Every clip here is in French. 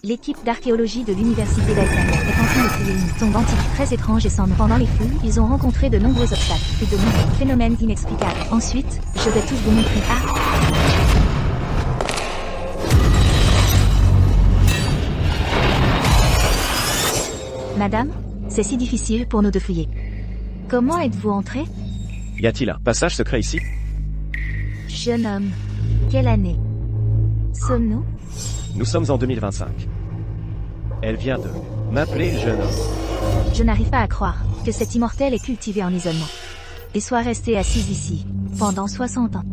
L'équipe d'archéologie de l'université d'Altaïr est en train de fouiller une tombe antique très étrange et sans nom. Pendant les fouilles, ils ont rencontré de nombreux obstacles et de nombreux phénomènes inexplicables. Ensuite, je vais tous vous montrer. Madame, c'est si difficile pour nous de fouiller. Comment êtes-vous entrée? Y a-t-il un passage secret ici? Jeune homme, quelle année sommes-nous? Nous sommes en 2025. Elle vient de m'appeler jeune homme. Je n'arrive pas à croire que cet immortel est cultivé en isolement et soit resté assise ici pendant 60 ans.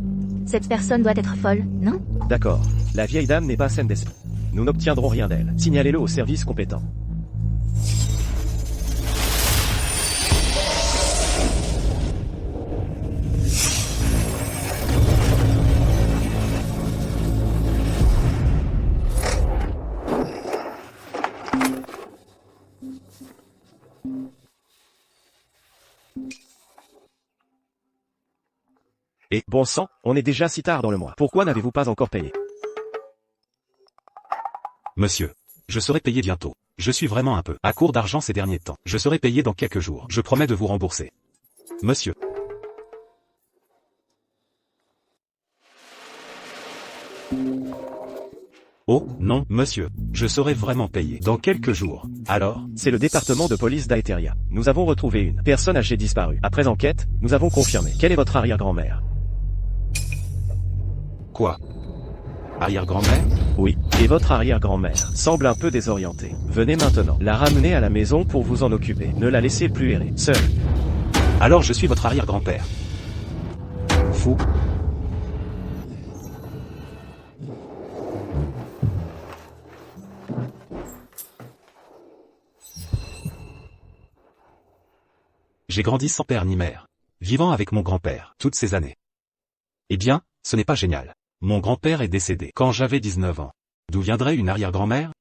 Cette personne doit être folle, non? D'accord. La vieille dame n'est pas saine d'esprit. Nous n'obtiendrons rien d'elle. Signalez-le au service compétent. Et, bon sang, on est déjà si tard dans le mois. Pourquoi n'avez-vous pas encore payé? Monsieur, je serai payé bientôt. Je suis vraiment un peu à court d'argent ces derniers temps. Je serai payé dans quelques jours. Je promets de vous rembourser. Monsieur. Oh, non, monsieur. Je serai vraiment payé dans quelques jours. Alors, c'est le département de police d'Aeteria. Nous avons retrouvé une personne âgée disparue. Après enquête, nous avons confirmé. Quelle est votre arrière-grand-mère? quoi? Arrière-grand-mère? Oui. Et votre arrière-grand-mère semble un peu désorientée. Venez maintenant la ramener à la maison pour vous en occuper. Ne la laissez plus errer seule. Alors je suis votre arrière-grand-père. Fou. J'ai grandi sans père ni mère, vivant avec mon grand-père toutes ces années. Eh bien, ce n'est pas génial. Mon grand-père est décédé quand j'avais 19 ans. D'où viendrait une arrière-grand-mère?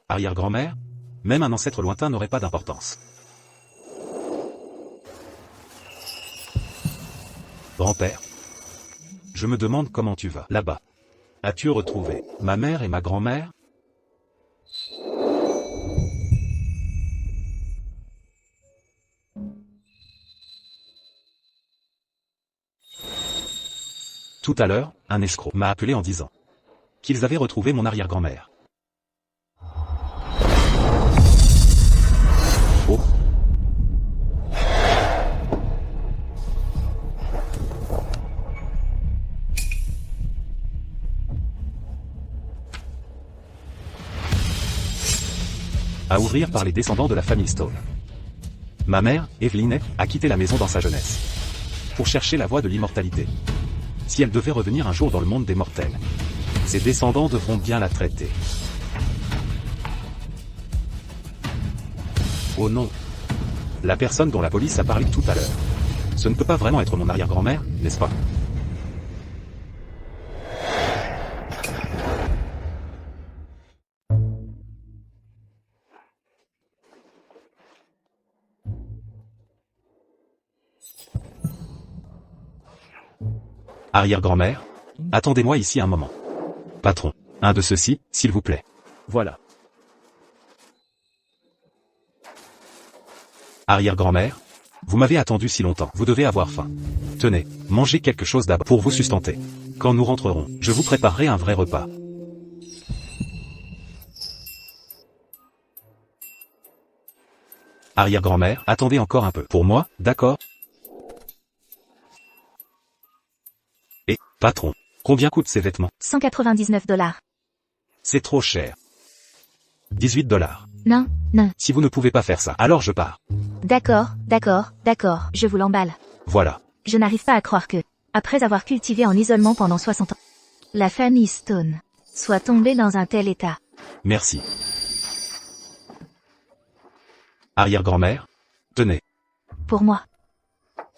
Arrière-grand-mère? Même un ancêtre lointain n'aurait pas d'importance. Grand-père. Je me demande comment tu vas là-bas. As-tu retrouvé ma mère et ma grand-mère? Tout à l'heure, un escroc m'a appelé en disant qu'ils avaient retrouvé mon arrière-grand-mère. Oh. À ouvrir par les descendants de la famille Stone. Ma mère, Eveline, a quitté la maison dans sa jeunesse pour chercher la voie de l'immortalité. Si elle devait revenir un jour dans le monde des mortels, ses descendants devront bien la traiter. Oh non! La personne dont la police a parlé tout à l'heure. Ce ne peut pas vraiment être mon arrière-grand-mère, n'est-ce pas? Arrière-grand-mère? Attendez-moi ici un moment. Patron, un de ceux-ci, s'il vous plaît. Voilà. Arrière-grand-mère? Vous m'avez attendu si longtemps, vous devez avoir faim. Tenez, mangez quelque chose d'abord pour vous sustenter. Quand nous rentrerons, je vous préparerai un vrai repas. Arrière-grand-mère, attendez encore un peu. Pour moi, d'accord? Et, patron, combien coûtent ces vêtements? 199 $. C'est trop cher. 18 $. Non, non. Si vous ne pouvez pas faire ça, alors je pars. D'accord, d'accord, d'accord, je vous l'emballe. Voilà. Je n'arrive pas à croire que, après avoir cultivé en isolement pendant 60 ans, la famille Stone soit tombée dans un tel état. Merci. Arrière-grand-mère? Tenez. Pour moi.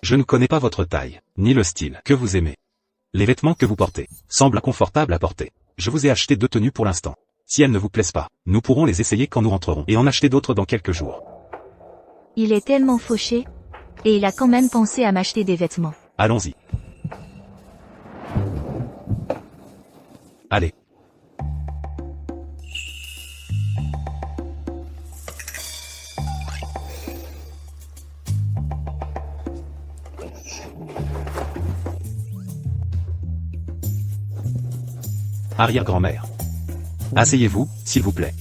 Je ne connais pas votre taille, ni le style que vous aimez. Les vêtements que vous portez semblent inconfortables à porter. Je vous ai acheté 2 tenues pour l'instant. Si elles ne vous plaisent pas, nous pourrons les essayer quand nous rentrerons et en acheter d'autres dans quelques jours. Il est tellement fauché. Et il a quand même pensé à m'acheter des vêtements. Allons-y. Allez. Arrière-grand-mère. Asseyez-vous, s'il vous plaît.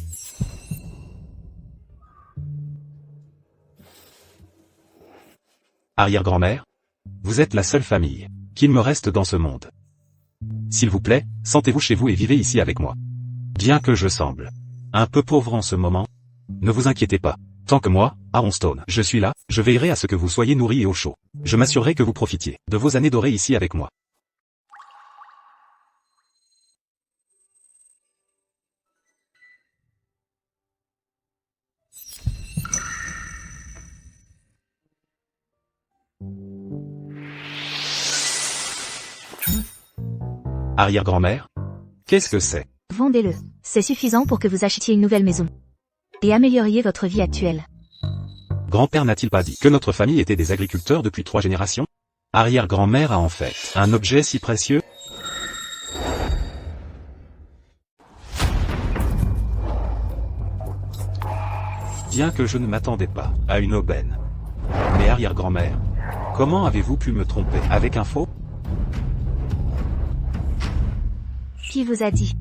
Arrière-grand-mère. Vous êtes la seule famille qu'il me reste dans ce monde. S'il vous plaît, sentez-vous chez vous et vivez ici avec moi. Bien que je semble un peu pauvre en ce moment, ne vous inquiétez pas. Tant que moi, Aaron Stone, je suis là, je veillerai à ce que vous soyez nourris et au chaud. Je m'assurerai que vous profitiez de vos années dorées ici avec moi. Arrière-grand-mère? Qu'est-ce que c'est? Vendez-le. C'est suffisant pour que vous achetiez une nouvelle maison. Et amélioriez votre vie actuelle. Grand-père n'a-t-il pas dit que notre famille était des agriculteurs depuis 3 générations? Arrière-grand-mère a en fait un objet si précieux? Bien que je ne m'attendais pas à une aubaine. Mais arrière-grand-mère, comment avez-vous pu me tromper avec un faux? Qui vous a dit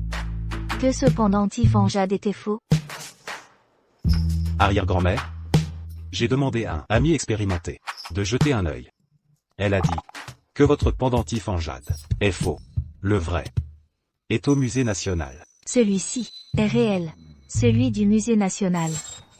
que ce pendentif en jade était faux? Arrière-grand-mère? J'ai demandé à un ami expérimenté de jeter un œil. Elle a dit que votre pendentif en jade est faux. Le vrai est au musée national. Celui-ci est réel. Celui du musée national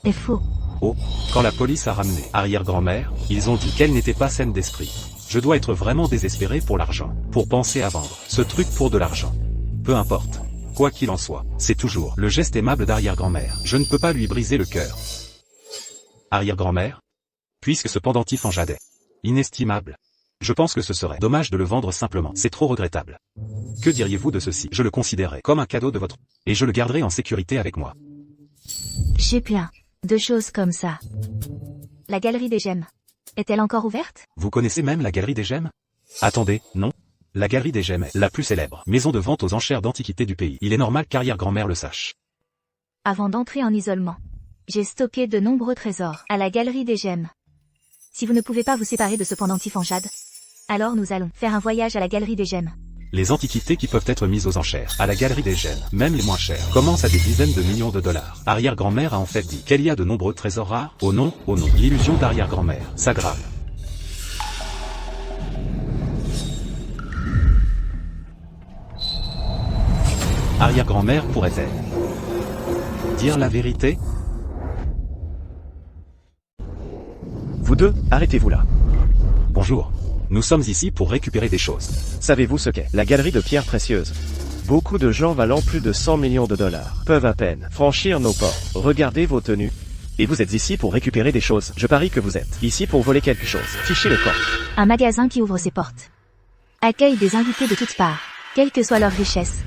est faux. Oh, quand la police a ramené arrière-grand-mère, ils ont dit qu'elle n'était pas saine d'esprit. Je dois être vraiment désespéré pour l'argent, pour penser à vendre ce truc pour de l'argent. Peu importe. Quoi qu'il en soit, c'est toujours le geste aimable d'arrière-grand-mère. Je ne peux pas lui briser le cœur. Arrière-grand-mère? Puisque ce pendentif en jade est inestimable, je pense que ce serait dommage de le vendre simplement. C'est trop regrettable. Que diriez-vous de ceci? Je le considérerais comme un cadeau de votre... et je le garderai en sécurité avec moi. J'ai plein de choses comme ça. La galerie des gemmes. Est-elle encore ouverte? Vous connaissez même la galerie des gemmes? Attendez, non? La galerie des gemmes est la plus célèbre maison de vente aux enchères d'antiquités du pays. Il est normal qu'arrière-grand-mère le sache. Avant d'entrer en isolement, j'ai stocké de nombreux trésors à la galerie des gemmes. Si vous ne pouvez pas vous séparer de ce pendentif en jade, alors nous allons faire un voyage à la galerie des gemmes. Les antiquités qui peuvent être mises aux enchères à la galerie des gemmes, même les moins chères, commencent à des dizaines de millions de dollars. Arrière-grand-mère a en fait dit qu'elle y a de nombreux trésors rares. Oh non, l'illusion d'arrière-grand-mère s'aggrave. Arrière-grand-mère pourrait-elle dire la vérité? Vous deux, arrêtez-vous là. Bonjour. Nous sommes ici pour récupérer des choses. Savez-vous ce qu'est la galerie de pierres précieuses? Beaucoup de gens valant plus de 100 millions de dollars peuvent à peine franchir nos portes. Regardez vos tenues. Et vous êtes ici pour récupérer des choses. Je parie que vous êtes ici pour voler quelque chose. Fichez le camp. Un magasin qui ouvre ses portes accueille des invités de toutes parts, quelle que soit leur richesse.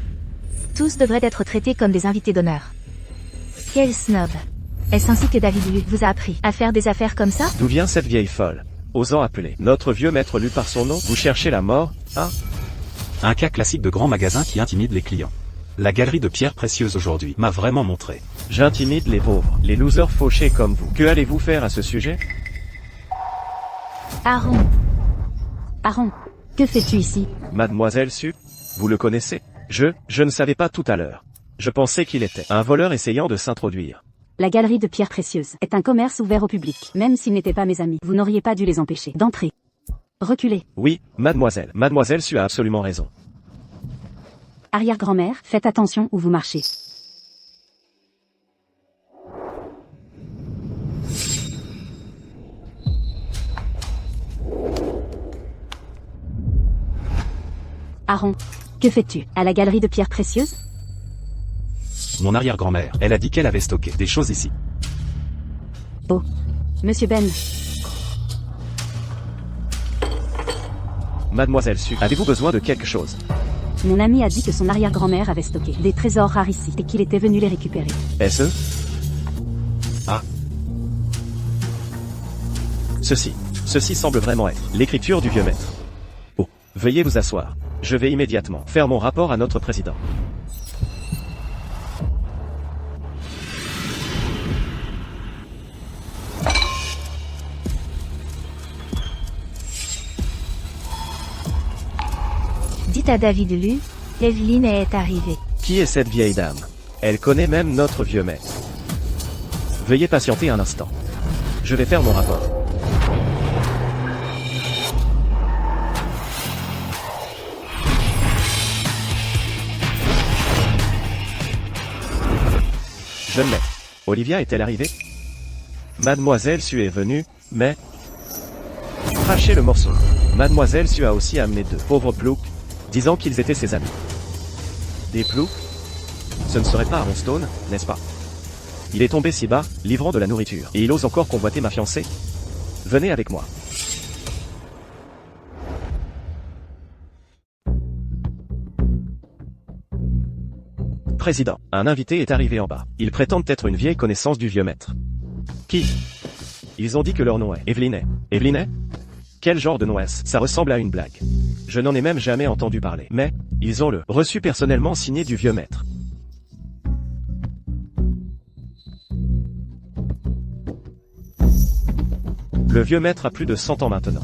Tous devraient être traités comme des invités d'honneur. Quel snob. Est-ce ainsi que David Lu vous a appris à faire des affaires comme ça? D'où vient cette vieille folle, osant appeler notre vieux maître Lu par son nom? Vous cherchez la mort, hein? Un cas classique de grand magasin qui intimide les clients. La galerie de pierres précieuses aujourd'hui m'a vraiment montré. J'intimide les pauvres, les losers fauchés comme vous. Que allez-vous faire à ce sujet? Aaron. Aaron, que fais-tu ici? Mademoiselle Su, vous le connaissez? Je ne savais pas tout à l'heure. Je pensais qu'il était un voleur essayant de s'introduire. La galerie de pierres précieuses est un commerce ouvert au public. Même s'ils n'étaient pas mes amis, vous n'auriez pas dû les empêcher d'entrer. Reculez. Oui, mademoiselle. Mademoiselle Su a absolument raison. Arrière-grand-mère, faites attention où vous marchez. Aaron, que fais-tu à la galerie de pierres précieuses? Mon arrière-grand-mère, elle a dit qu'elle avait stocké des choses ici. Oh, Monsieur Ben, Mademoiselle Su, avez-vous besoin de quelque chose? mon ami a dit que son arrière-grand-mère avait stocké des trésors rares ici et qu'il était venu les récupérer. Est-ce eux? Ah. Ceci semble vraiment être l'écriture du vieux maître. Oh, veuillez vous asseoir. Je vais immédiatement faire mon rapport à notre président. Dites à David Lu, Evelyne est arrivée. Qui est cette vieille dame? Elle connaît même notre vieux maître. Veuillez patienter un instant. Je vais faire mon rapport. Jeune maître, Olivia est-elle arrivée? Mademoiselle Sue est venue, mais... Crachez le morceau. Mademoiselle Sue a aussi amené 2 pauvres ploucs, disant qu'ils étaient ses amis. Des ploucs? Ce ne serait pas Aaron Stone, n'est-ce pas? Il est tombé si bas, livrant de la nourriture, et il ose encore convoiter ma fiancée? Venez avec moi. Président, un invité est arrivé en bas. Ils prétendent être une vieille connaissance du vieux maître. Qui? Ils ont dit que leur nom est Evelynet. Evelynet? Quel genre de nom est-ce? Ça ressemble à une blague. Je n'en ai même jamais entendu parler. Mais, ils ont le reçu personnellement signé du vieux maître. Le vieux maître a plus de 100 ans maintenant.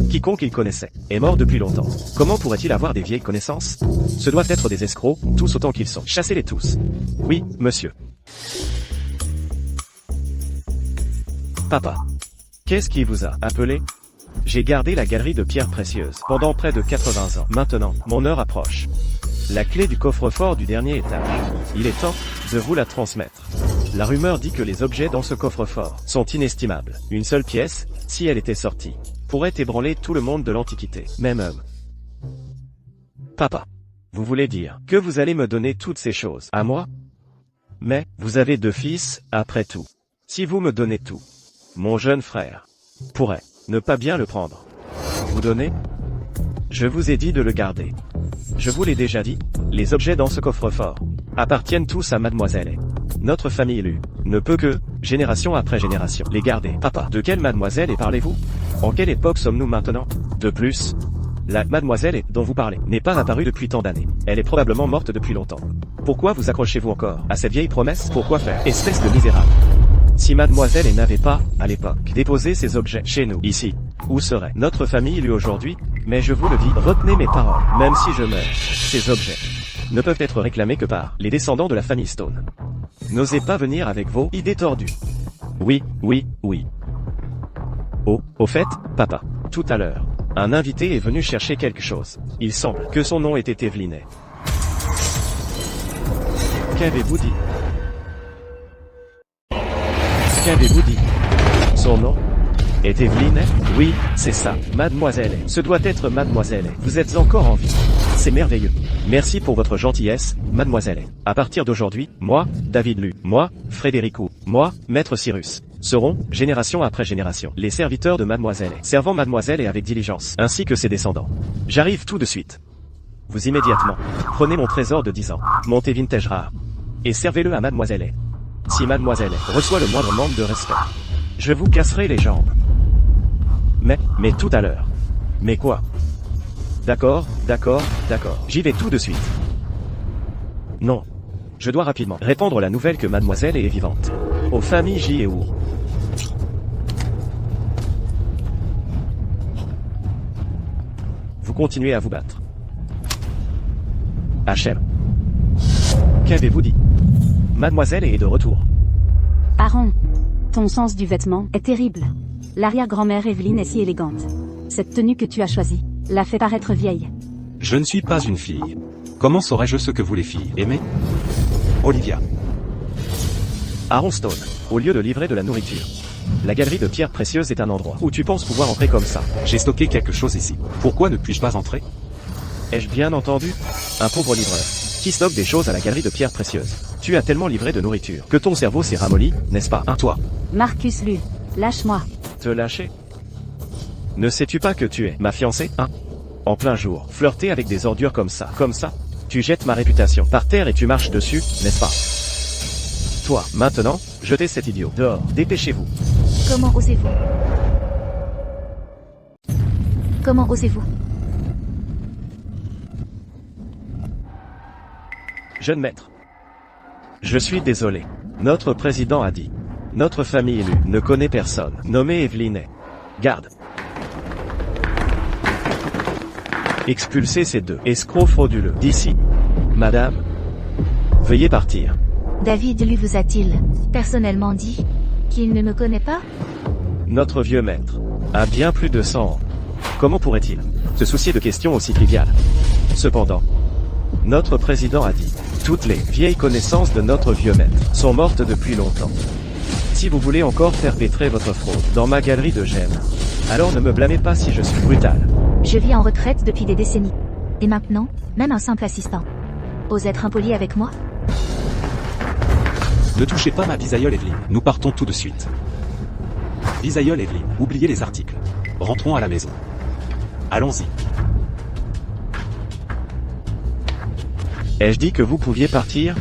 Quiconque il connaissait est mort depuis longtemps. Comment pourrait-il avoir des vieilles connaissances? Ce doivent être des escrocs, tous autant qu'ils sont. Chassez-les tous. Oui, monsieur. Papa. Qu'est-ce qui vous a appelé? J'ai gardé la galerie de pierres précieuses pendant près de 80 ans. Maintenant, mon heure approche. La clé du coffre-fort du dernier étage. Il est temps de vous la transmettre. La rumeur dit que les objets dans ce coffre-fort sont inestimables. Une seule pièce, si elle était sortie, pourrait ébranler tout le monde de l'Antiquité, même homme. Papa. Vous voulez dire que vous allez me donner toutes ces choses à moi? Mais, vous avez 2 fils, après tout. Si vous me donnez tout, mon jeune frère pourrait ne pas bien le prendre. Vous donnez? Je vous ai dit de le garder. Je vous l'ai déjà dit, les objets dans ce coffre-fort appartiennent tous à Mademoiselle et notre famille élue ne peut que, génération après génération, les garder. Papa, de quelle Mademoiselle parlez-vous? En quelle époque sommes-nous maintenant? De plus, la Mademoiselle dont vous parlez n'est pas apparue depuis tant d'années. Elle est probablement morte depuis longtemps. Pourquoi vous accrochez-vous encore à cette vieille promesse? Pourquoi faire? Espèce de misérable. Si Mademoiselle n'avait pas, à l'époque, déposé ces objets chez nous, ici, où serait notre famille élue aujourd'hui? Mais je vous le dis, retenez mes paroles. Même si je meurs, ces objets ne peuvent être réclamés que par les descendants de la famille Stone. N'osez pas venir avec vos idées tordues. Oui, oui, oui. Oh, au fait, papa, tout à l'heure, un invité est venu chercher quelque chose. Il semble que son nom était Evelynet. Qu'avez-vous dit? Qu'avez-vous dit? Son nom est Evelynet? Oui, c'est ça, Mademoiselle. Ce doit être Mademoiselle. Vous êtes encore en vie. C'est merveilleux. Merci pour votre gentillesse, Mademoiselle. À partir d'aujourd'hui, moi, David Lu, moi, Frédérico, moi, Maître Cyrus, seront, génération après génération, les serviteurs de Mademoiselle, servant Mademoiselle avec diligence, ainsi que ses descendants. J'arrive tout de suite. Vous immédiatement, prenez mon trésor de 10 ans, mon thé vintage rare, et servez-le à Mademoiselle. Si Mademoiselle reçoit le moindre manque de respect, je vous casserai les jambes. Mais tout à l'heure. Mais quoi? D'accord, d'accord, d'accord. J'y vais tout de suite. Non. Je dois rapidement répandre la nouvelle que Mademoiselle est vivante. Aux familles J et O. Vous continuez à vous battre. Hachem. Qu'avez-vous dit? Mademoiselle est de retour. Aaron, ton sens du vêtement est terrible. L'arrière-grand-mère Evelyne est si élégante. Cette tenue que tu as choisie la fait paraître vieille. Je ne suis pas une fille. Comment saurais-je ce que vous les filles aimez? Olivia. Aaron Stone, au lieu de livrer de la nourriture, la galerie de pierres précieuses est un endroit où tu penses pouvoir entrer comme ça. J'ai stocké quelque chose ici. Pourquoi ne puis-je pas entrer? Ai-je bien entendu? Un pauvre livreur qui stocke des choses à la galerie de pierres précieuses. Tu as tellement livré de nourriture que ton cerveau s'est ramolli, n'est-ce pas, hein, toi? Marcus Lu, lâche-moi. Te lâcher? Ne sais-tu pas que tu es ma fiancée, hein? En plein jour, flirter avec des ordures comme ça, tu jettes ma réputation par terre et tu marches dessus, n'est-ce pas? Toi, maintenant, jetez cet idiot dehors, dépêchez-vous. Comment osez-vous? Comment osez-vous? Jeune maître. Je suis désolé. Notre président a dit. Notre famille élue ne connaît personne. Nommé Evelynet. Garde. Expulsez ces 2 escrocs frauduleux d'ici. Madame. Veuillez partir. David lui vous a-t-il personnellement dit qu'il ne me connaît pas? Notre vieux maître a bien plus de 100 ans. Comment pourrait-il se soucier de questions aussi triviales? Cependant, notre président a dit, toutes les vieilles connaissances de notre vieux maître sont mortes depuis longtemps. Si vous voulez encore perpétrer votre fraude dans ma galerie de gemmes, alors ne me blâmez pas si je suis brutal. Je vis en retraite depuis des décennies. Et maintenant, même un simple assistant ose être impoli avec moi? Ne touchez pas ma bisaïeule Evelyne. Nous partons tout de suite. Bisaïeule Evelyne, oubliez les articles. Rentrons à la maison. Allons-y. Ai-je dit que vous pouviez partir?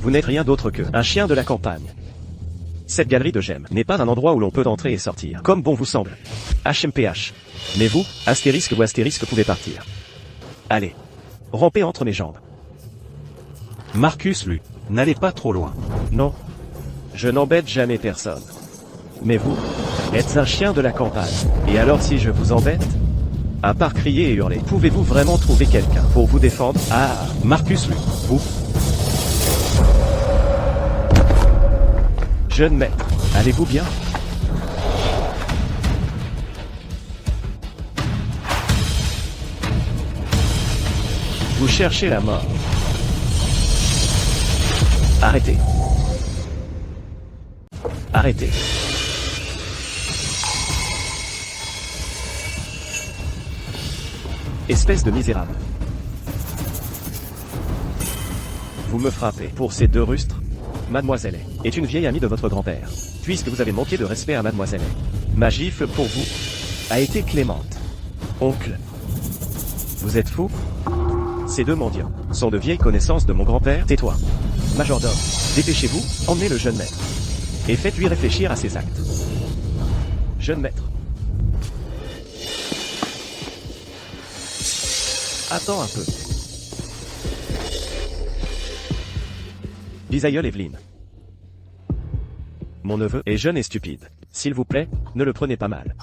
Vous n'êtes rien d'autre que un chien de la campagne. Cette galerie de gemmes n'est pas un endroit où l'on peut entrer et sortir, comme bon vous semble. HMPH. Mais vous, astérisque ou astérisque, pouvez partir. Allez. Rampez entre mes jambes. Marcus Lu, n'allez pas trop loin. Non. Je n'embête jamais personne. Mais vous, êtes un chien de la campagne. Et alors si je vous embête? À part crier et hurler, pouvez-vous vraiment trouver quelqu'un pour vous défendre? Ah, Marcus Lu, vous. Jeune maître, allez-vous bien? Vous cherchez la mort. Arrêtez. Arrêtez. Espèce de misérable. Vous me frappez pour ces deux rustres? Mademoiselle est une vieille amie de votre grand-père. Puisque vous avez manqué de respect à Mademoiselle, ma gifle pour vous a été clémente. Oncle, vous êtes fou? Ces deux mendiants sont de vieilles connaissances de mon grand-père. Tais-toi. Majordome, dépêchez-vous, emmenez le jeune maître. Et faites-lui réfléchir à ses actes. Jeune maître. Attends un peu. Bisaïeul Evelyne. Mon neveu est jeune et stupide. S'il vous plaît, ne le prenez pas mal.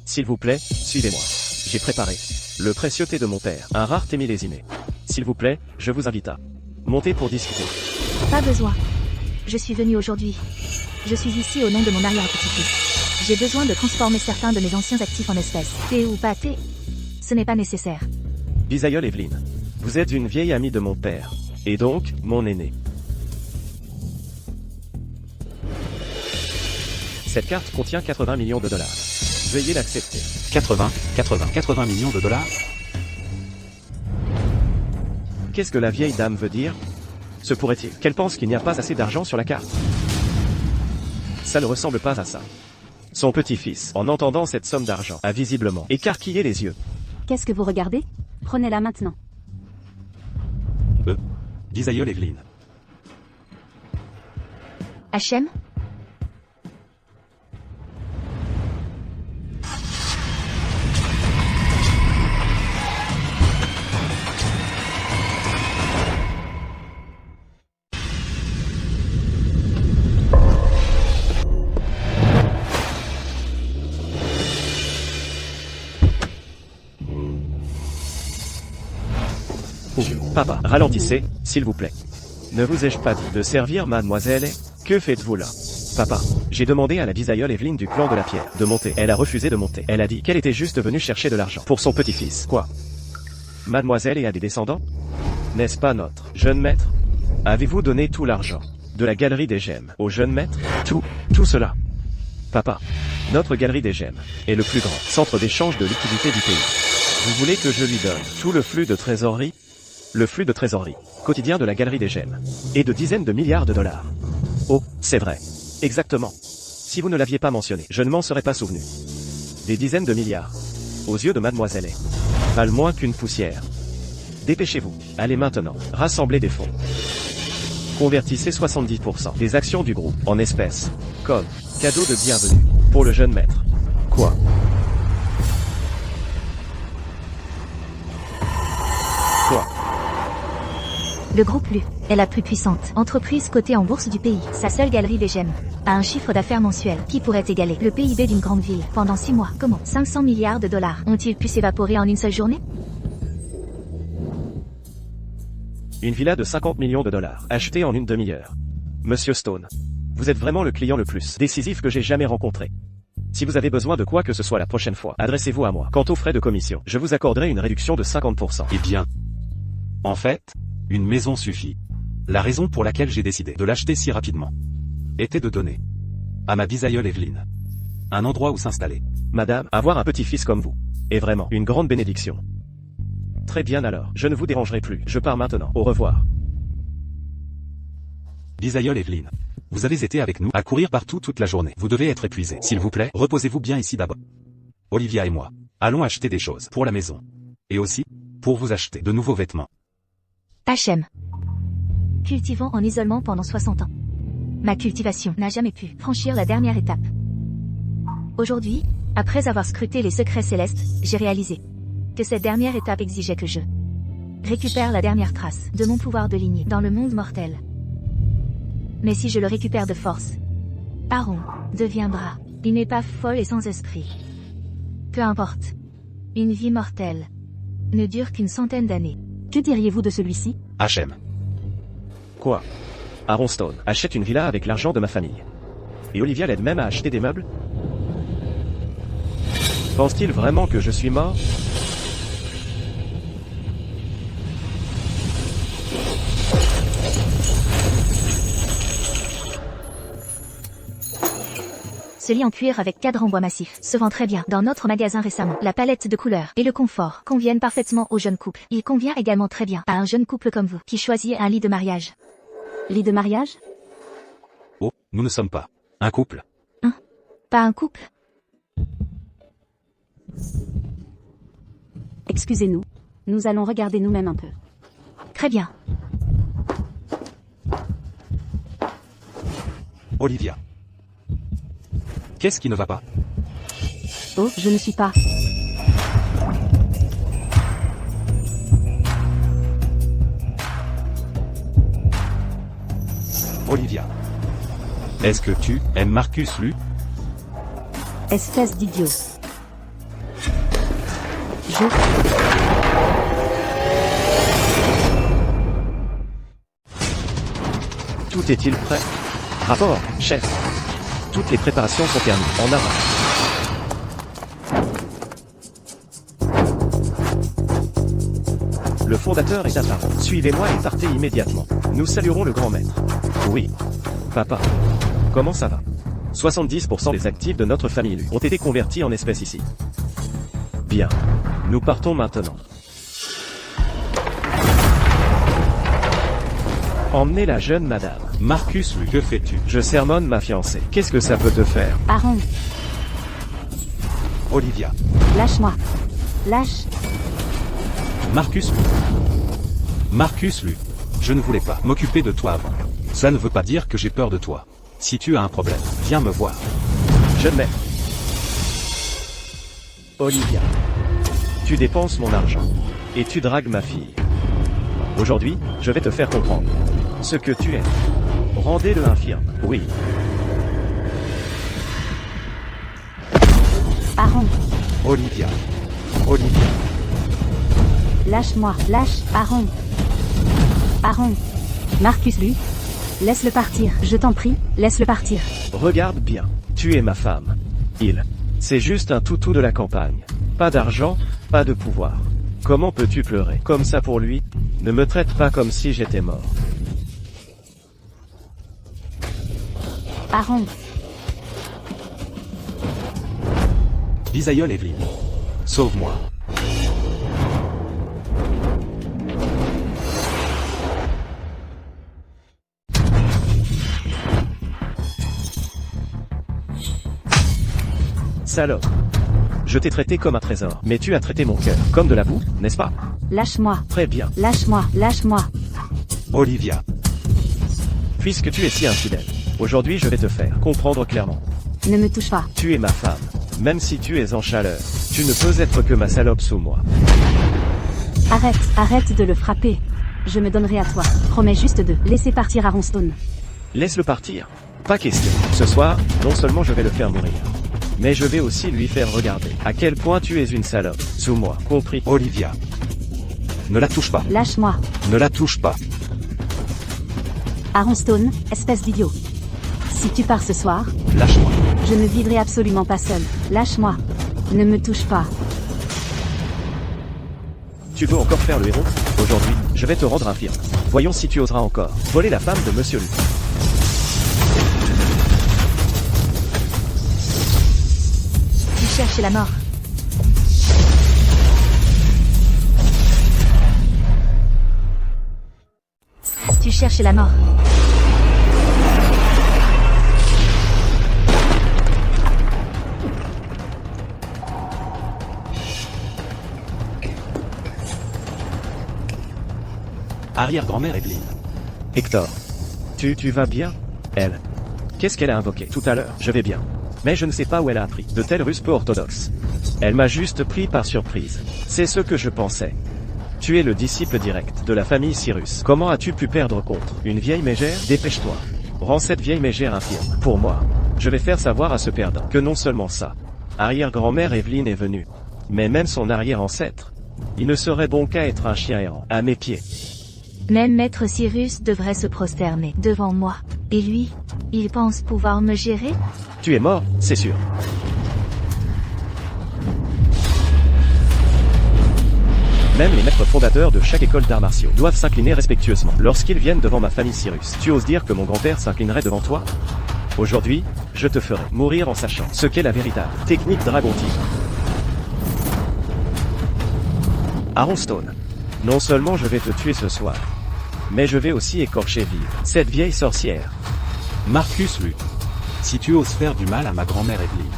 S'il vous plaît, suivez-moi. J'ai préparé le précieux thé de mon père, un rare thé millésimé. S'il vous plaît, je vous invite à monter pour discuter. Pas besoin. Je suis venu aujourd'hui. Je suis ici au nom de mon arrière-petit-fils. J'ai besoin de transformer certains de mes anciens actifs en espèces. Thé ou pas thé, ce n'est pas nécessaire. Bisaïeul Evelyne. Vous êtes une vieille amie de mon père. Et donc, mon aîné. Cette carte contient 80 millions de dollars. Veuillez l'accepter. 80 millions de dollars? Qu'est-ce que la vieille dame veut dire? Se pourrait-il qu'elle pense qu'il n'y a pas assez d'argent sur la carte? Ça ne ressemble pas à ça. Son petit-fils, en entendant cette somme d'argent, a visiblement écarquillé les yeux. Qu'est-ce que vous regardez? Prenez-la maintenant. Bisaïeul Evelyne. HM? Papa, ralentissez, s'il vous plaît. Ne vous ai-je pas dit de servir mademoiselle? Que faites-vous là? Papa, j'ai demandé à la bisaïeule Evelyne du clan de la pierre de monter. Elle a refusé de monter. Elle a dit qu'elle était juste venue chercher de l'argent pour son petit-fils. Quoi? Mademoiselle a des descendants? N'est-ce pas notre jeune maître? Avez-vous donné tout l'argent de la galerie des gemmes au jeune maître? Tout cela. Papa, notre galerie des gemmes est le plus grand centre d'échange de liquidités du pays. Vous voulez que je lui donne tout le flux de trésorerie? Le flux de trésorerie quotidien de la galerie des gemmes est de dizaines de milliards de dollars. Oh, c'est vrai. Exactement. Si vous ne l'aviez pas mentionné, je ne m'en serais pas souvenu. Des dizaines de milliards, aux yeux de mademoiselle, valent moins qu'une poussière. Dépêchez-vous. Allez maintenant, rassemblez des fonds. Convertissez 70% des actions du groupe en espèces, comme cadeau de bienvenue pour le jeune maître. Quoi? Quoi? Le groupe LU est la plus puissante entreprise cotée en bourse du pays. Sa seule galerie des gemmes a un chiffre d'affaires mensuel qui pourrait égaler le PIB d'une grande ville pendant 6 mois. Comment 500 milliards de dollars ont-ils pu s'évaporer en une seule journée? Une villa de 50 millions de dollars, achetée en une demi-heure. Monsieur Stone, vous êtes vraiment le client le plus décisif que j'ai jamais rencontré. Si vous avez besoin de quoi que ce soit la prochaine fois, adressez-vous à moi. Quant aux frais de commission, je vous accorderai une réduction de 50%. Eh bien, en fait, une maison suffit. La raison pour laquelle j'ai décidé de l'acheter si rapidement était de donner à ma bisaïeule Evelyne un endroit où s'installer. Madame, avoir un petit-fils comme vous est vraiment une grande bénédiction. Très bien alors, je ne vous dérangerai plus, je pars maintenant. Au revoir. Bisaïeule Evelyne, vous avez été avec nous à courir partout toute la journée. Vous devez être épuisé. S'il vous plaît, reposez-vous bien ici d'abord. Olivia et moi allons acheter des choses pour la maison. Et aussi, pour vous acheter de nouveaux vêtements. HM. Cultivons en isolement pendant 60 ans. Ma cultivation n'a jamais pu franchir la dernière étape. Aujourd'hui, après avoir scruté les secrets célestes, j'ai réalisé que cette dernière étape exigeait que je récupère la dernière trace de mon pouvoir de lignée dans le monde mortel. Mais si je le récupère de force, Aaron deviendra. Il n'est pas folle et sans esprit. Peu importe. Une vie mortelle ne dure qu'une centaine d'années. Que diriez-vous de celui-ci? HM. Quoi? Aaron Stone achète une villa avec l'argent de ma famille. Et Olivia l'aide même à acheter des meubles? Pense-t-il vraiment que je suis mort? Ce lit en cuir avec cadre en bois massif se vend très bien dans notre magasin récemment. La palette de couleurs et le confort conviennent parfaitement aux jeunes couples. Il convient également très bien à un jeune couple comme vous qui choisit un lit de mariage. Lit de mariage? Oh, nous ne sommes pas un couple. Pas un couple? Excusez-nous. Nous allons regarder nous-mêmes un peu. Très bien. Olivia. Qu'est-ce qui ne va pas? Oh, je ne suis pas. Olivia. Est-ce que tu aimes Marcus Lu? Espèce d'idiot. Tout est-il prêt? Rapport, chef. Toutes les préparations sont terminées. En avant. Le fondateur est apparu. Suivez-moi et partez immédiatement. Nous saluerons le grand maître. Oui. Papa. Comment ça va? 70% des actifs de notre famille Lu ont été convertis en espèces ici. Bien. Nous partons maintenant. Emmenez la jeune madame. Marcus Lu, que fais-tu? Je sermonne ma fiancée. Qu'est-ce que ça peut te faire? Aaron, Olivia. lâche-moi. Lâche. Marcus Lu. Marcus Lu. Je ne voulais pas m'occuper de toi avant. Ça ne veut pas dire que j'ai peur de toi. Si tu as un problème, viens me voir. Je mets. Olivia. Tu dépenses mon argent. Et tu dragues ma fille. Aujourd'hui, je vais te faire comprendre ce que tu es. Rendez-le infirme. Oui. Aaron, Olivia. Olivia. lâche-moi. Lâche. Aaron. Aaron. Marcus Lu. Laisse-le partir. Je t'en prie, laisse-le partir. Regarde bien. Tu es ma femme. C'est juste un toutou de la campagne. Pas d'argent, pas de pouvoir. Comment peux-tu pleurer comme ça pour lui? Ne me traite pas comme si j'étais mort. Aaron. Bisaïeule Evelyne. Sauve-moi. Salope. Je t'ai traité comme un trésor, mais tu as traité mon cœur comme de la boue, n'est-ce pas? Lâche-moi. Très bien. Lâche-moi. Lâche-moi. Olivia. Puisque tu es si infidèle, aujourd'hui je vais te faire comprendre clairement. Ne me touche pas. Tu es ma femme. Même si tu es en chaleur, tu ne peux être que ma salope sous moi. Arrête. Arrête de le frapper. Je me donnerai à toi. Promets juste de laisser partir Aaron Stone. Laisse-le partir. Pas question. Ce soir, non seulement je vais le faire mourir, mais je vais aussi lui faire regarder à quel point tu es une salope, sous moi, compris? Olivia. Ne la touche pas. Lâche-moi. Ne la touche pas. Aaron Stone, espèce d'idiot. Si tu pars ce soir, Lâche-moi. je ne vivrai absolument pas seul. Lâche-moi. Ne me touche pas. Tu veux encore faire le héros? Aujourd'hui, je vais te rendre infirme. Voyons si tu oseras encore voler la femme de Monsieur Luc. Tu cherches la mort. Tu cherches la mort. Arrière-grand-mère Evelyne. Hector. Tu vas bien? Elle. Qu'est-ce qu'elle a invoqué tout à l'heure? Je vais bien. Mais je ne sais pas où elle a appris de tels Russes peu orthodoxes. Elle m'a juste pris par surprise. C'est ce que je pensais. Tu es le disciple direct de la famille Cyrus. Comment as-tu pu perdre contre une vieille mégère? Dépêche-toi. Rends cette vieille mégère infirme. Pour moi. Je vais faire savoir à ce perdant que non seulement ça. Arrière-grand-mère Evelyne est venue. Mais même son arrière-ancêtre. Il ne serait bon qu'à être un chien errant à mes pieds. Même Maître Cyrus devrait se prosterner devant moi. Et lui, il pense pouvoir me gérer? Tu es mort, c'est sûr. Même les maîtres fondateurs de chaque école d'arts martiaux doivent s'incliner respectueusement lorsqu'ils viennent devant ma famille Cyrus. Tu oses dire que mon grand-père s'inclinerait devant toi? Aujourd'hui, je te ferai mourir en sachant ce qu'est la véritable technique Dragon Tigre. Aaron Stone. Non seulement je vais te tuer ce soir, mais je vais aussi écorcher vive cette vieille sorcière. Marcus Luc. Si tu oses faire du mal à ma grand-mère Evelyne,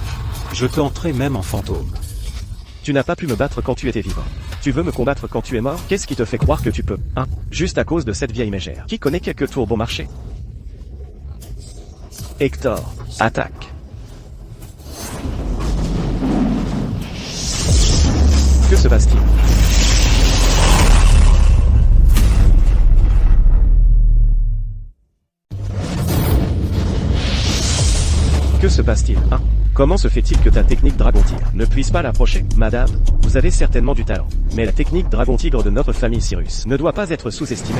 je t'entrerai même en fantôme. Tu n'as pas pu me battre quand tu étais vivant. Tu veux me combattre quand tu es mort? Qu'est-ce qui te fait croire que tu peux, hein? Juste à cause de cette vieille mégère qui connaît quelques tours bon marché. Hector, attaque. Que se passe-t-il? Que se passe-t-il, hein? Comment se fait-il que ta technique Dragon Tigre ne puisse pas l'approcher? Madame, vous avez certainement du talent. Mais la technique Dragon Tigre de notre famille Cyrus ne doit pas être sous-estimée.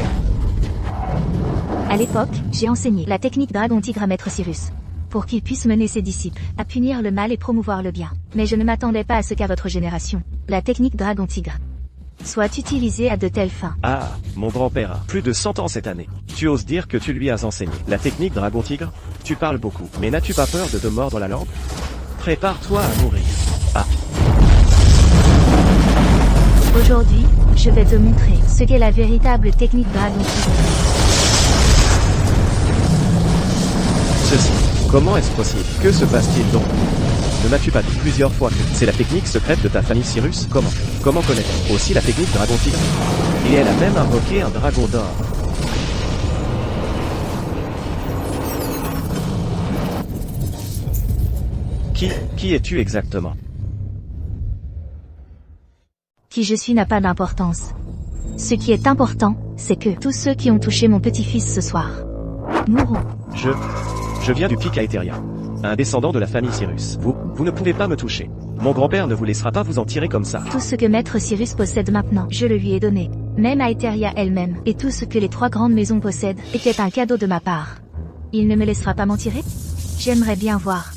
À l'époque, j'ai enseigné la technique Dragon Tigre à Maître Cyrus. Pour qu'il puisse mener ses disciples à punir le mal et promouvoir le bien. Mais je ne m'attendais pas à ce qu'à votre génération, la technique Dragon Tigre soit utilisée à de telles fins. Ah, mon grand-père a plus de 100 ans cette année. Tu oses dire que tu lui as enseigné la technique Dragon Tigre? Tu parles beaucoup, mais n'as-tu pas peur de te mordre la langue? Prépare-toi à mourir. Ah. Aujourd'hui, je vais te montrer ce qu'est la véritable technique Dragon Tigre. Ceci. Comment est-ce possible? Que se passe-t-il donc? Ne m'as-tu pas dit plusieurs fois que c'est la technique secrète de ta famille Cyrus? Comment connaître aussi la technique Dragon Tigre? Et elle a même invoqué un dragon d'or. Qui es-tu exactement? Qui je suis n'a pas d'importance. Ce qui est important, c'est que tous ceux qui ont touché mon petit-fils ce soir mourront. Je viens du pic Aetheria. Un descendant de la famille Cyrus. Vous ne pouvez pas me toucher. Mon grand-père ne vous laissera pas vous en tirer comme ça. Tout ce que Maître Cyrus possède maintenant, je le lui ai donné. Même Aetheria elle-même, et tout ce que les 3 grandes maisons possèdent, était un cadeau de ma part. Il ne me laissera pas m'en tirer? J'aimerais bien voir.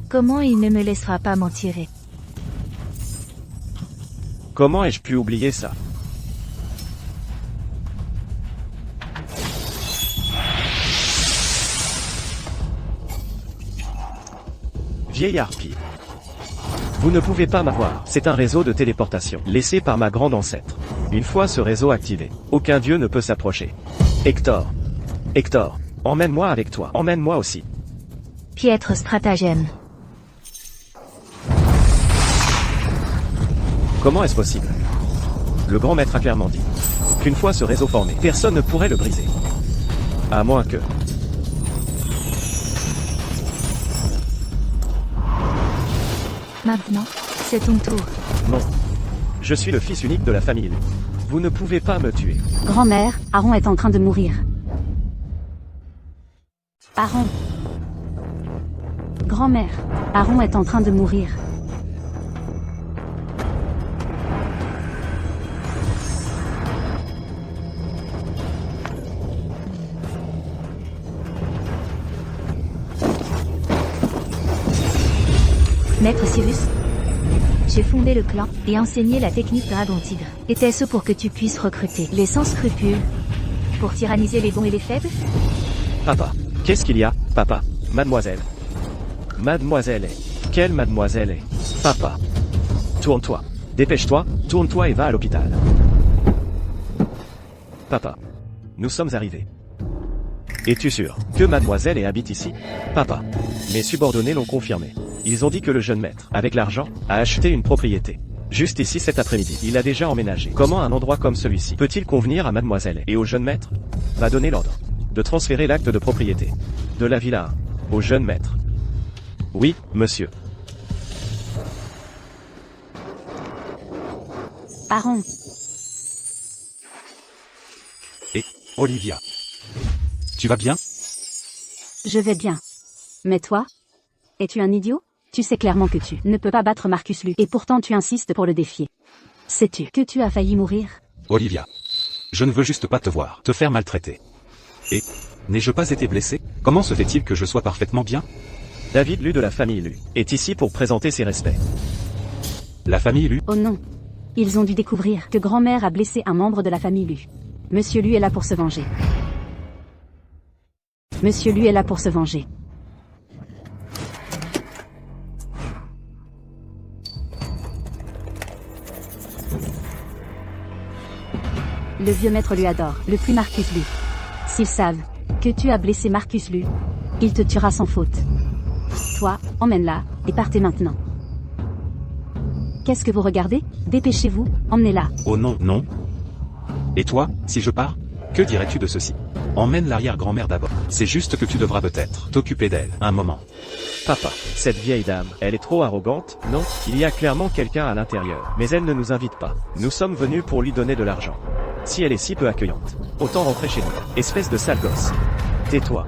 Comment il ne me laissera pas m'en tirer? Comment ai-je pu oublier ça? Vieille harpie. Vous ne pouvez pas m'avoir. C'est un réseau de téléportation, laissé par ma grande ancêtre. Une fois ce réseau activé, aucun dieu ne peut s'approcher. Hector. Hector, emmène-moi avec toi. Emmène-moi aussi. Piètre stratagème. Comment est-ce possible? Le grand maître a clairement dit qu'une fois ce réseau formé, personne ne pourrait le briser. À moins que... Maintenant, c'est ton tour. Non. Je suis le fils unique de la famille Lu. Vous ne pouvez pas me tuer. Grand-mère, Aaron est en train de mourir. Aaron. Grand-mère, Aaron est en train de mourir. Maître Cyrus, j'ai fondé le clan et enseigné la technique Dragon Tigre. Était-ce pour que tu puisses recruter les sans scrupules pour tyranniser les bons et les faibles? Papa. Qu'est-ce qu'il y a, papa? Mademoiselle. Mademoiselle est. Quelle mademoiselle est? Papa. Tourne-toi. Dépêche-toi, tourne-toi et va à l'hôpital. Papa. Nous sommes arrivés. Es-tu sûr que mademoiselle est habite ici? Papa. Mes subordonnés l'ont confirmé. Ils ont dit que le jeune maître, avec l'argent, a acheté une propriété. Juste ici cet après-midi. Il a déjà emménagé. Comment un endroit comme celui-ci peut-il convenir à mademoiselle et au jeune maître? Va donner l'ordre de transférer l'acte de propriété de la villa 1 au jeune maître. Oui, monsieur. Baron, Et, Olivia. Tu vas bien? je vais bien. Mais toi? Es-tu un idiot? Tu sais clairement que tu ne peux pas battre Marcus Lu, et pourtant tu insistes pour le défier. Sais-tu que tu as failli mourir? Olivia. Je ne veux juste pas te voir te faire maltraiter. Et, n'ai-je pas été blessé? Comment se fait-il que je sois parfaitement bien? David Lu de la famille Lu est ici pour présenter ses respects. La famille Lu? Oh non. Ils ont dû découvrir que grand-mère a blessé un membre de la famille Lu. Monsieur Lu est là pour se venger. Monsieur Lu est là pour se venger. Le vieux maître Lu adore, le plus Marcus Lu. S'ils savent que tu as blessé Marcus Lu, il te tuera sans faute. Toi, emmène-la, et partez maintenant. Qu'est-ce que vous regardez? Dépêchez-vous, emmenez-la. Oh non, non. Et toi, si je pars? Que dirais-tu de ceci? Emmène l'arrière-grand-mère d'abord. C'est juste que tu devras peut-être t'occuper d'elle un moment. Papa, cette vieille dame, elle est trop arrogante, non? Il y a clairement quelqu'un à l'intérieur, mais elle ne nous invite pas. Nous sommes venus pour lui donner de l'argent. Si elle est si peu accueillante, autant rentrer chez nous. Espèce de sale gosse. Tais-toi.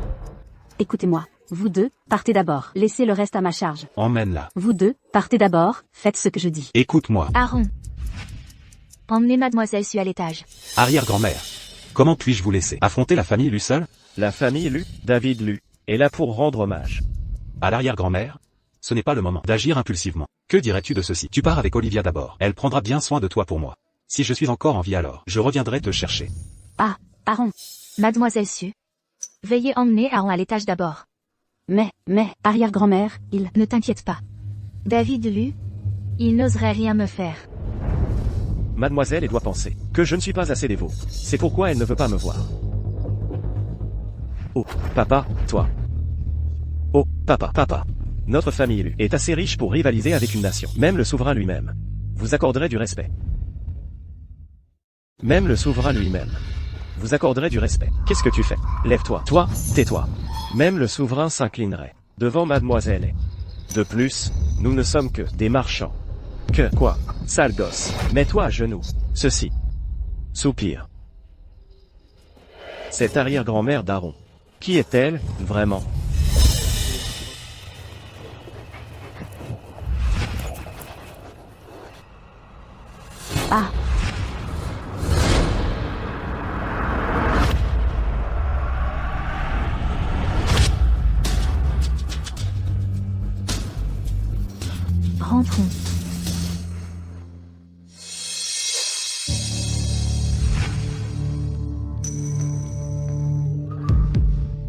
Écoutez-moi, vous deux, partez d'abord. Laissez le reste à ma charge. Emmène-la. Vous deux, partez d'abord, faites ce que je dis. Écoute-moi. Aaron, emmenez mademoiselle Su à l'étage. Arrière-grand-mère. Comment puis-je vous laisser affronter la famille Lu seule? La famille Lu, David Lu, est là pour rendre hommage. À l'arrière-grand-mère? Ce n'est pas le moment d'agir impulsivement. Que dirais-tu de ceci? Tu pars avec Olivia d'abord. Elle prendra bien soin de toi pour moi. Si je suis encore en vie alors, je reviendrai te chercher. Ah, Aaron. Mademoiselle Su, veuillez emmener Aaron à l'étage d'abord. Mais, arrière-grand-mère, il... Ne t'inquiète pas. David Lu, il n'oserait rien me faire. Mademoiselle, elle doit penser que je ne suis pas assez dévot. C'est pourquoi elle ne veut pas me voir. Oh, papa, toi. Oh, papa. Notre famille Lu est assez riche pour rivaliser avec une nation. Même le souverain lui-même vous accorderait du respect. Même le souverain lui-même vous accorderait du respect. Qu'est-ce que tu fais? Lève-toi. Toi, tais-toi. Même le souverain s'inclinerait devant mademoiselle. De plus, nous ne sommes que des marchands. Que quoi? Sale gosse. Mets-toi à genoux. Ceci. Soupire. Cette arrière-grand-mère d'Aaron. Qui est-elle, vraiment? Ah. Rentrons.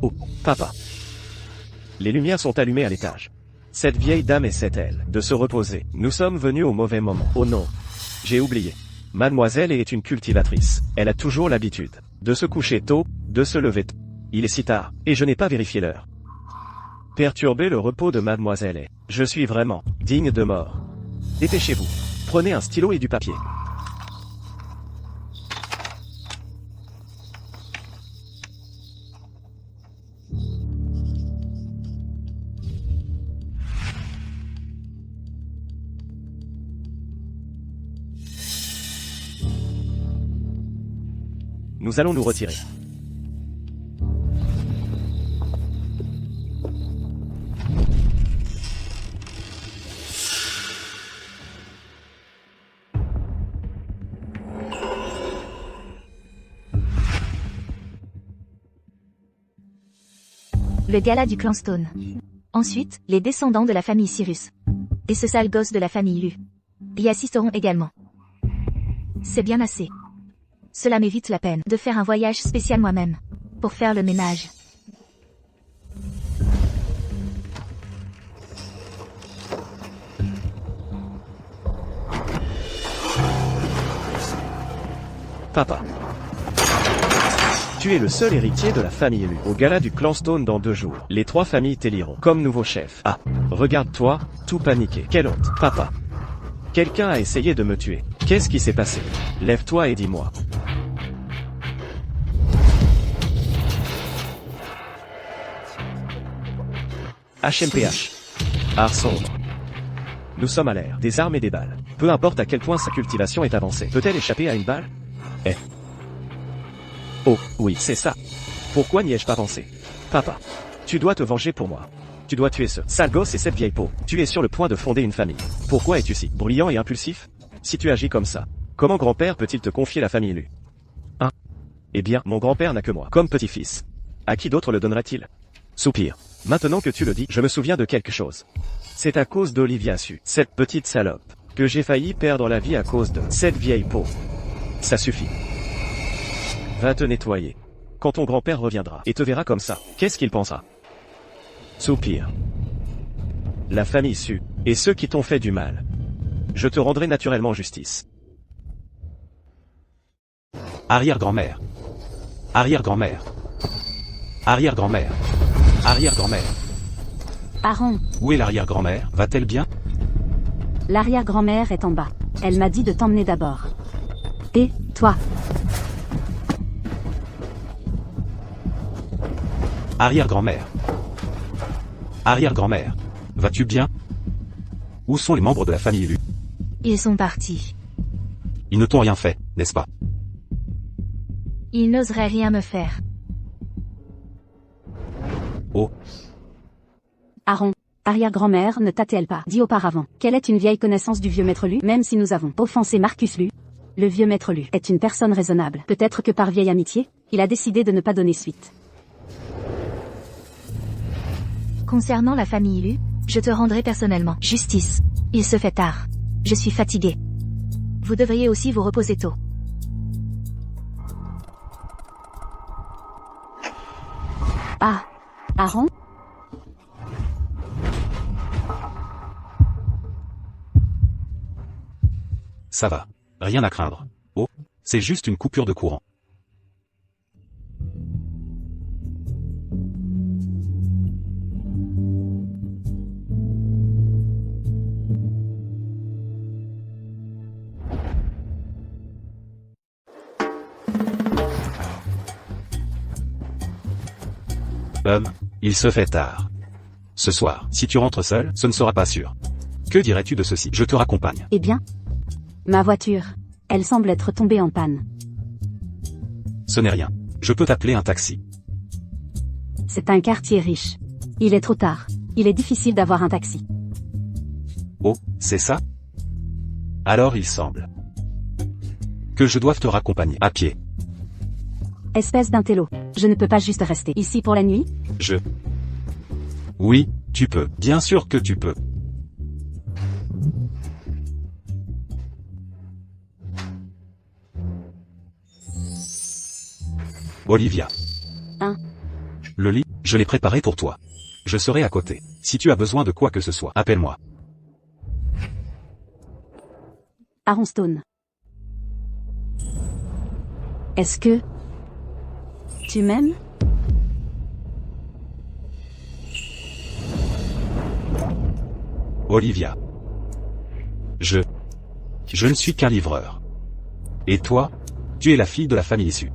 Oh, papa. Les lumières sont allumées à l'étage. Cette vieille dame essaie-t-elle de se reposer? Nous sommes venus au mauvais moment. Oh non. J'ai oublié. Mademoiselle est une cultivatrice. Elle a toujours l'habitude de se coucher tôt, de se lever tôt. Il est si tard, et je n'ai pas vérifié l'heure. Perturber le repos de mademoiselle. Je suis vraiment digne de mort. Dépêchez-vous. Prenez un stylo et du papier. Nous allons nous retirer. Le gala du clan Stone. Ensuite, les descendants de la famille Cyrus. Et ce sale gosse de la famille Lu. Y assisteront également. C'est bien assez. Cela m'évite la peine de faire un voyage spécial moi-même. Pour faire le ménage. Papa. Tu es le seul héritier de la famille Lu. Au gala du clan Stone dans 2 jours, les 3 familles t'éliront comme nouveau chef. Ah, regarde-toi, tout paniqué. Quelle honte. Papa. Quelqu'un a essayé de me tuer. Qu'est-ce qui s'est passé? Lève-toi et dis-moi. HMPH. Art sombre. Nous sommes à l'ère des armes et des balles. Peu importe à quel point sa cultivation est avancée. Peut-elle échapper à une balle? Oh, oui, c'est ça. Pourquoi n'y ai-je pas pensé? Papa. Tu dois te venger pour moi. Tu dois tuer ce sale gosse et cette vieille peau. Tu es sur le point de fonder une famille. Pourquoi es-tu si bruyant et impulsif? Si tu agis comme ça, comment grand-père peut-il te confier la famille Lu? Hein? Eh bien, mon grand-père n'a que moi, comme petit-fils. À qui d'autre le donnerait-il? Soupir. Maintenant que tu le dis, je me souviens de quelque chose. C'est à cause d'Olivia Su, cette petite salope, que j'ai failli perdre la vie à cause de cette vieille peau. Ça suffit. Va te nettoyer. Quand ton grand-père reviendra et te verra comme ça, qu'est-ce qu'il pensera? Soupir. La famille Su, et ceux qui t'ont fait du mal. Je te rendrai naturellement justice. Arrière-grand-mère. Arrière-grand-mère. Arrière-grand-mère. Arrière-grand-mère. Aaron, Où est l'arrière-grand-mère? Va-t-elle bien? l'arrière-grand-mère est en bas. Elle m'a dit de t'emmener d'abord. Et, toi, Arrière-grand-mère. Arrière-grand-mère. Vas-tu bien? Où sont les membres de la famille Lu? Ils sont partis. Ils ne t'ont rien fait, n'est-ce pas? Ils n'oseraient rien me faire. Oh, Aaron, arrière-grand-mère ne t'a-t-elle pas dit auparavant qu'elle est une vieille connaissance du vieux maître Lu, même si nous avons offensé Marcus Lu? Le vieux maître Lu est une personne raisonnable. Peut-être que par vieille amitié, il a décidé de ne pas donner suite. Concernant la famille Lu, je te rendrai personnellement justice. Il se fait tard. Je suis fatigué. Vous devriez aussi vous reposer tôt. Ah, Aaron? ça va. Rien à craindre. Oh, c'est juste une coupure de courant. Il se fait tard. Ce soir, si tu rentres seul, ce ne sera pas sûr. Que dirais-tu de ceci? Je te raccompagne. Eh bien? Ma voiture. Elle semble être tombée en panne. Ce n'est rien. Je peux t'appeler un taxi. C'est un quartier riche. Il est trop tard. Il est difficile d'avoir un taxi. Oh, c'est ça? Alors il semble que je doive te raccompagner à pied. Espèce d'intello. Je ne peux pas juste rester ici pour la nuit? Oui, tu peux. Bien sûr que tu peux. Olivia. Hein? Le lit, je l'ai préparé pour toi. Je serai à côté. Si tu as besoin de quoi que ce soit, appelle-moi. Aaron Stone. Est-ce que tu m'aimes? Olivia. Je ne suis qu'un livreur. Et toi? Tu es la fille de la famille issue.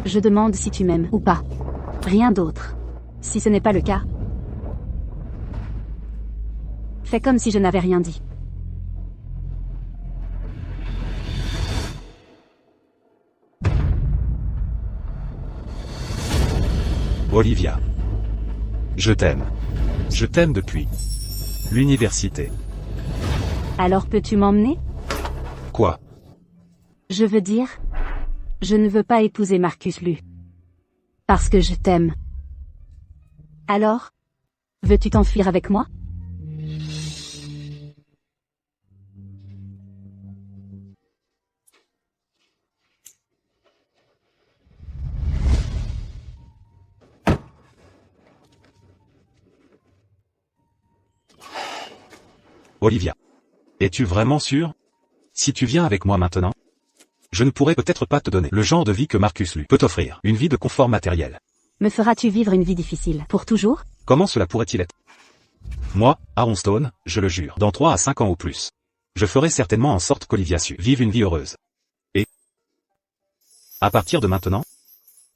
Je demande si tu m'aimes ou pas. Rien d'autre. Si ce n'est pas le cas, fais comme si je n'avais rien dit. Olivia. Je t'aime. Je t'aime depuis l'université. Alors peux-tu m'emmener? Quoi? Je veux dire, je ne veux pas épouser Marcus Lu. Parce que je t'aime. Alors? Veux-tu t'enfuir avec moi? Olivia. Es-tu vraiment sûr? Si tu viens avec moi maintenant, je ne pourrai peut-être pas te donner le genre de vie que Marcus Lu peut t'offrir, une vie de confort matériel. Me feras-tu vivre une vie difficile, pour toujours? Comment cela pourrait-il être? Moi, Aaron Stone, je le jure, dans 3 à 5 ans au plus, je ferai certainement en sorte qu'Olivia Su vive une vie heureuse. Et, à partir de maintenant,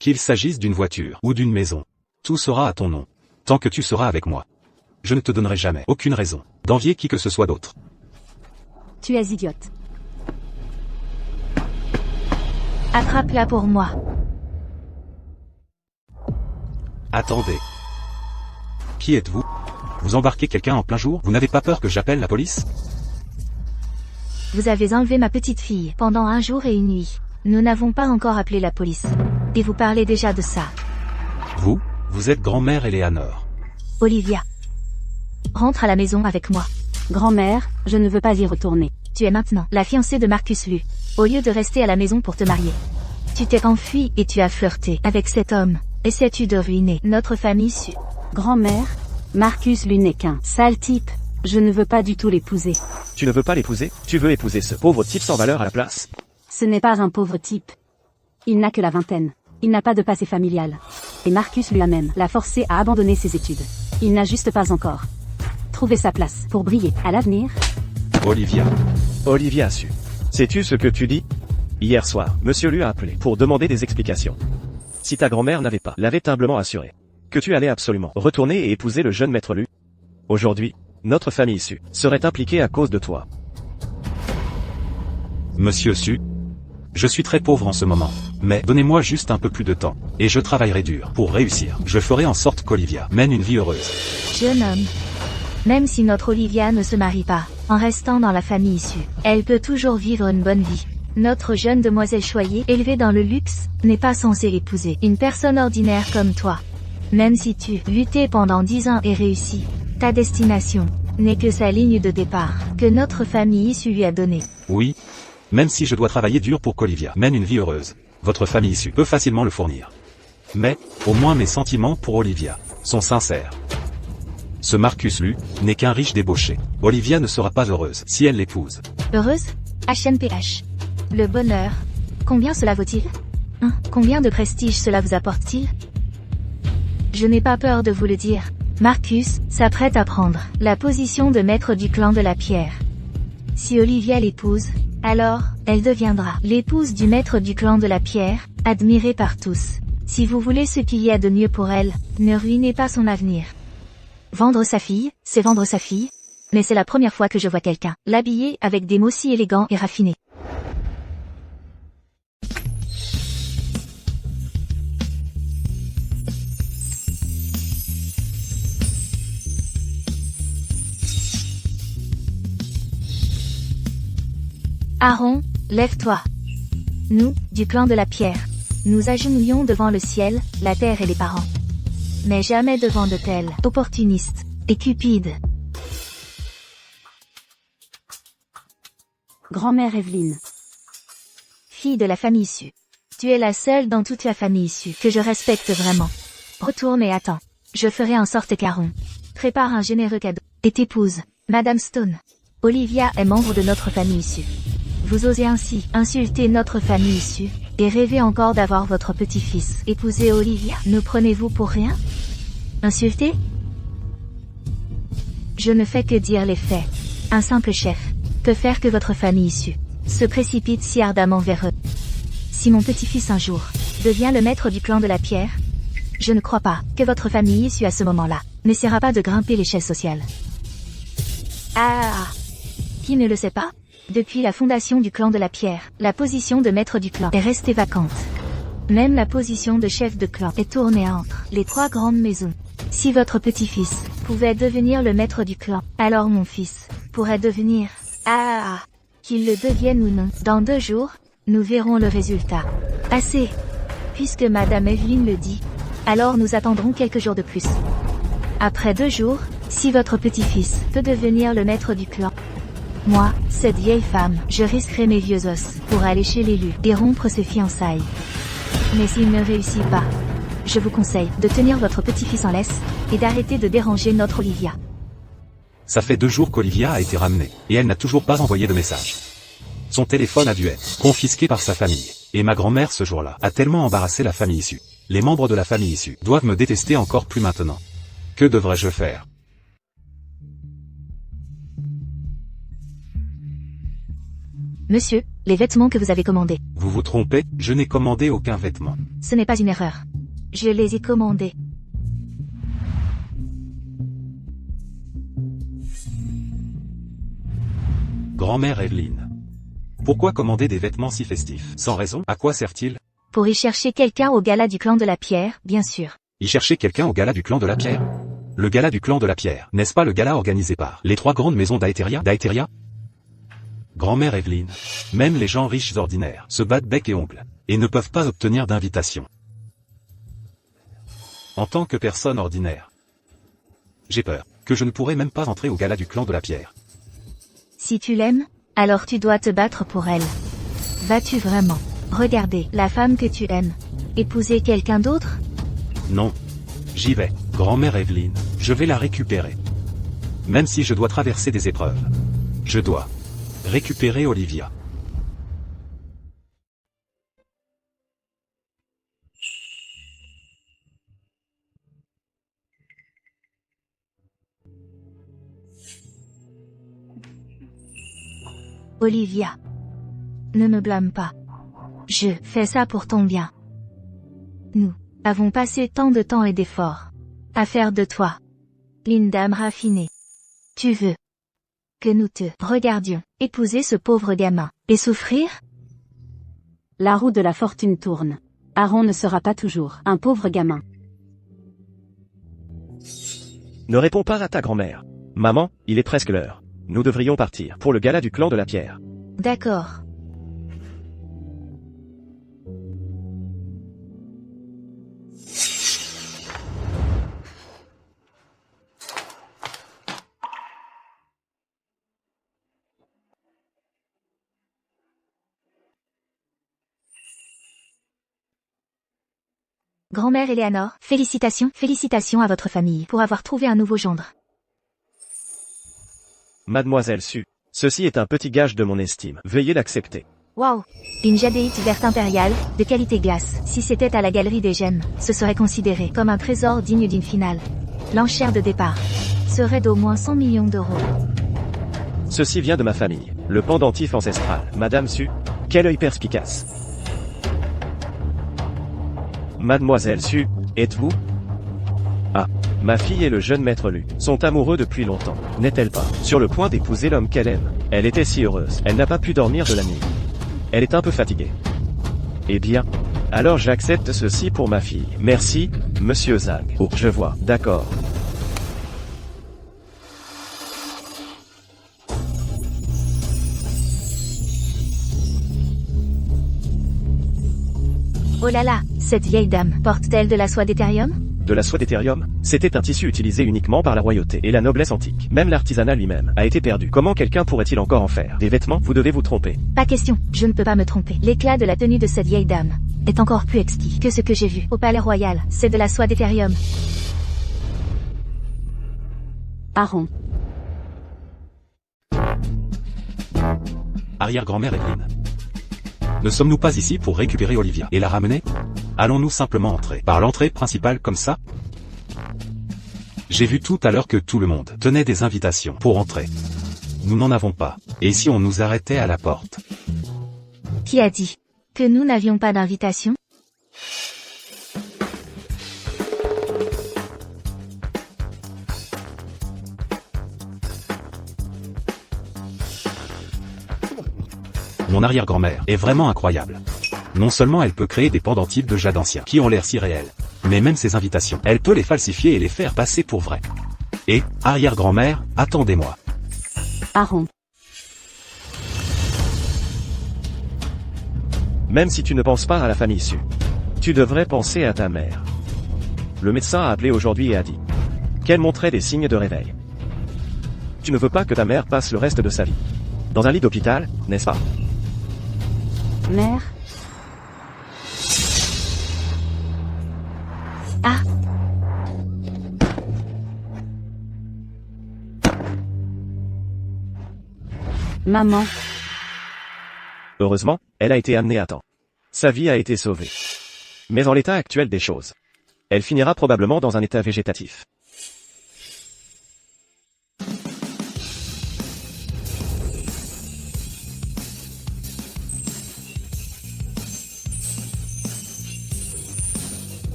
qu'il s'agisse d'une voiture ou d'une maison, tout sera à ton nom, tant que tu seras avec moi. Je ne te donnerai jamais aucune raison d'envier qui que ce soit d'autre. Tu es idiote. Attrape-la pour moi. Attendez. Qui êtes-vous? Vous embarquez quelqu'un en plein jour? Vous n'avez pas peur que j'appelle la police? Vous avez enlevé ma petite fille pendant 1 jour et 1 nuit. Nous n'avons pas encore appelé la police. Et vous parlez déjà de ça. Vous êtes grand-mère Eleanor. Olivia. Rentre à la maison avec moi. Grand-mère, je ne veux pas y retourner. Tu es maintenant la fiancée de Marcus Lu. Au lieu de rester à la maison pour te marier. Tu t'es enfuie et tu as flirté avec cet homme. Essaies-tu de ruiner notre famille Su? Grand-mère, Marcus Lu n'est qu'un sale type. Je ne veux pas du tout l'épouser. Tu ne veux pas l'épouser? Tu veux épouser ce pauvre type sans valeur à la place? Ce n'est pas un pauvre type. Il n'a que la vingtaine. Il n'a pas de passé familial. Et Marcus lui a même l'a forcé à abandonner ses études. Il n'a juste pas encore trouvé sa place pour briller à l'avenir. Olivia Su. Sais-tu ce que tu dis? Hier soir, Monsieur Lu a appelé pour demander des explications. Si ta grand-mère l'avait humblement assuré que tu allais absolument retourner et épouser le jeune maître Lu. Aujourd'hui, notre famille Su serait impliquée à cause de toi. Monsieur Su, je suis très pauvre en ce moment, mais donnez-moi juste un peu plus de temps, et je travaillerai dur pour réussir. Je ferai en sorte qu'Olivia mène une vie heureuse. Jeune homme. Même si notre Olivia ne se marie pas, en restant dans la famille issue, elle peut toujours vivre une bonne vie. Notre jeune demoiselle choyée, élevée dans le luxe, n'est pas censée épouser une personne ordinaire comme toi. Même si tu luttais pendant 10 ans et réussi, ta destination n'est que sa ligne de départ, que notre famille issue lui a donnée. Oui, même si je dois travailler dur pour qu'Olivia mène une vie heureuse, votre famille issue peut facilement le fournir. Mais, au moins mes sentiments pour Olivia sont sincères. Ce Marcus Lu n'est qu'un riche débauché. Olivia ne sera pas heureuse si elle l'épouse. Heureuse? HNPH. Le bonheur. Combien cela vaut-il? Combien de prestige cela vous apporte-t-il? Je n'ai pas peur de vous le dire. Marcus s'apprête à prendre la position de maître du clan de la pierre. Si Olivia l'épouse, alors, elle deviendra l'épouse du maître du clan de la pierre, admirée par tous. Si vous voulez ce qu'il y a de mieux pour elle, ne ruinez pas son avenir. Vendre sa fille, c'est vendre sa fille. Mais c'est la première fois que je vois quelqu'un l'habiller avec des mots si élégants et raffinés. Aaron, lève-toi. Nous, du clan de la pierre, nous agenouillons devant le ciel, la terre et les parents. Mais jamais devant de tels opportunistes et cupides. Grand-mère Evelyne. Fille de la famille issue. Tu es la seule dans toute la famille issue que je respecte vraiment. Retourne et attends. Je ferai en sorte qu'Aaron prépare un généreux cadeau et t'épouse, Madame Stone. Olivia est membre de notre famille issue. Vous osez ainsi insulter notre famille issue et rêver encore d'avoir votre petit-fils épouser Olivia. Nous prenez-vous pour rien? Insulter? Je ne fais que dire les faits. Un simple chef peut faire que votre famille issue se précipite si ardemment vers eux. Si mon petit-fils un jour devient le maître du clan de la pierre, je ne crois pas que votre famille issue à ce moment-là n'essaiera pas de grimper l'échelle sociale. Qui ne le sait pas? Depuis la fondation du clan de la pierre, la position de maître du clan est restée vacante. Même la position de chef de clan est tournée entre les 3 grandes maisons. Si votre petit-fils pouvait devenir le maître du clan, alors mon fils pourrait devenir... Qu'il le devienne ou non, dans 2 jours, nous verrons le résultat. Assez. Puisque Madame Evelyne le dit, alors nous attendrons quelques jours de plus. Après 2 jours, si votre petit-fils peut devenir le maître du clan, moi, cette vieille femme, je risquerai mes vieux os pour aller chez l'élu et rompre ses fiançailles. Mais s'il ne réussit pas, je vous conseille de tenir votre petit-fils en laisse et d'arrêter de déranger notre Olivia. Ça fait 2 jours qu'Olivia a été ramenée, et elle n'a toujours pas envoyé de message. Son téléphone a dû être confisqué par sa famille, et ma grand-mère ce jour-là a tellement embarrassé la famille issue. Les membres de la famille issue doivent me détester encore plus maintenant. Que devrais-je faire? Monsieur, les vêtements que vous avez commandés. Vous vous trompez, je n'ai commandé aucun vêtement. Ce n'est pas une erreur. Je les ai commandés. Grand-mère Evelyne. Pourquoi commander des vêtements si festifs? Sans raison, à quoi sert-il? Pour y chercher quelqu'un au gala du clan de la pierre, bien sûr. Y chercher quelqu'un au gala du clan de la pierre? Le gala du clan de la pierre, n'est-ce pas le gala organisé par les 3 grandes maisons d'Aetheria? Grand-mère Evelyne. Même les gens riches ordinaires se battent bec et ongle, et ne peuvent pas obtenir d'invitation. En tant que personne ordinaire, j'ai peur que je ne pourrai même pas entrer au gala du clan de la pierre. Si tu l'aimes, alors tu dois te battre pour elle. Vas-tu vraiment regarder la femme que tu aimes épouser quelqu'un d'autre? Non. J'y vais. Grand-mère Evelyne, je vais la récupérer. Même si je dois traverser des épreuves. Je dois récupérer Olivia. Olivia. Ne me blâme pas. Je fais ça pour ton bien. Nous avons passé tant de temps et d'efforts à faire de toi une dame raffinée. Tu veux que nous te regardions épouser ce pauvre gamin et souffrir? La roue de la fortune tourne. Aaron ne sera pas toujours un pauvre gamin. Ne réponds pas à ta grand-mère. Maman, il est presque l'heure. Nous devrions partir pour le gala du clan de la pierre. D'accord. Grand-mère Eleanor, félicitations à votre famille pour avoir trouvé un nouveau gendre. Mademoiselle Su, ceci est un petit gage de mon estime. Veuillez l'accepter. Waouh! Une jadéite verte impériale, de qualité glace. Si c'était à la galerie des gemmes, ce serait considéré comme un trésor digne d'une finale. L'enchère de départ serait d'au moins 100 millions d'euros. Ceci vient de ma famille. Le pendentif ancestral. Madame Su, quel œil perspicace. Mademoiselle Su, êtes-vous? Ah, ma fille et le jeune maître Lu sont amoureux depuis longtemps, n'est-elle pas? Sur le point d'épouser l'homme qu'elle aime. Elle était si heureuse, elle n'a pas pu dormir de la nuit. Elle est un peu fatiguée. Eh bien, alors j'accepte ceci pour ma fille. Merci, monsieur Zhang. Oh, je vois, d'accord. Oh là là, cette vieille dame porte-t-elle de la soie d'Ethereum? De la soie d'Ethereum, c'était un tissu utilisé uniquement par la royauté et la noblesse antique. Même l'artisanat lui-même a été perdu. Comment quelqu'un pourrait-il encore en faire des vêtements? Vous devez vous tromper. Pas question, je ne peux pas me tromper. L'éclat de la tenue de cette vieille dame est encore plus exquis que ce que j'ai vu au palais royal. C'est de la soie d'Ethereum. Aaron. Arrière-grand-mère Evelyne. Ne sommes-nous pas ici pour récupérer Olivia et la ramener? Allons-nous simplement entrer par l'entrée principale comme ça? J'ai vu tout à l'heure que tout le monde tenait des invitations pour entrer. Nous n'en avons pas. Et si on nous arrêtait à la porte? Qui a dit que nous n'avions pas d'invitation? Mon arrière-grand-mère est vraiment incroyable. Non seulement elle peut créer des pendentifs de jade ancien qui ont l'air si réels, mais même ses invitations, elle peut les falsifier et les faire passer pour vraies. Et, arrière-grand-mère, attendez-moi. Aaron. Même si tu ne penses pas à la famille Su, tu devrais penser à ta mère. Le médecin a appelé aujourd'hui et a dit qu'elle montrait des signes de réveil. Tu ne veux pas que ta mère passe le reste de sa vie dans un lit d'hôpital, n'est-ce pas? Mère. Ah! Maman. Heureusement, elle a été amenée à temps. Sa vie a été sauvée. Mais en l'état actuel des choses, elle finira probablement dans un état végétatif.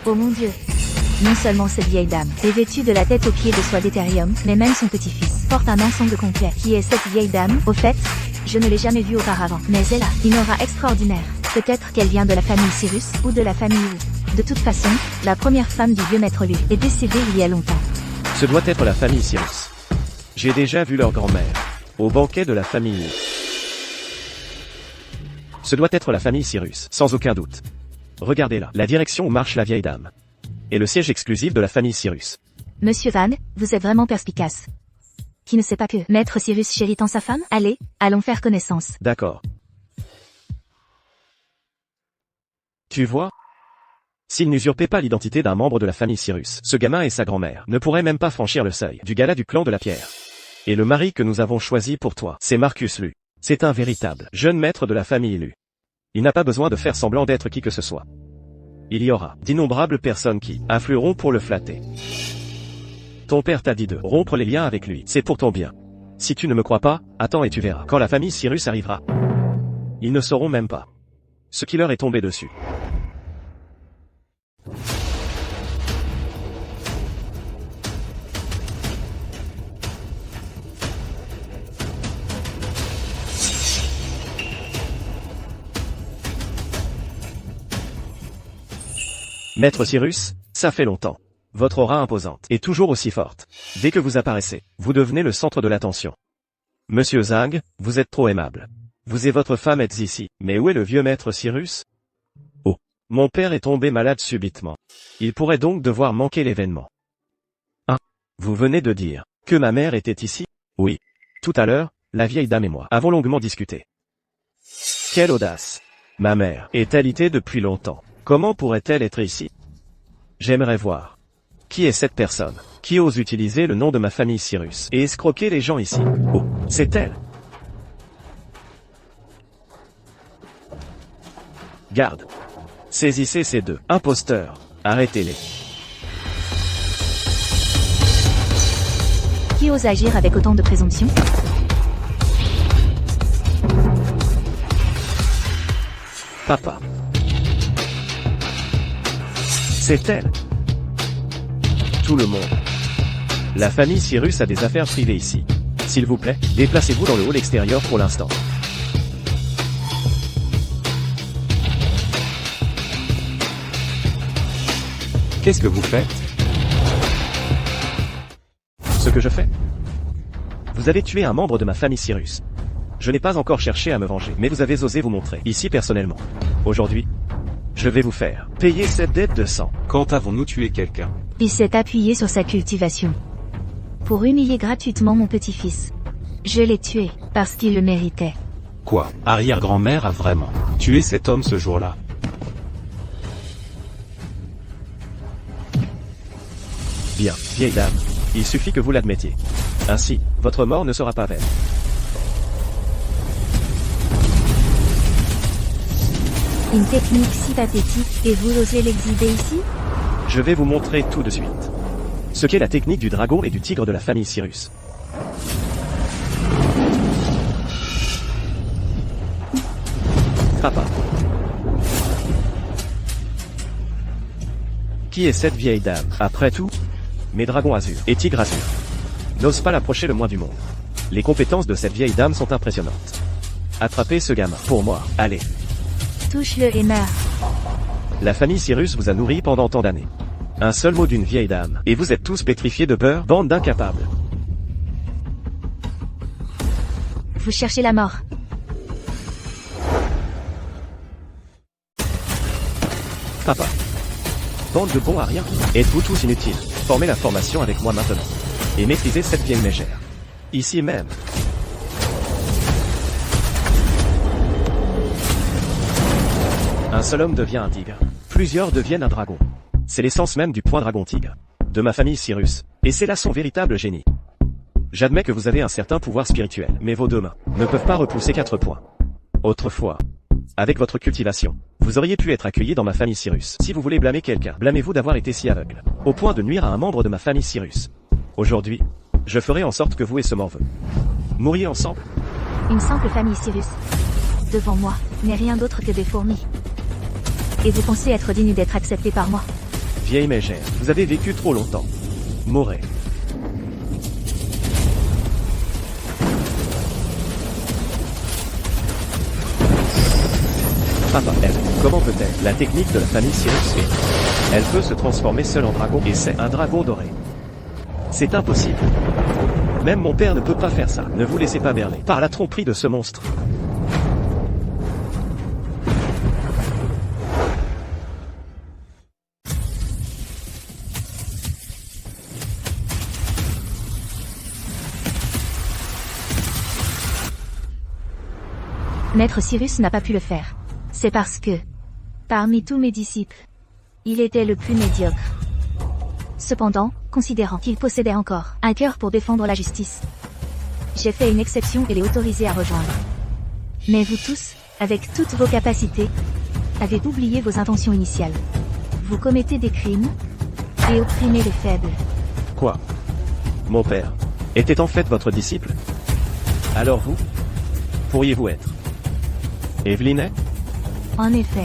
Oh mon Dieu. Non seulement cette vieille dame est vêtue de la tête aux pieds de soie d'éthérium, mais même son petit-fils porte un ensemble complet. Qui est cette vieille dame? Au fait, je ne l'ai jamais vue auparavant. Mais elle a une aura extraordinaire. Peut-être qu'elle vient de la famille Cyrus, ou de la famille Wu. De toute façon, la première femme du vieux maître Lu est décédée il y a longtemps. Ce doit être la famille Cyrus. J'ai déjà vu leur grand-mère au banquet de la famille Wu. Ce doit être la famille Cyrus, sans aucun doute. Regardez-là, la direction où marche la vieille dame. Et le siège exclusif de la famille Cyrus. Monsieur Van, vous êtes vraiment perspicace. Qui ne sait pas que Maître Cyrus chérit tant sa femme? Allez, allons faire connaissance. D'accord. Tu vois? S'il n'usurpait pas l'identité d'un membre de la famille Cyrus, ce gamin et sa grand-mère ne pourraient même pas franchir le seuil du gala du clan de la pierre. Et le mari que nous avons choisi pour toi, c'est Marcus Lu. C'est un véritable jeune maître de la famille Lu. Il n'a pas besoin de faire semblant d'être qui que ce soit. Il y aura d'innombrables personnes qui afflueront pour le flatter. Ton père t'a dit de rompre les liens avec lui, c'est pour ton bien. Si tu ne me crois pas, attends et tu verras. Quand la famille Cyrus arrivera, ils ne sauront même pas ce qui leur est tombé dessus. Maître Cyrus, ça fait longtemps. Votre aura imposante est toujours aussi forte. Dès que vous apparaissez, vous devenez le centre de l'attention. Monsieur Zhang, vous êtes trop aimable. Vous et votre femme êtes ici, mais où est le vieux maître Cyrus? Oh, mon père est tombé malade subitement. Il pourrait donc devoir manquer l'événement. Ah, vous venez de dire que ma mère était ici? Oui. Tout à l'heure, la vieille dame et moi avons longuement discuté. Quelle audace! Ma mère est alitée depuis longtemps. Comment pourrait-elle être ici? J'aimerais voir. Qui est cette personne qui ose utiliser le nom de ma famille Cyrus et escroquer les gens ici? Oh, c'est elle. Garde. Saisissez ces deux imposteurs. Arrêtez-les. Qui ose agir avec autant de présomption? Papa. C'est elle. Tout le monde. La famille Cyrus a des affaires privées ici. S'il vous plaît, déplacez-vous dans le hall extérieur pour l'instant. Qu'est-ce que vous faites? Ce que je fais? Vous avez tué un membre de ma famille Cyrus. Je n'ai pas encore cherché à me venger, mais vous avez osé vous montrer, ici personnellement. Aujourd'hui, je vais vous faire payer cette dette de sang. Quand avons-nous tué quelqu'un? Il s'est appuyé sur sa cultivation pour humilier gratuitement mon petit-fils. Je l'ai tué parce qu'il le méritait. Quoi? Arrière-grand-mère a vraiment tué cet homme ce jour-là? Bien, vieille dame, il suffit que vous l'admettiez. Ainsi, votre mort ne sera pas vaine. Une technique si pathétique, et vous osez l'exhiber ici? Je vais vous montrer tout de suite ce qu'est la technique du dragon et du tigre de la famille Cyrus. Papa. Qui est cette vieille dame? Après tout, mes dragons azur et tigres azur n'osent pas l'approcher le moins du monde. Les compétences de cette vieille dame sont impressionnantes. Attrapez ce gamin, pour moi, allez. Touche-le et meurs. La famille Cyrus vous a nourri pendant tant d'années. Un seul mot d'une vieille dame, et vous êtes tous pétrifiés de peur, bande d'incapables. Vous cherchez la mort. Papa. Bande de bons à rien. Êtes-vous tous inutiles? Formez la formation avec moi maintenant. Et maîtrisez cette vieille mégère. Ici même. Un seul homme devient un tigre. plusieurs deviennent un dragon. C'est l'essence même du point dragon tigre. De ma famille Cyrus. Et c'est là son véritable génie. J'admets que vous avez un certain pouvoir spirituel, mais vos deux mains ne peuvent pas repousser 4 points. Autrefois, avec votre cultivation, vous auriez pu être accueilli dans ma famille Cyrus. Si vous voulez blâmer quelqu'un, blâmez-vous d'avoir été si aveugle, au point de nuire à un membre de ma famille Cyrus. Aujourd'hui, je ferai en sorte que vous et ce morveux mouriez ensemble. Une simple famille Cyrus. Devant moi, n'est rien d'autre que des fourmis. Et vous pensez être digne d'être accepté par moi? Vieille mégère, vous avez vécu trop longtemps. Mourrez. Papa, elle, comment peut-elle? La technique de la famille Cyrus est... Elle peut se transformer seule en dragon, et c'est un dragon doré. C'est impossible. Même mon père ne peut pas faire ça. Ne vous laissez pas berner par la tromperie de ce monstre. Maître Cyrus n'a pas pu le faire. C'est parce que, parmi tous mes disciples, il était le plus médiocre. Cependant, considérant qu'il possédait encore un cœur pour défendre la justice, j'ai fait une exception et l'ai autorisé à rejoindre. Mais vous tous, avec toutes vos capacités, avez oublié vos intentions initiales. Vous commettez des crimes et opprimez les faibles. Quoi? Mon père était en fait votre disciple? Alors vous? Pourriez-vous être Evelyne? En effet.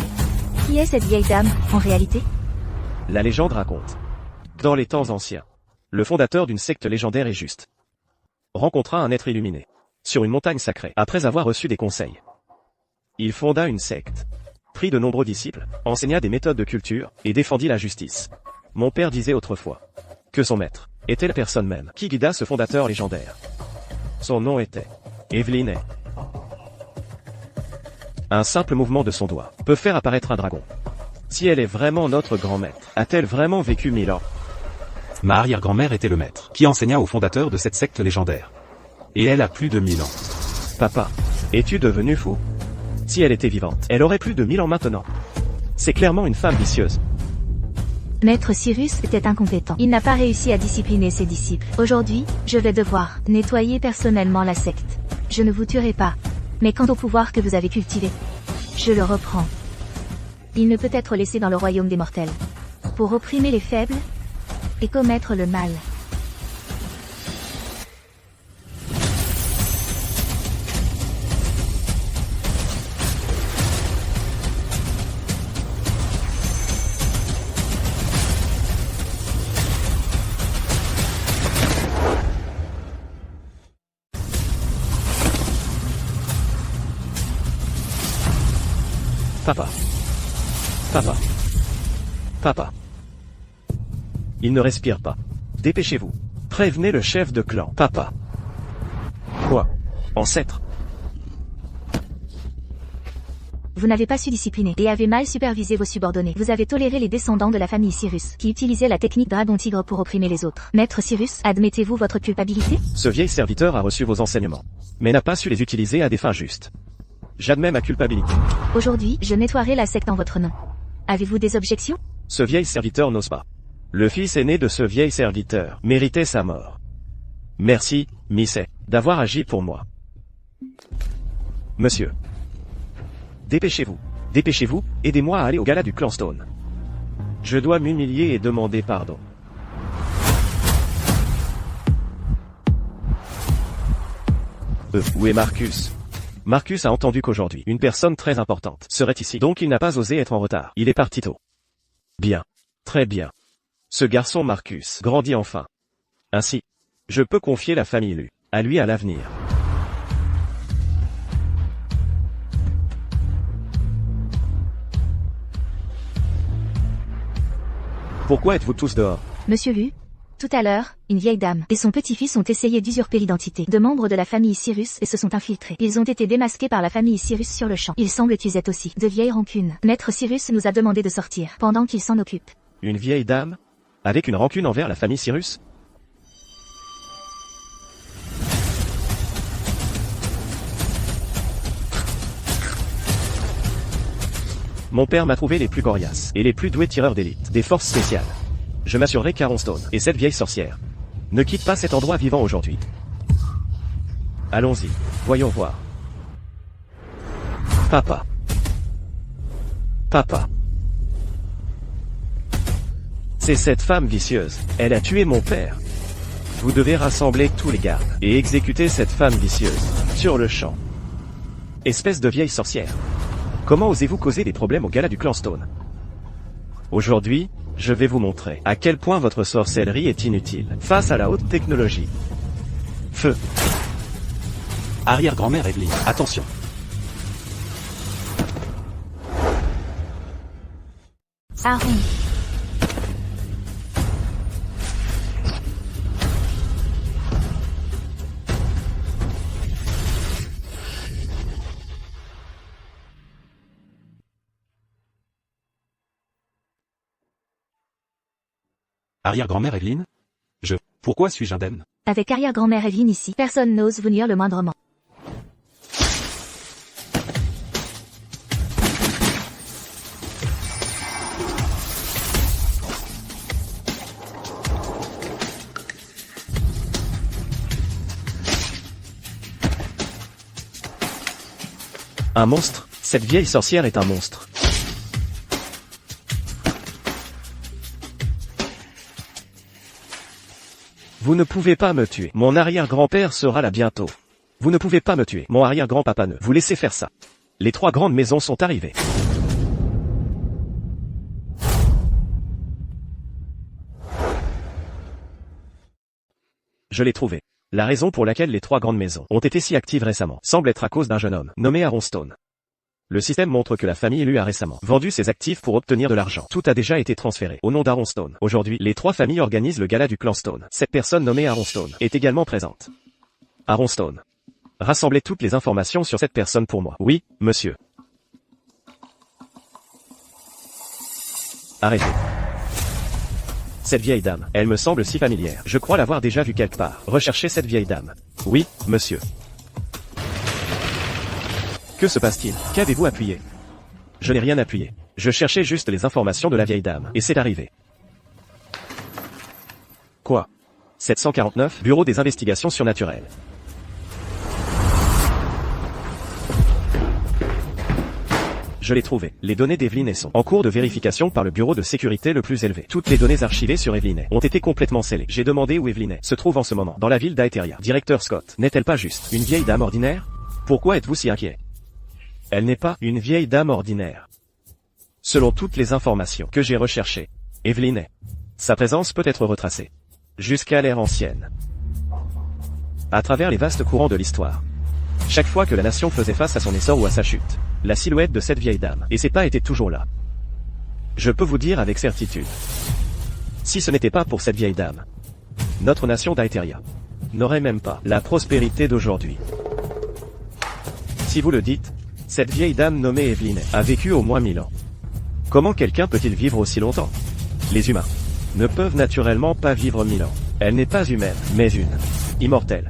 Qui est cette vieille dame, en réalité? La légende raconte. Dans les temps anciens, le fondateur d'une secte légendaire et juste rencontra un être illuminé sur une montagne sacrée après avoir reçu des conseils. Il fonda une secte, prit de nombreux disciples, enseigna des méthodes de culture et défendit la justice. Mon père disait autrefois que son maître était la personne même qui guida ce fondateur légendaire. Son nom était Evelyne. Un simple mouvement de son doigt peut faire apparaître un dragon. Si elle est vraiment notre grand maître, a-t-elle vraiment vécu 1000 ans? Ma arrière-grand-mère était le maître, qui enseigna au fondateur de cette secte légendaire. Et elle a plus de 1000 ans. Papa, es-tu devenu fou? Si elle était vivante, elle aurait plus de 1000 ans maintenant. C'est clairement une femme vicieuse. Maître Cyrus était incompétent. Il n'a pas réussi à discipliner ses disciples. Aujourd'hui, je vais devoir nettoyer personnellement la secte. Je ne vous tuerai pas. Mais quant au pouvoir que vous avez cultivé, je le reprends. Il ne peut être laissé dans le royaume des mortels. Pour opprimer les faibles et commettre le mal. Papa. Papa. Papa. Il ne respire pas. Dépêchez-vous. Prévenez le chef de clan. Papa. Quoi? Ancêtre? Vous n'avez pas su discipliner et avez mal supervisé vos subordonnés. Vous avez toléré les descendants de la famille Cyrus, qui utilisaient la technique dragon-tigre pour opprimer les autres. Maître Cyrus, admettez-vous votre culpabilité? Ce vieil serviteur a reçu vos enseignements, mais n'a pas su les utiliser à des fins justes. J'admets ma culpabilité. Aujourd'hui, je nettoierai la secte en votre nom. Avez-vous des objections? Ce vieil serviteur n'ose pas. Le fils aîné de ce vieil serviteur méritait sa mort. Merci, Missy, d'avoir agi pour moi. Monsieur. Dépêchez-vous. Dépêchez-vous, aidez-moi à aller au gala du clan Stone. Je dois m'humilier et demander pardon. Où est Marcus? Marcus a entendu qu'aujourd'hui, une personne très importante serait ici, donc il n'a pas osé être en retard. Il est parti tôt. Bien. Très bien. Ce garçon Marcus grandit enfin. Ainsi, je peux confier la famille Lu à lui à l'avenir. Pourquoi êtes-vous tous dehors? Monsieur Lu, tout à l'heure, une vieille dame et son petit-fils ont essayé d'usurper l'identité de membres de la famille Cyrus et se sont infiltrés. Ils ont été démasqués par la famille Cyrus sur le champ. Il semble qu'ils aient aussi de vieilles rancunes. Maître Cyrus nous a demandé de sortir pendant qu'il s'en occupe. Une vieille dame? Avec une rancune envers la famille Cyrus? Mon père m'a trouvé les plus coriaces et les plus doués tireurs d'élite des forces spéciales. Je m'assurerai qu'Aronstone et cette vieille sorcière ne quittent pas cet endroit vivant aujourd'hui. Allons-y, voyons voir. Papa. Papa. C'est cette femme vicieuse, elle a tué mon père. Vous devez rassembler tous les gardes et exécuter cette femme vicieuse, sur le champ. Espèce de vieille sorcière. Comment osez-vous causer des problèmes au gala du clan Stone? Aujourd'hui, je vais vous montrer à quel point votre sorcellerie est inutile face à la haute technologie. Feu. Arrière-grand-mère Evelyn, attention. Aaron. Arrière-grand-mère Evelyn? Pourquoi suis-je indemne? Avec arrière-grand-mère Evelyn ici, personne n'ose venir le moindrement. Un monstre? Cette vieille sorcière est un monstre. Vous ne pouvez pas me tuer. Mon arrière-grand-père sera là bientôt. Vous ne pouvez pas me tuer. Mon arrière-grand-papa ne vous laissez faire ça. Les 3 grandes maisons sont arrivées. Je l'ai trouvé. La raison pour laquelle les 3 grandes maisons ont été si actives récemment semble être à cause d'un jeune homme nommé Aronstone. Le système montre que la famille lui a récemment vendu ses actifs pour obtenir de l'argent. Tout a déjà été transféré au nom d'Aronstone. Aujourd'hui, les 3 familles organisent le gala du clan Stone. Cette personne nommée Aronstone est également présente. Aronstone. Rassemblez toutes les informations sur cette personne pour moi. Oui, monsieur. Arrêtez. Cette vieille dame, elle me semble si familière. Je crois l'avoir déjà vue quelque part. Recherchez cette vieille dame. Oui, monsieur. Que se passe-t-il? Qu'avez-vous appuyé? Je n'ai rien appuyé. Je cherchais juste les informations de la vieille dame, et c'est arrivé. Quoi? 749, Bureau des investigations surnaturelles. Je l'ai trouvé. Les données d'Evelyn sont en cours de vérification par le bureau de sécurité le plus élevé. Toutes les données archivées sur Evelyn ont été complètement scellées. J'ai demandé où Evelyn se trouve en ce moment, dans la ville d'Aetheria. Directeur Scott, n'est-elle pas juste une vieille dame ordinaire? Pourquoi êtes-vous si inquiet? Elle n'est pas une vieille dame ordinaire. Selon toutes les informations que j'ai recherchées, Evelyn est. Sa présence peut être retracée jusqu'à l'ère ancienne. À travers les vastes courants de l'histoire. Chaque fois que la nation faisait face à son essor ou à sa chute, la silhouette de cette vieille dame et ses pas étaient toujours là. Je peux vous dire avec certitude. Si ce n'était pas pour cette vieille dame, notre nation d'Aetheria n'aurait même pas la prospérité d'aujourd'hui. Si vous le dites, cette vieille dame nommée Evelyn a vécu au moins 1000 ans. Comment quelqu'un peut-il vivre aussi longtemps? Les humains ne peuvent naturellement pas vivre 1000 ans. Elle n'est pas humaine, mais une immortelle.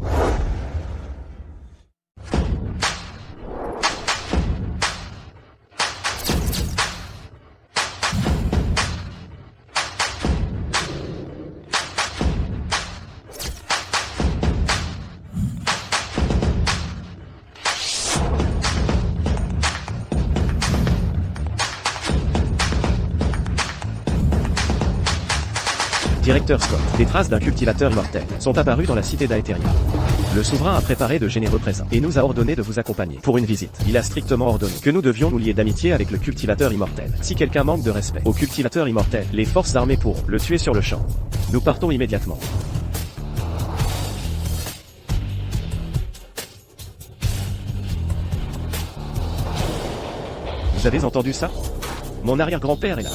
Directeur Scott, des traces d'un cultivateur immortel sont apparues dans la cité d'Aetheria. Le souverain a préparé de généreux présents et nous a ordonné de vous accompagner pour une visite. Il a strictement ordonné que nous devions nous lier d'amitié avec le cultivateur immortel. Si quelqu'un manque de respect au cultivateur immortel, les forces armées pourront le tuer sur le champ. Nous partons immédiatement. Vous avez entendu ça? Mon arrière-grand-père est là.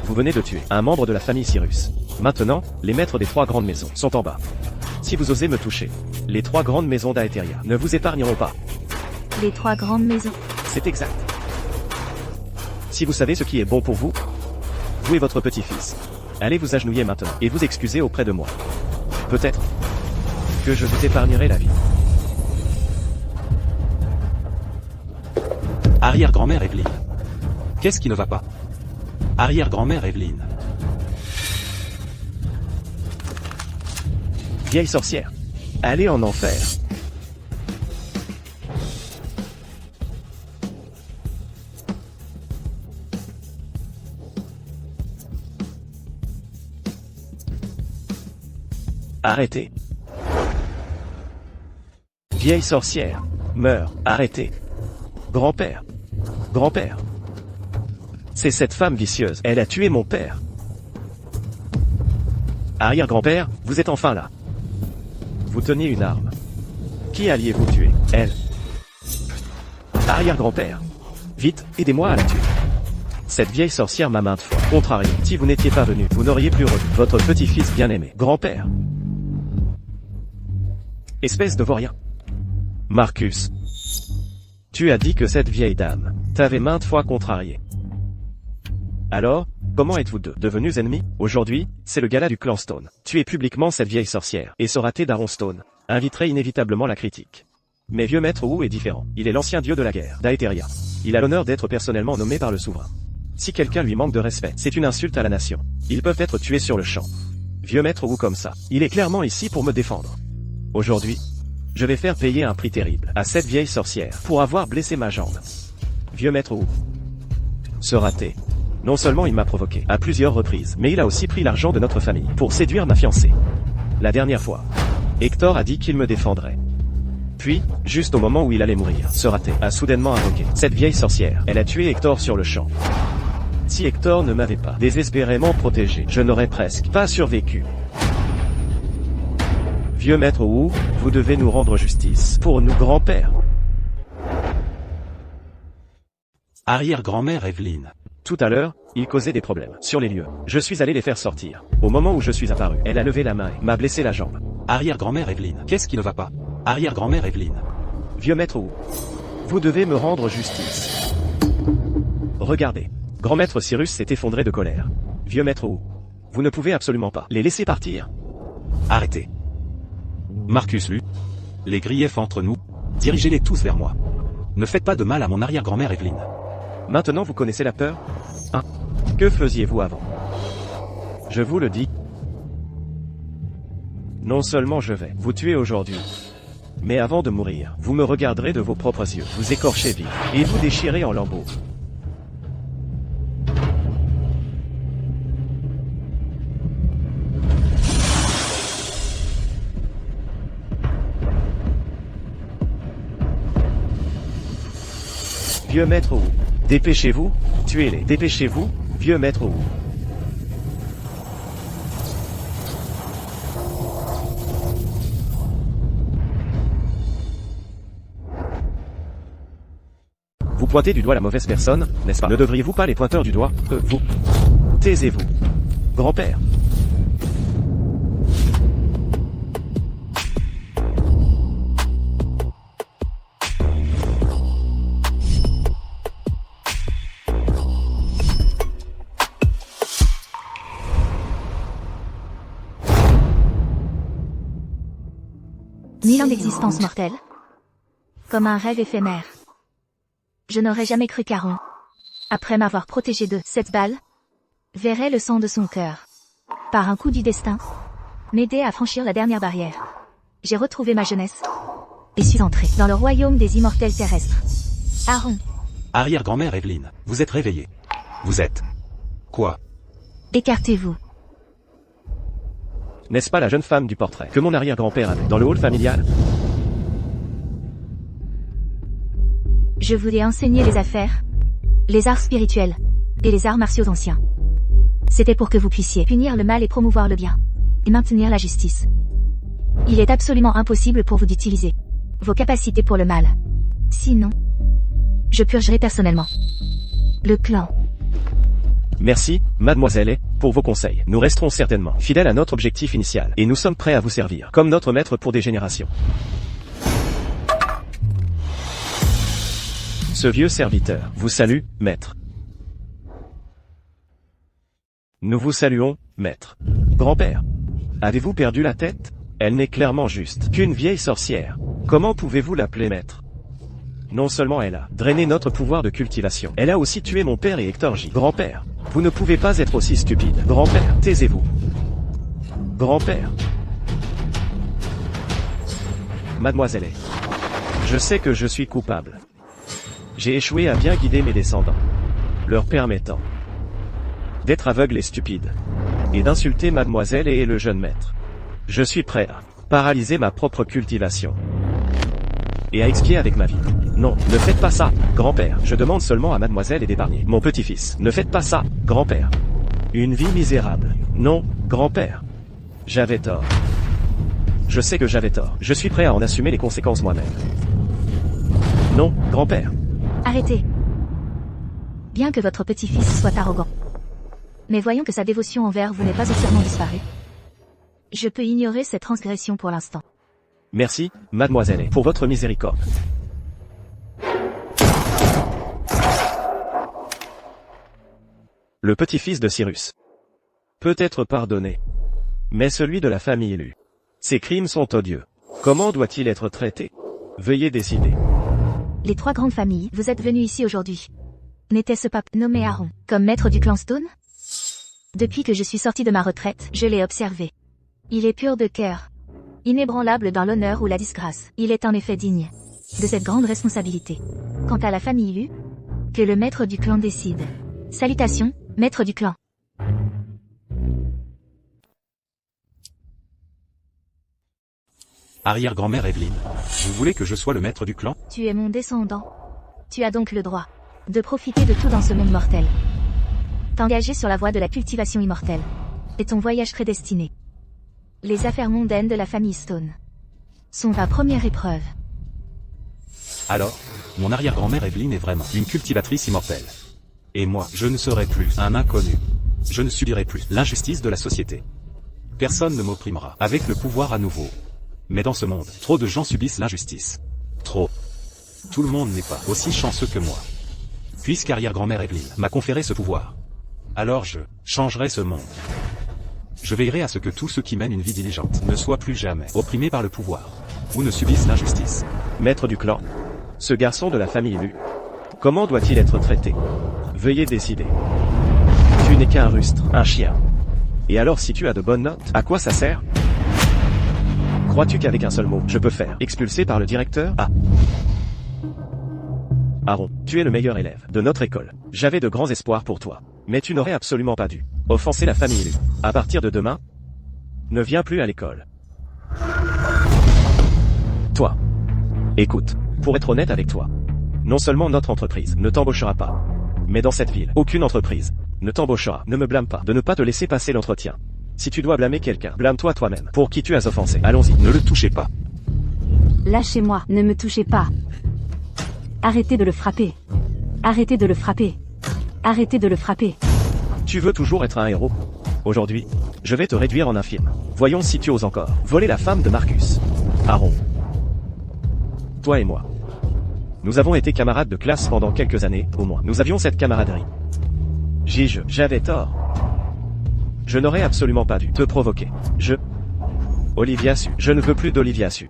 Vous venez de tuer un membre de la famille Cyrus. Maintenant, les maîtres des 3 grandes maisons sont en bas. Si vous osez me toucher, les 3 grandes maisons d'Aetheria ne vous épargneront pas. Les 3 grandes maisons. C'est exact. Si vous savez ce qui est bon pour vous, vous et votre petit-fils, allez vous agenouiller maintenant et vous excuser auprès de moi. Peut-être que je vous épargnerai la vie. Arrière-grand-mère Evelyn. Qu'est-ce qui ne va pas? Arrière-grand-mère Evelyne. Vieille sorcière. Allez en enfer. Arrêtez. Vieille sorcière. Meurs. Arrêtez. Grand-père. Grand-père. C'est cette femme vicieuse. Elle a tué mon père. Arrière-grand-père, vous êtes enfin là. Vous teniez une arme. Qui alliez-vous tuer? Elle. Arrière-grand-père. Vite, aidez-moi à la tuer. Cette vieille sorcière m'a maintes fois contrarié. Si vous n'étiez pas venu, vous n'auriez plus revu votre petit-fils bien-aimé. Grand-père. Espèce de vaurien. Marcus. Tu as dit que cette vieille dame t'avait maintes fois contrarié. Alors, comment êtes-vous deux devenus ennemis? Aujourd'hui, c'est le gala du clan Stone. Tuer publiquement cette vieille sorcière et ce raté d'Aaron Stone inviterait inévitablement la critique. Mais vieux maître Wu est différent. Il est l'ancien dieu de la guerre, d'Aetheria. Il a l'honneur d'être personnellement nommé par le souverain. Si quelqu'un lui manque de respect, c'est une insulte à la nation. Ils peuvent être tués sur le champ. Vieux maître Wu comme ça. Il est clairement ici pour me défendre. Aujourd'hui, je vais faire payer un prix terrible à cette vieille sorcière pour avoir blessé ma jambe. Vieux maître Wu. Ce raté. Non seulement il m'a provoqué à plusieurs reprises, mais il a aussi pris l'argent de notre famille pour séduire ma fiancée. La dernière fois, Hector a dit qu'il me défendrait. Puis, juste au moment où il allait mourir, ce raté a soudainement invoqué cette vieille sorcière. Elle a tué Hector sur le champ. Si Hector ne m'avait pas désespérément protégé, je n'aurais presque pas survécu. Vieux maître Wu, vous devez nous rendre justice pour nous grand-père. Arrière-grand-mère Evelyne. Tout à l'heure, il causait des problèmes sur les lieux. Je suis allé les faire sortir. Au moment où je suis apparu, elle a levé la main et m'a blessé la jambe. Arrière-grand-mère Evelyne. Qu'est-ce qui ne va pas? Arrière-grand-mère Evelyne. Vieux maître Wu, vous devez me rendre justice. Regardez. Grand maître Cyrus s'est effondré de colère. Vieux maître Wu, vous ne pouvez absolument pas les laisser partir. Arrêtez. Marcus Lu. Les griefs entre nous, dirigez-les tous vers moi. Ne faites pas de mal à mon arrière-grand-mère Evelyne. Maintenant vous connaissez la peur? Hein? Que faisiez-vous avant? Je vous le dis. Non seulement je vais vous tuer aujourd'hui, mais avant de mourir, vous me regarderez de vos propres yeux, vous écorchez vif, et vous déchirez en lambeaux. Vieux maître Wu, dépêchez-vous, tuez-les, dépêchez-vous, vieux maître Wu. Vous pointez du doigt la mauvaise personne, n'est-ce pas? Ne devriez-vous pas les pointeurs du doigt, vous? Taisez-vous. Grand-père. Mille ans d'existence mortelle. Comme un rêve éphémère. Je n'aurais jamais cru qu'Aaron, après m'avoir protégé de cette balle, verrait le sang de son cœur. Par un coup du destin, m'aider à franchir la dernière barrière. J'ai retrouvé ma jeunesse et suis entré dans le royaume des immortels terrestres. Aaron. Arrière-grand-mère Evelyne, vous êtes réveillée. Vous êtes... Quoi? Écartez-vous. N'est-ce pas la jeune femme du portrait que mon arrière-grand-père avait dans le hall familial? Je vous ai enseigné les affaires, les arts spirituels et les arts martiaux anciens. C'était pour que vous puissiez punir le mal et promouvoir le bien, et maintenir la justice. Il est absolument impossible pour vous d'utiliser vos capacités pour le mal. Sinon, je purgerai personnellement le clan. Merci, mademoiselle, et pour vos conseils. Nous resterons certainement fidèles à notre objectif initial, et nous sommes prêts à vous servir, comme notre maître pour des générations. Ce vieux serviteur vous salue, maître. Nous vous saluons, maître. Grand-père. Avez-vous perdu la tête? Elle n'est clairement juste qu'une vieille sorcière. Comment pouvez-vous l'appeler maître? Non seulement elle a drainé notre pouvoir de cultivation, elle a aussi tué mon père et Hector J. Grand-père, vous ne pouvez pas être aussi stupide. Grand-père, taisez-vous. Grand-père. Mademoiselle, je sais que je suis coupable. J'ai échoué à bien guider mes descendants, leur permettant d'être aveugles et stupides, et d'insulter mademoiselle et le jeune maître. Je suis prêt à paralyser ma propre cultivation, et à expier avec ma vie. Non, ne faites pas ça, grand-père. Je demande seulement à mademoiselle et d'épargner mon petit-fils. Ne faites pas ça, grand-père. Une vie misérable. Non, grand-père. J'avais tort. Je sais que j'avais tort. Je suis prêt à en assumer les conséquences moi-même. Non, grand-père. Arrêtez. Bien que votre petit-fils soit arrogant. Mais voyons que sa dévotion envers vous n'est pas entièrement disparue. Je peux ignorer cette transgression pour l'instant. Merci, mademoiselle, pour votre miséricorde. Le petit-fils de Cyrus peut être pardonné, mais celui de la famille Lu, ses crimes sont odieux. Comment doit-il être traité? Veuillez décider. Les 3 grandes familles, vous êtes venus ici aujourd'hui. N'était ce pas nommé Aaron comme maître du clan Stone? Depuis que je suis sorti de ma retraite, je l'ai observé. Il est pur de cœur, inébranlable dans l'honneur ou la disgrâce. Il est en effet digne de cette grande responsabilité. Quant à la famille Lu, que le maître du clan décide. Salutations, maître du clan. Arrière-grand-mère Evelyne, vous voulez que je sois le maître du clan? Tu es mon descendant. Tu as donc le droit de profiter de tout dans ce monde mortel. T'engager sur la voie de la cultivation immortelle est ton voyage prédestiné. Les affaires mondaines de la famille Stone sont ta première épreuve. Alors, mon arrière-grand-mère Evelyne est vraiment une cultivatrice immortelle. Et moi, je ne serai plus un inconnu. Je ne subirai plus l'injustice de la société. Personne ne m'opprimera avec le pouvoir à nouveau. Mais dans ce monde, trop de gens subissent l'injustice. Trop. Tout le monde n'est pas aussi chanceux que moi. Puisqu'arrière-grand-mère Evelyne m'a conféré ce pouvoir, alors je changerai ce monde. Je veillerai à ce que tous ceux qui mènent une vie diligente ne soient plus jamais opprimés par le pouvoir, ou ne subissent l'injustice. Maître du clan, ce garçon de la famille Lu, comment doit-il être traité? Veuillez décider. Tu n'es qu'un rustre, un chien. Et alors si tu as de bonnes notes, à quoi ça sert? Crois-tu qu'avec un seul mot, je peux faire expulser par le directeur? Ah. Aaron, tu es le meilleur élève de notre école. J'avais de grands espoirs pour toi. Mais tu n'aurais absolument pas dû offenser la famille Lu. À partir de demain, ne viens plus à l'école. Toi. Écoute, pour être honnête avec toi, non seulement notre entreprise ne t'embauchera pas, mais dans cette ville, aucune entreprise ne t'embauchera. Ne me blâme pas de ne pas te laisser passer l'entretien. Si tu dois blâmer quelqu'un, blâme-toi toi-même pour qui tu as offensé. Allons-y, Ne le touchez pas. Lâchez-moi, ne me touchez pas. Arrêtez de le frapper. Arrêtez de le frapper. Arrêtez de le frapper. Tu veux toujours être un héros? Aujourd'hui, je vais te réduire en infirme. Voyons si tu oses encore voler la femme de Marcus. Aaron. Toi et moi. Nous avons été camarades de classe pendant quelques années, au moins. Nous avions cette camaraderie. J'avais tort. Je n'aurais absolument pas dû te provoquer. Olivia Su. Je ne veux plus d'Olivia Su.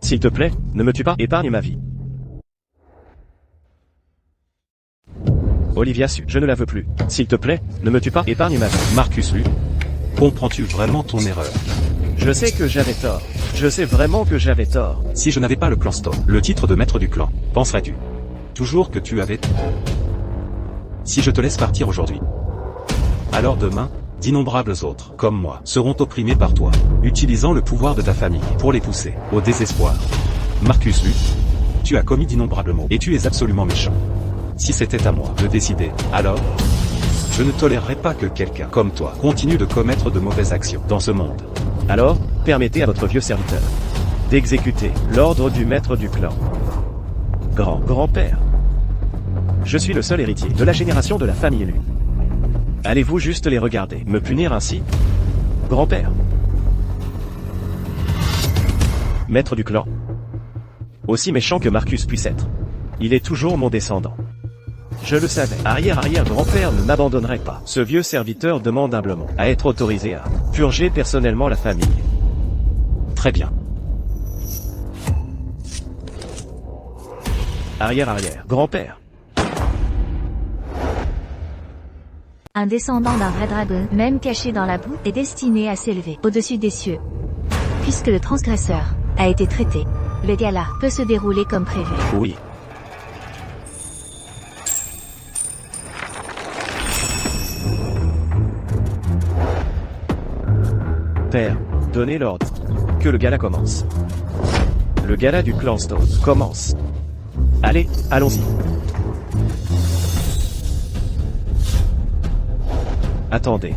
S'il te plaît, ne me tue pas, épargne ma vie. Olivia Su. Je ne la veux plus. S'il te plaît, ne me tue pas, épargne ma vie. Marcus Lu, comprends-tu vraiment ton erreur? Je sais que j'avais tort. Je sais vraiment que j'avais tort. Si je n'avais pas le clan Stone, le titre de maître du clan, penserais-tu toujours que tu avais... Si je te laisse partir aujourd'hui, alors demain, d'innombrables autres, comme moi, seront opprimés par toi, utilisant le pouvoir de ta famille pour les pousser au désespoir. Marcus Lu, tu as commis d'innombrables maux, et tu es absolument méchant. Si c'était à moi de décider, alors, je ne tolérerai pas que quelqu'un comme toi continue de commettre de mauvaises actions dans ce monde. Alors, permettez à votre vieux serviteur d'exécuter l'ordre du maître du clan. Grand-père. Je suis le seul héritier de la génération de la famille Lu. Allez-vous juste les regarder me punir ainsi? Grand-père. Maître du clan. Aussi méchant que Marcus puisse être, il est toujours mon descendant. Je le savais. Arrière-grand-père ne m'abandonnerait pas. Ce vieux serviteur demande humblement à être autorisé à purger personnellement la famille. Très bien. arrière, grand-père. Un descendant d'un vrai dragon, même caché dans la boue, est destiné à s'élever au-dessus des cieux. Puisque le transgresseur a été traité, le gala peut se dérouler comme prévu. Oui. Père, donnez l'ordre. Que le gala commence. Le gala du clan Stone commence. Allez, allons-y. Attendez.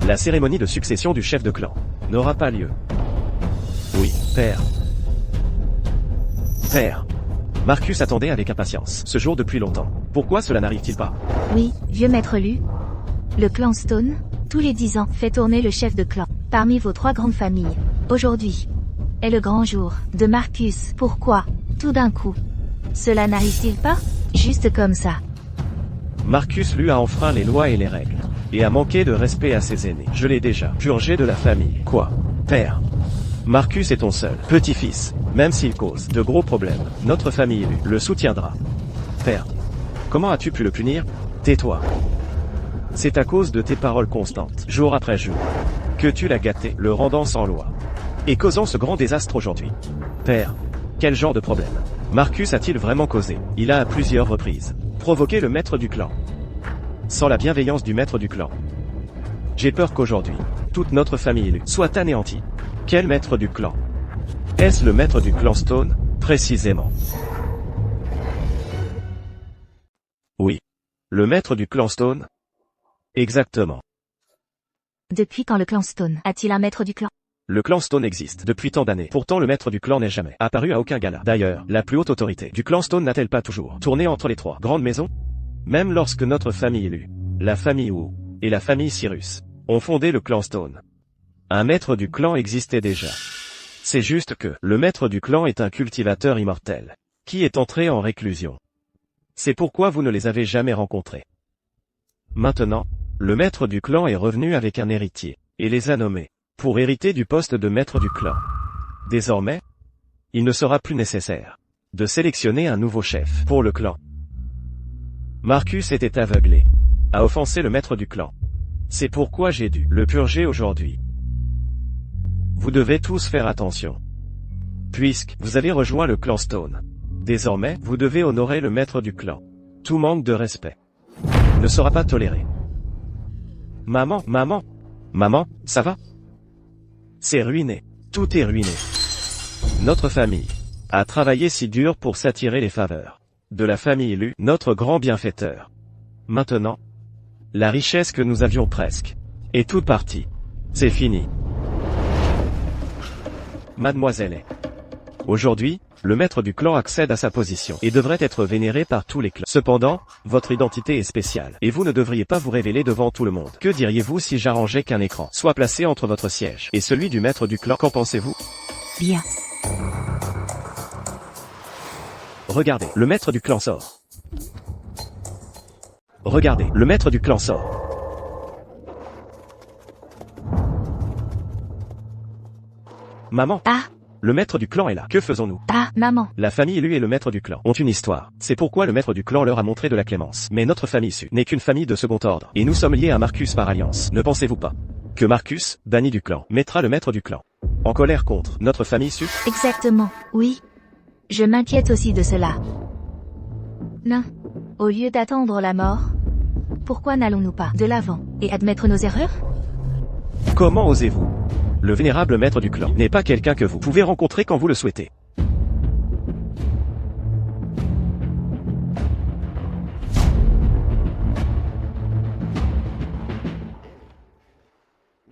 La cérémonie de succession du chef de clan n'aura pas lieu. Oui, père. Père. Marcus attendait avec impatience ce jour depuis longtemps. Pourquoi cela n'arrive-t-il pas? Oui, vieux maître Lu. Le clan Stone, tous les 10 ans, fait tourner le chef de clan parmi vos 3 grandes familles. Aujourd'hui est le grand jour de Marcus. Pourquoi, tout d'un coup, cela n'arrive-t-il pas? Juste comme ça. Marcus Lu a enfreint les lois et les règles, et a manqué de respect à ses aînés. Je l'ai déjà purgé de la famille. Quoi? Père. Marcus est ton seul petit-fils, même s'il cause de gros problèmes. Notre famille Lu le soutiendra. Père. Comment as-tu pu le punir? Tais-toi. C'est à cause de tes paroles constantes, jour après jour, que tu l'as gâté, le rendant sans loi, et causant ce grand désastre aujourd'hui. Père. Quel genre de problème Marcus a-t-il vraiment causé? Il a à plusieurs reprises provoqué le maître du clan, sans la bienveillance du maître du clan. J'ai peur qu'aujourd'hui, toute notre famille Lu soit anéantie. Quel maître du clan? Est-ce le maître du clan Stone, précisément? Oui. Le maître du clan Stone? Exactement. Depuis quand le clan Stone a-t-il un maître du clan? Le clan Stone existe depuis tant d'années. Pourtant le maître du clan n'est jamais apparu à aucun gala. D'ailleurs, la plus haute autorité du clan Stone n'a-t-elle pas toujours tourné entre les 3 grandes maisons? Même lorsque notre famille Lu, la famille Wu, et la famille Cyrus, ont fondé le clan Stone, un maître du clan existait déjà. C'est juste que, le maître du clan est un cultivateur immortel, qui est entré en réclusion. C'est pourquoi vous ne les avez jamais rencontrés. Maintenant, le maître du clan est revenu avec un héritier, et les a nommés, pour hériter du poste de maître du clan. Désormais, il ne sera plus nécessaire de sélectionner un nouveau chef pour le clan. Marcus était aveuglé, a offensé le maître du clan. C'est pourquoi j'ai dû le purger aujourd'hui. Vous devez tous faire attention. Puisque vous avez rejoint le clan Stone, désormais, vous devez honorer le maître du clan. Tout manque de respect ne sera pas toléré. Maman, ça va? C'est ruiné. Tout est ruiné. Notre famille a travaillé si dur pour s'attirer les faveurs de la famille Lu, notre grand bienfaiteur. Maintenant, la richesse que nous avions presque est toute partie. C'est fini. Mademoiselle est. Aujourd'hui, le maître du clan accède à sa position et devrait être vénéré par tous les clans. Cependant, votre identité est spéciale et vous ne devriez pas vous révéler devant tout le monde. Que diriez-vous si j'arrangeais qu'un écran soit placé entre votre siège et celui du maître du clan? Qu'en pensez-vous? Bien. Regardez, le maître du clan sort. Regardez, le maître du clan sort. Maman. Ah. Le maître du clan est là. Que faisons-nous? Ah, maman. La famille Lu et le maître du clan ont une histoire. C'est pourquoi le maître du clan leur a montré de la clémence. Mais notre famille Su n'est qu'une famille de second ordre. Et nous sommes liés à Marcus par alliance. Ne pensez-vous pas que Marcus, banni du clan, mettra le maître du clan en colère contre notre famille Su? Exactement, oui. Je m'inquiète aussi de cela. Non. Au lieu d'attendre la mort, pourquoi n'allons-nous pas de l'avant et admettre nos erreurs? Comment osez-vous? Le vénérable maître du clan n'est pas quelqu'un que vous pouvez rencontrer quand vous le souhaitez.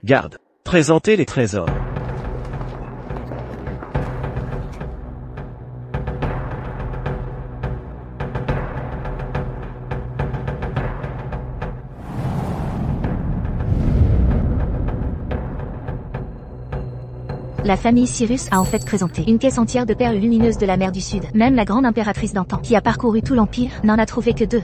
Garde, présentez les trésors. La famille Cyrus a en fait présenté une caisse entière de perles lumineuses de la mer du Sud. Même la grande impératrice d'antan, qui a parcouru tout l'Empire, n'en a trouvé que 2.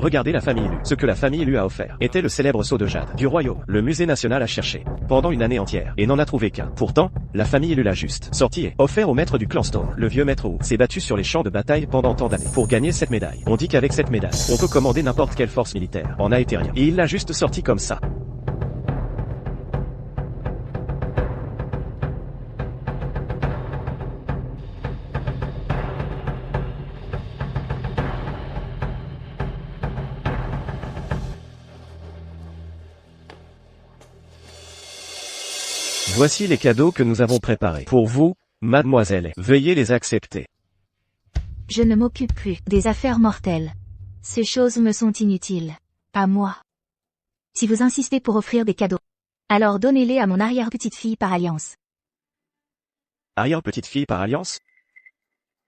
Regardez la famille Lu. Ce que la famille Lu a offert était le célèbre sceau de jade du royaume. Le musée national a cherché pendant une année entière et n'en a trouvé qu'un. Pourtant, la famille Lu l'a juste sorti et offert au maître du clan Stone. Le vieux maître Wu s'est battu sur les champs de bataille pendant tant d'années pour gagner cette médaille. On dit qu'avec cette médaille, on peut commander n'importe quelle force militaire en aéthérien. Et il l'a juste sorti comme ça. Voici les cadeaux que nous avons préparés pour vous, mademoiselle. Veuillez les accepter. Je ne m'occupe plus des affaires mortelles. Ces choses me sont inutiles. À moi. Si vous insistez pour offrir des cadeaux, alors donnez-les à mon arrière-petite-fille par alliance. Arrière-petite-fille par alliance?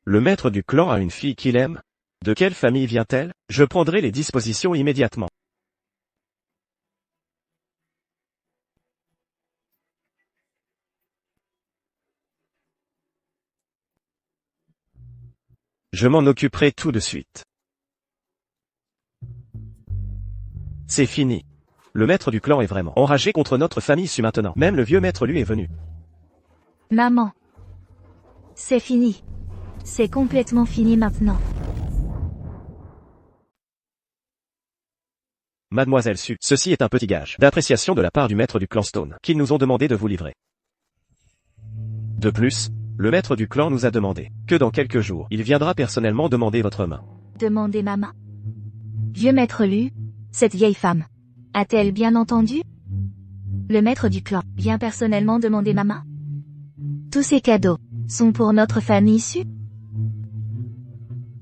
Le maître du clan a une fille qu'il aime? De quelle famille vient-elle? Je prendrai les dispositions immédiatement. Je m'en occuperai tout de suite. C'est fini. Le maître du clan est vraiment enragé contre notre famille Su maintenant. Même le vieux maître Lu est venu. Maman. C'est fini. C'est complètement fini maintenant. Mademoiselle Su, ceci est un petit gage d'appréciation de la part du maître du clan Stone, qu'ils nous ont demandé de vous livrer. De plus, le maître du clan nous a demandé que dans quelques jours, il viendra personnellement demander votre main. Demandez ma main. Vieux maître Lu, cette vieille femme, a-t-elle bien entendu? Le maître du clan vient personnellement demander ma main. Tous ces cadeaux sont pour notre famille Su?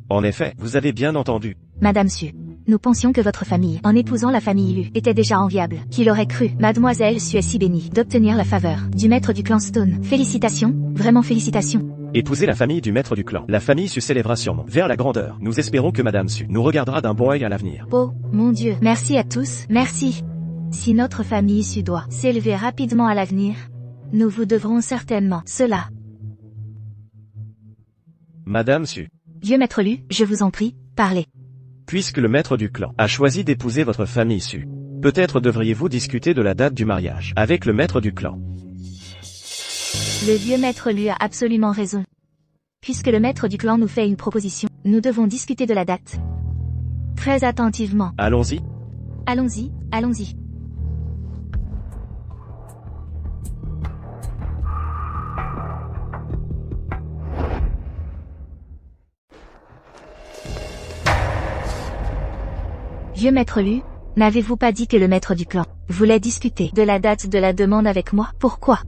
En effet, vous avez bien entendu. Madame Su, nous pensions que votre famille, en épousant la famille Lu, était déjà enviable. Qu'il aurait cru, Mademoiselle Su est si bénie d'obtenir la faveur du maître du clan Stone. Félicitations, vraiment félicitations. Épousez la famille du maître du clan. La famille Su s'élèvera sûrement vers la grandeur. Nous espérons que Madame Su nous regardera d'un bon œil à l'avenir. Oh, mon Dieu, merci à tous, merci. Si notre famille Su doit s'élever rapidement à l'avenir, nous vous devrons certainement cela. Madame Su, Vieux maître Lu, je vous en prie, parlez. puisque le maître du clan a choisi d'épouser votre famille Su, peut-être devriez-vous discuter de la date du mariage avec le maître du clan. Le vieux maître Lu a absolument raison. Puisque le maître du clan nous fait une proposition, nous devons discuter de la date. Très attentivement. Allons-y. Allons-y, allons-y. Vieux maître Lu, n'avez-vous pas dit que le maître du clan voulait discuter de la date de la demande avec moi? Pourquoi?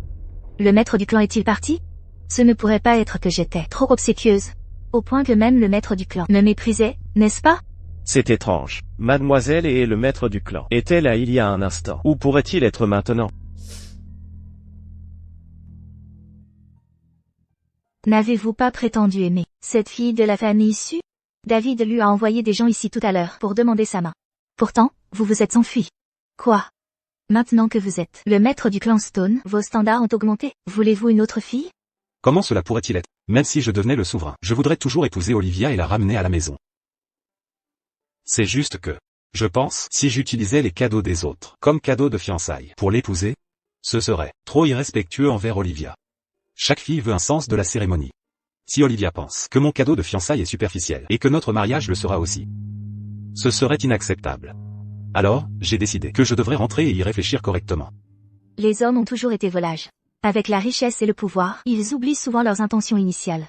Le maître du clan est-il parti? Ce ne pourrait pas être que j'étais trop obséquieuse, au point que même le maître du clan me méprisait, n'est-ce pas? C'est étrange. Mademoiselle et le maître du clan étaient là il y a un instant. Où pourrait-il être maintenant? N'avez-vous pas prétendu aimer cette fille de la famille Su? David lui a envoyé des gens ici tout à l'heure pour demander sa main. Pourtant, vous vous êtes enfui. Quoi? Maintenant que vous êtes le maître du clan Stone, vos standards ont augmenté. Voulez-vous une autre fille? Comment cela pourrait-il être? Même si je devenais le souverain, je voudrais toujours épouser Olivia et la ramener à la maison. C'est juste que, je pense, si j'utilisais les cadeaux des autres, comme cadeaux de fiançailles, pour l'épouser, ce serait trop irrespectueux envers Olivia. Chaque fille veut un sens de la cérémonie. Si Olivia pense que mon cadeau de fiançailles est superficiel, et que notre mariage le sera aussi, ce serait inacceptable. Alors, j'ai décidé que je devrais rentrer et y réfléchir correctement. Les hommes ont toujours été volages. Avec la richesse et le pouvoir, ils oublient souvent leurs intentions initiales.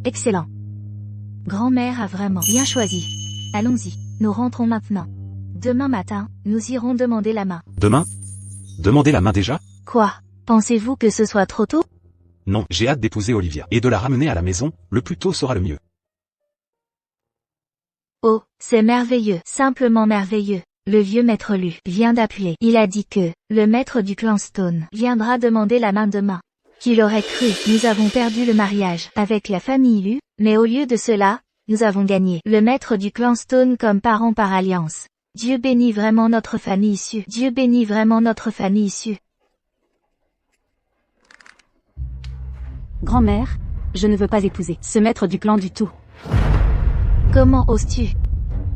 Excellent. Grand-mère a vraiment bien choisi. Allons-y, nous rentrons maintenant. Demain matin, nous irons demander la main. Demain? Demander la main déjà? Quoi? Pensez-vous que ce soit trop tôt? Non, j'ai hâte d'épouser Olivia, et de la ramener à la maison, le plus tôt sera le mieux. Oh, c'est merveilleux, simplement merveilleux. Le vieux maître Lu vient d'appeler. Il a dit que le maître du clan Stone viendra demander la main demain. Qu'il aurait cru, nous avons perdu le mariage avec la famille Lu, mais au lieu de cela, nous avons gagné le maître du clan Stone comme parent par alliance. Dieu bénit vraiment notre famille Su. Dieu bénit vraiment notre famille Su. Grand-mère, je ne veux pas épouser ce maître du clan du tout. Comment oses-tu?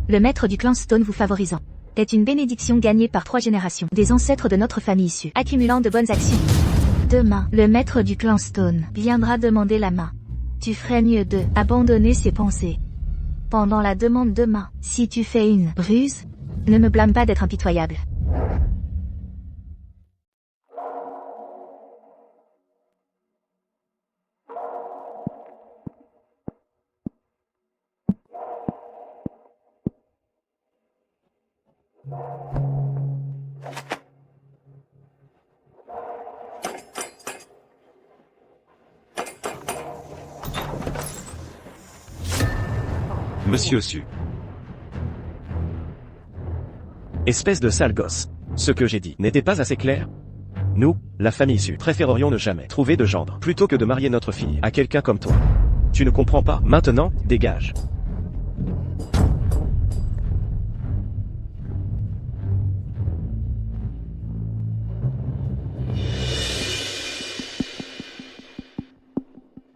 Le maître du clan Stone vous favorisant est une bénédiction gagnée par 3 générations des ancêtres de notre famille issue, accumulant de bonnes actions. Demain, le maître du clan Stone viendra demander la main. Tu ferais mieux de abandonner ses pensées. Pendant la demande de main, si tu fais une ruse, ne me blâme pas d'être impitoyable. Monsieur Su. Espèce de sale gosse. Ce que j'ai dit n'était pas assez clair? Nous, la famille Su, préférerions ne jamais trouver de gendre, plutôt que de marier notre fille à quelqu'un comme toi. Tu ne comprends pas? Maintenant, dégage.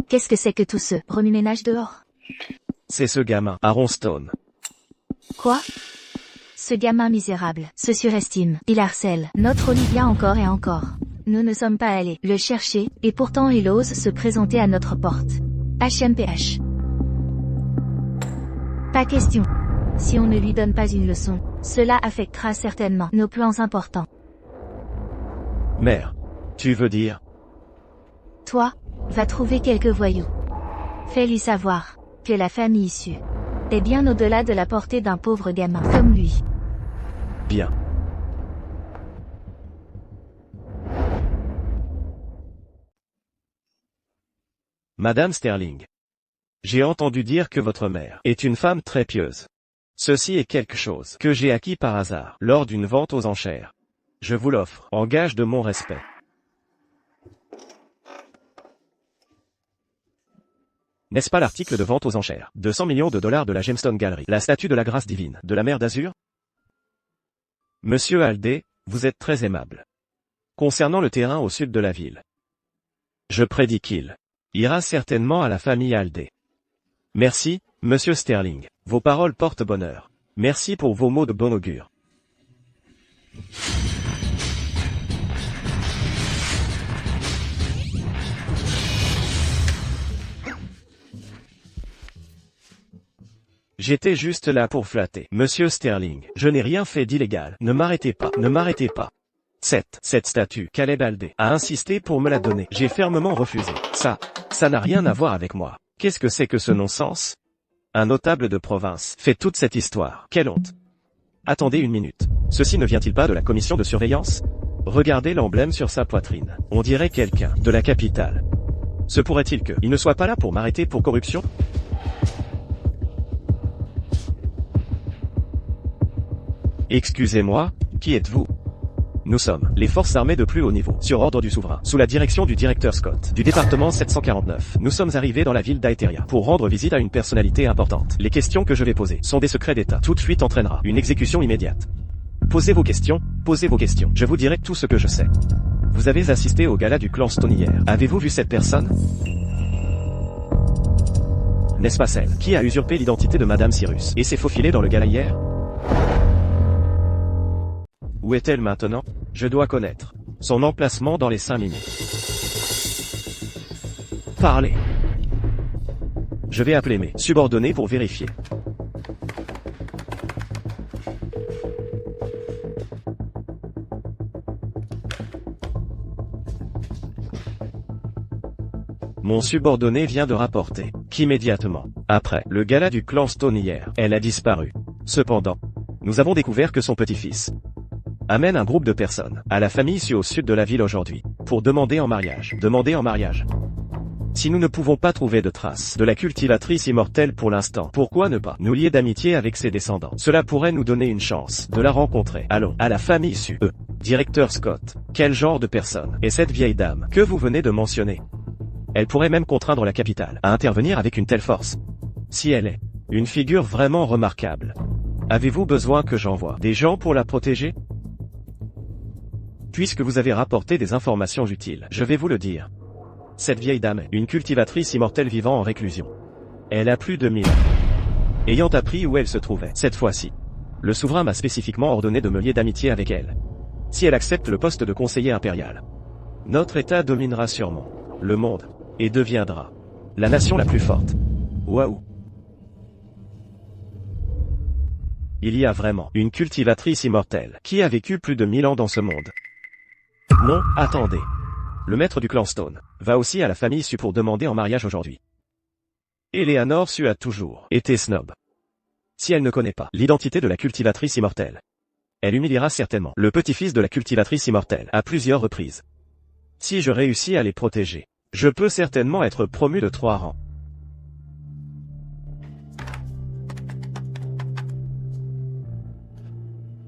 Qu'est-ce que c'est que tout ce remue-ménage dehors? C'est ce gamin, Aaron Stone. Quoi? Ce gamin misérable se surestime, il harcèle notre Olivia encore et encore. Nous ne sommes pas allés le chercher, et pourtant il ose se présenter à notre porte. HMPH. Pas question. Si on ne lui donne pas une leçon, cela affectera certainement nos plans importants. Mère. Tu veux dire? Toi, va trouver quelques voyous. Fais-lui savoir que la famille issue est bien au-delà de la portée d'un pauvre gamin comme lui. Bien. Madame Sterling. J'ai entendu dire que votre mère est une femme très pieuse. Ceci est quelque chose que j'ai acquis par hasard lors d'une vente aux enchères. Je vous l'offre en gage de mon respect. N'est-ce pas l'article de vente aux enchères? 200 millions de dollars de la Gemstone Gallery. La statue de la grâce divine de la mer d'Azur? Monsieur Aldé, vous êtes très aimable. Concernant le terrain au sud de la ville, je prédis qu'il ira certainement à la famille Aldé. Merci, monsieur Sterling. Vos paroles portent bonheur. Merci pour vos mots de bon augure. J'étais juste là pour flatter. Monsieur Sterling, je n'ai rien fait d'illégal. Ne m'arrêtez pas, ne m'arrêtez pas. Cette statue, Caleb Aldé, a insisté pour me la donner. J'ai fermement refusé. Ça n'a rien à voir avec moi. Qu'est-ce que c'est que ce non-sens? Un notable de province fait toute cette histoire. Quelle honte. Attendez une minute. Ceci ne vient-il pas de la commission de surveillance? Regardez l'emblème sur sa poitrine. On dirait quelqu'un de la capitale. Se pourrait-il qu'il ne soit pas là pour m'arrêter pour corruption? Excusez-moi, qui êtes-vous? Nous sommes les forces armées de plus haut niveau, sur ordre du souverain, sous la direction du directeur Scott, du département 749. Nous sommes arrivés dans la ville d'Aetheria pour rendre visite à une personnalité importante. Les questions que je vais poser sont des secrets d'État. Toute fuite entraînera une exécution immédiate. Posez vos questions, je vous dirai tout ce que je sais. Vous avez assisté au gala du clan Stone hier. Avez-vous vu cette personne? N'est-ce pas celle qui a usurpé l'identité de Madame Cyrus et s'est faufilée dans le gala hier? Où est-elle maintenant? Je dois connaître son emplacement dans les 5 minutes. Parlez. Je vais appeler mes subordonnés pour vérifier. Mon subordonné vient de rapporter qu'immédiatement, après le gala du clan Stone hier, elle a disparu. Cependant, nous avons découvert que son petit-fils amène un groupe de personnes à la famille issue au sud de la ville aujourd'hui, pour demander en mariage. Si nous ne pouvons pas trouver de traces de la cultivatrice immortelle pour l'instant, pourquoi ne pas nous lier d'amitié avec ses descendants? Cela pourrait nous donner une chance de la rencontrer. Allons, à la famille issue. Directeur Scott, quel genre de personne est cette vieille dame que vous venez de mentionner? Elle pourrait même contraindre la capitale à intervenir avec une telle force. Si elle est une figure vraiment remarquable, avez-vous besoin que j'envoie des gens pour la protéger? Puisque vous avez rapporté des informations utiles, je vais vous le dire. Cette vieille dame est une cultivatrice immortelle vivant en réclusion. Elle a plus de 1000 ans. ayant appris où elle se trouvait. Cette fois-ci, le souverain m'a spécifiquement ordonné de me lier d'amitié avec elle. Si elle accepte le poste de conseiller impérial, notre État dominera sûrement le monde et deviendra la nation la plus forte. Waouh! Il y a vraiment une cultivatrice immortelle qui a vécu plus de 1000 ans dans ce monde. Non, attendez. Le maître du clan Stone va aussi à la famille Su pour demander en mariage aujourd'hui. Eleanor Su a toujours été snob. Si elle ne connaît pas l'identité de la cultivatrice immortelle, elle humiliera certainement le petit-fils de la cultivatrice immortelle à plusieurs reprises. Si je réussis à les protéger, je peux certainement être promu de 3 rangs.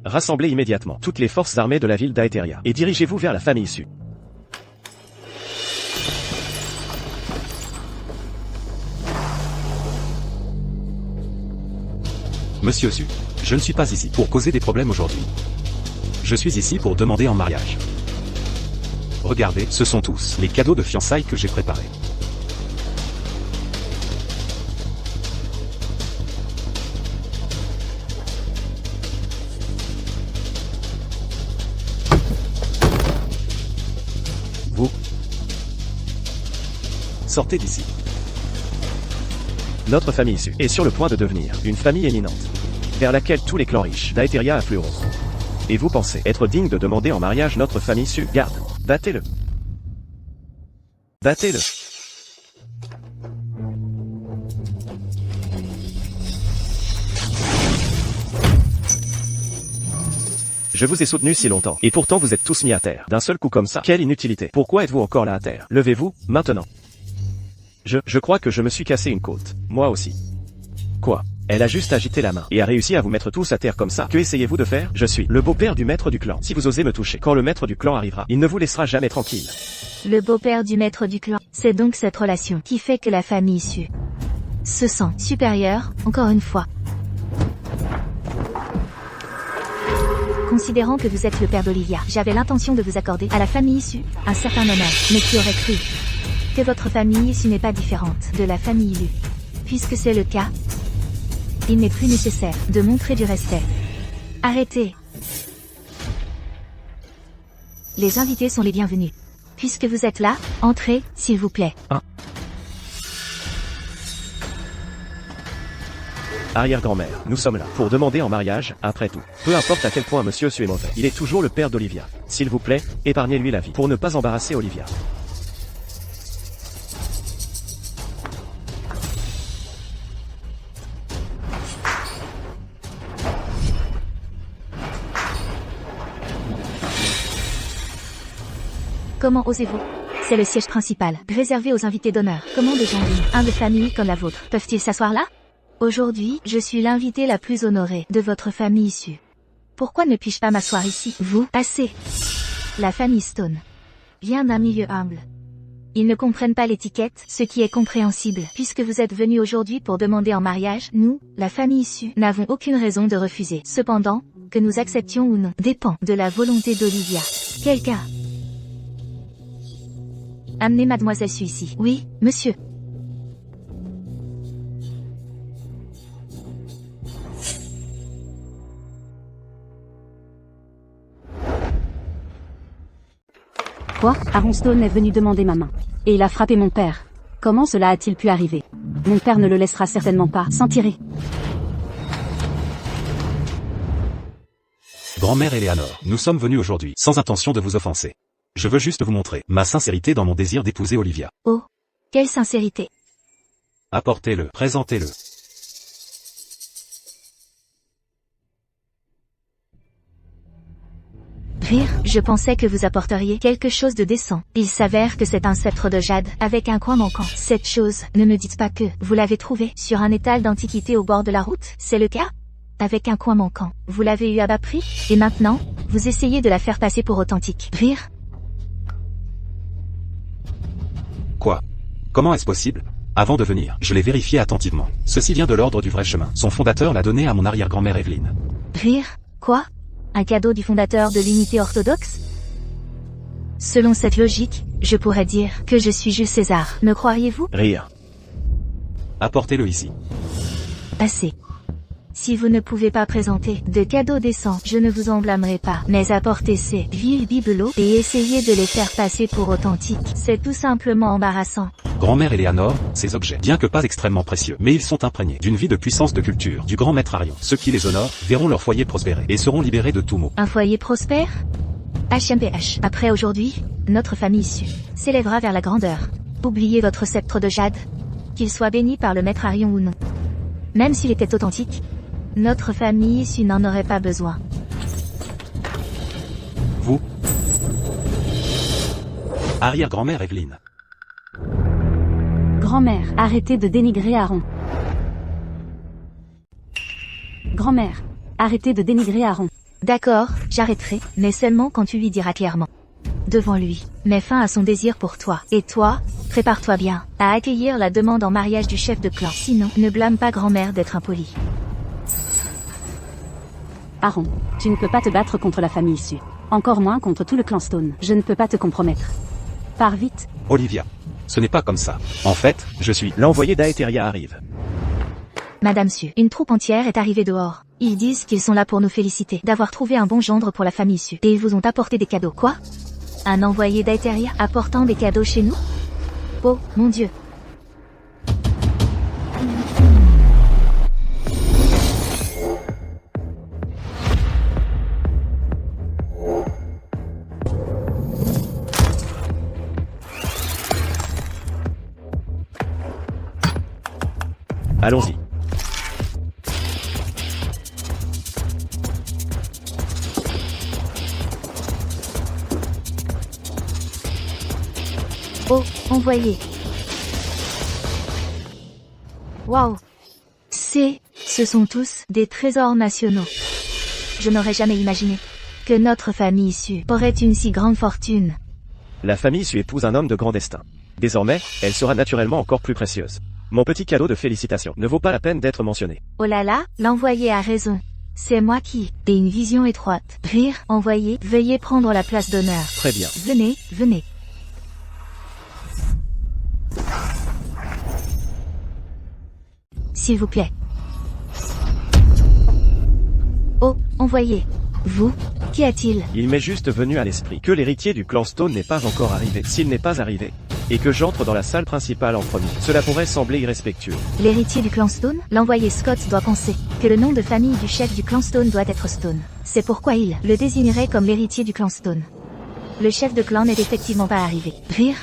Rassemblez immédiatement toutes les forces armées de la ville d'Aetheria et dirigez-vous vers la famille Su. Monsieur Su, je ne suis pas ici pour causer des problèmes aujourd'hui. Je suis ici pour demander en mariage. Regardez, ce sont tous les cadeaux de fiançailles que j'ai préparés. Vous, sortez d'ici. Notre famille Su est sur le point de devenir une famille éminente, vers laquelle tous les clans riches d'Aetheria afflueront. Et vous pensez être digne de demander en mariage notre famille Su? Garde, battez-le. Battez-le. Je vous ai soutenu si longtemps, et pourtant vous êtes tous mis à terre, d'un seul coup comme ça. Quelle inutilité. Pourquoi êtes-vous encore là à terre? Levez-vous, maintenant. Je crois que je me suis cassé une côte. Moi aussi. Quoi? Elle a juste agité la main, et a réussi à vous mettre tous à terre comme ça. Que essayez-vous de faire? Je suis le beau-père du maître du clan. Si vous osez me toucher, quand le maître du clan arrivera, il ne vous laissera jamais tranquille. Le beau-père du maître du clan. C'est donc cette relation qui fait que la famille Su se sent supérieure, encore une fois. Considérant que vous êtes le père d'Olivia, j'avais l'intention de vous accorder à la famille Su un certain honneur, mais qui aurait cru que votre famille Su n'est pas différente de la famille Lu. Puisque c'est le cas, il n'est plus nécessaire de montrer du respect. Arrêtez. Les invités sont les bienvenus. Puisque vous êtes là, entrez, s'il vous plaît. Arrière-grand-mère, nous sommes là pour demander en mariage, après tout. Peu importe à quel point Monsieur Su est mauvais, il est toujours le père d'Olivia. S'il vous plaît, épargnez-lui la vie pour ne pas embarrasser Olivia. Comment osez-vous? C'est le siège principal, réservé aux invités d'honneur. Comment des gens dignes, humbles familles comme la vôtre, peuvent-ils s'asseoir là? Aujourd'hui, je suis l'invité la plus honorée de votre famille issue. Pourquoi ne puis-je pas m'asseoir ici? Vous, assez. La famille Stone vient d'un milieu humble. Ils ne comprennent pas l'étiquette, ce qui est compréhensible. Puisque vous êtes venus aujourd'hui pour demander en mariage, nous, la famille issue, n'avons aucune raison de refuser. Cependant, que nous acceptions ou non, dépend de la volonté d'Olivia. Quelqu'un. Amenez mademoiselle Su ici. Oui, monsieur. Quoi? Aaron Stone est venu demander ma main. Et il a frappé mon père. Comment cela a-t-il pu arriver? Mon père ne le laissera certainement pas s'en tirer. Grand-mère Eleanor, nous sommes venus aujourd'hui, sans intention de vous offenser. Je veux juste vous montrer ma sincérité dans mon désir d'épouser Olivia. Oh, quelle sincérité. Apportez-le, présentez-le. Rire, je pensais que vous apporteriez quelque chose de décent. Il s'avère que c'est un sceptre de jade, avec un coin manquant. Cette chose, ne me dites pas que vous l'avez trouvé sur un étal d'antiquité au bord de la route, c'est le cas? Avec un coin manquant. Vous l'avez eu à bas prix, et maintenant, vous essayez de la faire passer pour authentique. Rire. Quoi? Comment est-ce possible? Avant de venir, je l'ai vérifié attentivement. Ceci vient de l'ordre du vrai chemin. Son fondateur l'a donné à mon arrière-grand-mère Evelyne. Rire. Quoi? Un cadeau du fondateur de l'unité orthodoxe? Selon cette logique, je pourrais dire que je suis Jules César. Me croiriez-vous? Rire. Apportez-le ici. Assez. Si vous ne pouvez pas présenter de cadeaux décents, je ne vous en blâmerai pas. Mais apporter ces vieux bibelots et essayer de les faire passer pour authentiques, c'est tout simplement embarrassant. Grand-mère Eleanor, ces objets, bien que pas extrêmement précieux, mais ils sont imprégnés d'une vie de puissance de culture du grand maître Arion. Ceux qui les honorent verront leur foyer prospérer et seront libérés de tout maux. Un foyer prospère? HMPH. Après aujourd'hui, notre famille issue s'élèvera vers la grandeur. Oubliez votre sceptre de jade. Qu'il soit béni par le maître Arion ou non. Même s'il était authentique, notre famille issue n'en aurait pas besoin. Vous, arrière-grand-mère Evelyne. Grand-mère, arrêtez de dénigrer Aaron. Grand-mère, arrêtez de dénigrer Aaron. D'accord, j'arrêterai, mais seulement quand tu lui diras clairement. Devant lui, mets fin à son désir pour toi. Et toi, prépare-toi bien à accueillir la demande en mariage du chef de clan. Sinon, ne blâme pas grand-mère d'être impolie. Aaron, tu ne peux pas te battre contre la famille issue. Encore moins contre tout le clan Stone. Je ne peux pas te compromettre. Pars vite. Olivia. Ce n'est pas comme ça. En fait, je suis... L'envoyé d'Aetheria arrive. Madame Su, une troupe entière est arrivée dehors. Ils disent qu'ils sont là pour nous féliciter d'avoir trouvé un bon gendre pour la famille Su. Et ils vous ont apporté des cadeaux. Quoi? Un envoyé d'Aetheria apportant des cadeaux chez nous? Oh, mon Dieu. Allons-y. Oh, envoyé. Waouh. Ce sont tous des trésors nationaux. Je n'aurais jamais imaginé que notre famille issue aurait une si grande fortune. La famille Su épouse un homme de grand destin. Désormais, elle sera naturellement encore plus précieuse. Mon petit cadeau de félicitations ne vaut pas la peine d'être mentionné. Oh là là, l'envoyé a raison. C'est moi qui ai une vision étroite. Rire, envoyé, veuillez prendre la place d'honneur. Très bien. Venez, venez. S'il vous plaît. Oh, envoyé. Vous, qu'y a-t-il? Il m'est juste venu à l'esprit que l'héritier du clan Stone n'est pas encore arrivé. S'il n'est pas arrivé, et que j'entre dans la salle principale en premier, cela pourrait sembler irrespectueux. L'héritier du clan Stone, l'envoyé Scott doit penser que le nom de famille du chef du clan Stone doit être Stone. C'est pourquoi il le désignerait comme l'héritier du clan Stone. Le chef de clan n'est effectivement pas arrivé. Rire.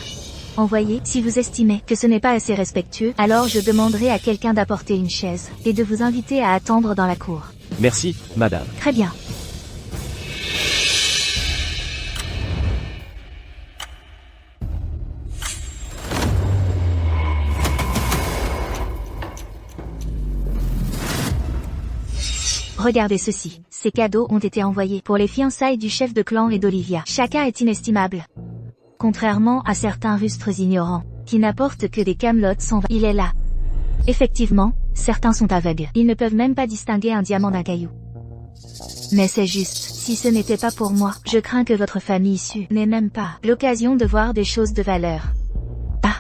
Envoyé, si vous estimez que ce n'est pas assez respectueux, alors je demanderai à quelqu'un d'apporter une chaise, et de vous inviter à attendre dans la cour. Merci, madame. Très bien. Regardez ceci. Ces cadeaux ont été envoyés pour les fiançailles du chef de clan et d'Olivia. Chacun est inestimable. Contrairement à certains rustres ignorants, qui n'apportent que des camelotes sans il est là. Effectivement, certains sont aveugles. Ils ne peuvent même pas distinguer un diamant d'un caillou. Mais c'est juste, si ce n'était pas pour moi, je crains que votre famille issue n'ait même pas l'occasion de voir des choses de valeur. Ah.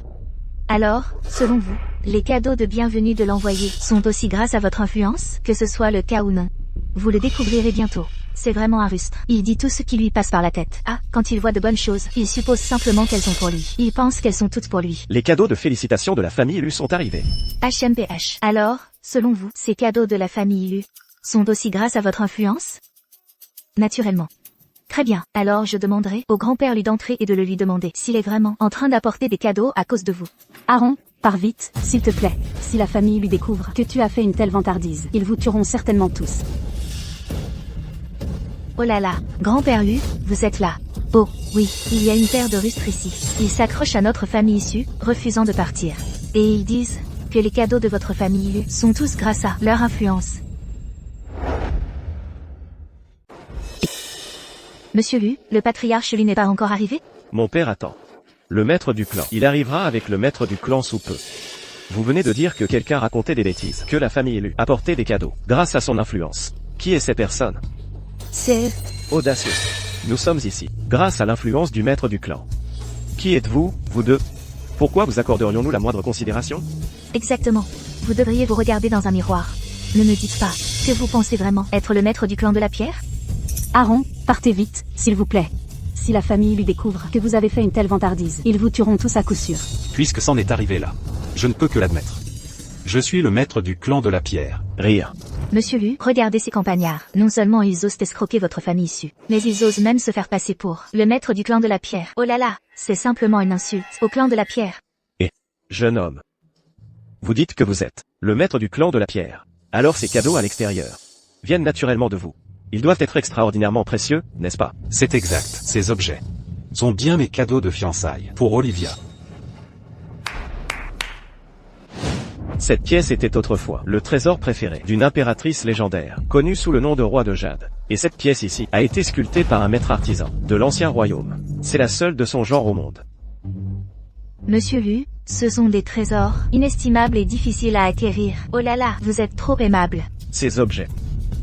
Alors, selon vous, les cadeaux de bienvenue de l'envoyé sont aussi grâce à votre influence, que ce soit le cas ou non. Vous le découvrirez bientôt. C'est vraiment un rustre. Il dit tout ce qui lui passe par la tête. Ah, quand il voit de bonnes choses, il suppose simplement qu'elles sont pour lui. Il pense qu'elles sont toutes pour lui. Les cadeaux de félicitations de la famille Lu sont arrivés. HMPH. Alors, selon vous, ces cadeaux de la famille Lu sont aussi grâce à votre influence? Naturellement. Très bien. Alors je demanderai au grand-père Lu d'entrer et de le lui demander s'il est vraiment en train d'apporter des cadeaux à cause de vous. Aaron, pars vite, s'il te plaît. Si la famille lui découvre que tu as fait une telle vantardise, ils vous tueront certainement tous. Oh là là, grand-père Lu, vous êtes là. Oh, oui, il y a une paire de rustres ici. Ils s'accrochent à notre famille issue, refusant de partir. Et ils disent que les cadeaux de votre famille Lu sont tous grâce à leur influence. Monsieur Lu, le patriarche Lu n'est pas encore arrivé? Mon père attend. Le maître du clan. Il arrivera avec le maître du clan sous peu. Vous venez de dire que quelqu'un racontait des bêtises, que la famille Lu apportait des cadeaux, grâce à son influence. Qui est ces personnes? C'est... Audacieux. Nous sommes ici, grâce à l'influence du maître du clan. Qui êtes-vous, vous deux? Pourquoi vous accorderions-nous la moindre considération? Exactement. Vous devriez vous regarder dans un miroir. Ne me dites pas que vous pensez vraiment être le maître du clan de la pierre? Aaron, partez vite, s'il vous plaît. Si la famille lui découvre que vous avez fait une telle vantardise, ils vous tueront tous à coup sûr. Puisque c'en est arrivé là, je ne peux que l'admettre. Je suis le maître du clan de la pierre. Rire. Monsieur Lu, regardez ces campagnards. Non seulement ils osent escroquer votre famille issue, mais ils osent même se faire passer pour le maître du clan de la pierre. Oh là là, c'est simplement une insulte au clan de la pierre. Jeune homme. Vous dites que vous êtes le maître du clan de la pierre. Alors ces cadeaux à l'extérieur viennent naturellement de vous. Ils doivent être extraordinairement précieux, n'est-ce pas? C'est exact, ces objets sont bien mes cadeaux de fiançailles pour Olivia. Cette pièce était autrefois le trésor préféré d'une impératrice légendaire, connue sous le nom de roi de Jade. Et cette pièce ici a été sculptée par un maître artisan de l'ancien royaume. C'est la seule de son genre au monde. Monsieur Lu, ce sont des trésors inestimables et difficiles à acquérir. Oh là là, vous êtes trop aimable. Ces objets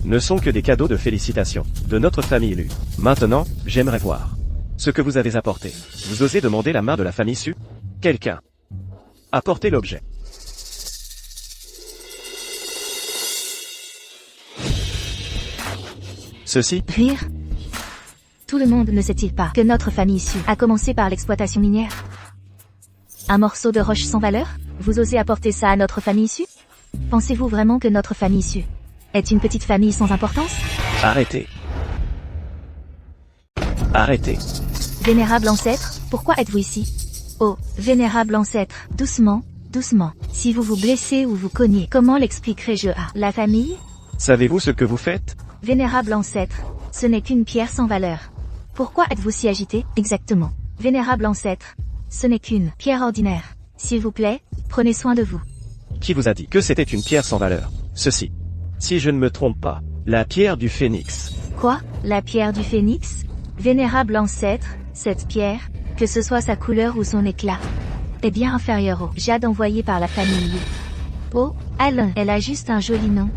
ne sont que des cadeaux de félicitations de notre famille Lu. Maintenant, j'aimerais voir ce que vous avez apporté. Vous osez demander la main de la famille Su? Quelqu'un apportez l'objet. Ceci? Rire? Tout le monde ne sait-il pas que notre famille issue a commencé par l'exploitation minière? Un morceau de roche sans valeur? Vous osez apporter ça à notre famille issue? Pensez-vous vraiment que notre famille issue est une petite famille sans importance? Arrêtez. Arrêtez. Vénérable ancêtre, pourquoi êtes-vous ici? Oh, vénérable ancêtre, doucement, doucement. Si vous vous blessez ou vous cognez, comment l'expliquerai-je à la famille? Savez-vous ce que vous faites? Vénérable ancêtre, ce n'est qu'une pierre sans valeur. Pourquoi êtes-vous si agité, exactement? Vénérable ancêtre, ce n'est qu'une pierre ordinaire. S'il vous plaît, prenez soin de vous. Qui vous a dit que c'était une pierre sans valeur? Ceci. Si je ne me trompe pas, la pierre du phénix. Quoi? La pierre du phénix? Vénérable ancêtre, cette pierre, que ce soit sa couleur ou son éclat, est bien inférieure au jade envoyé par la famille Lu. Oh, elle a juste un joli nom.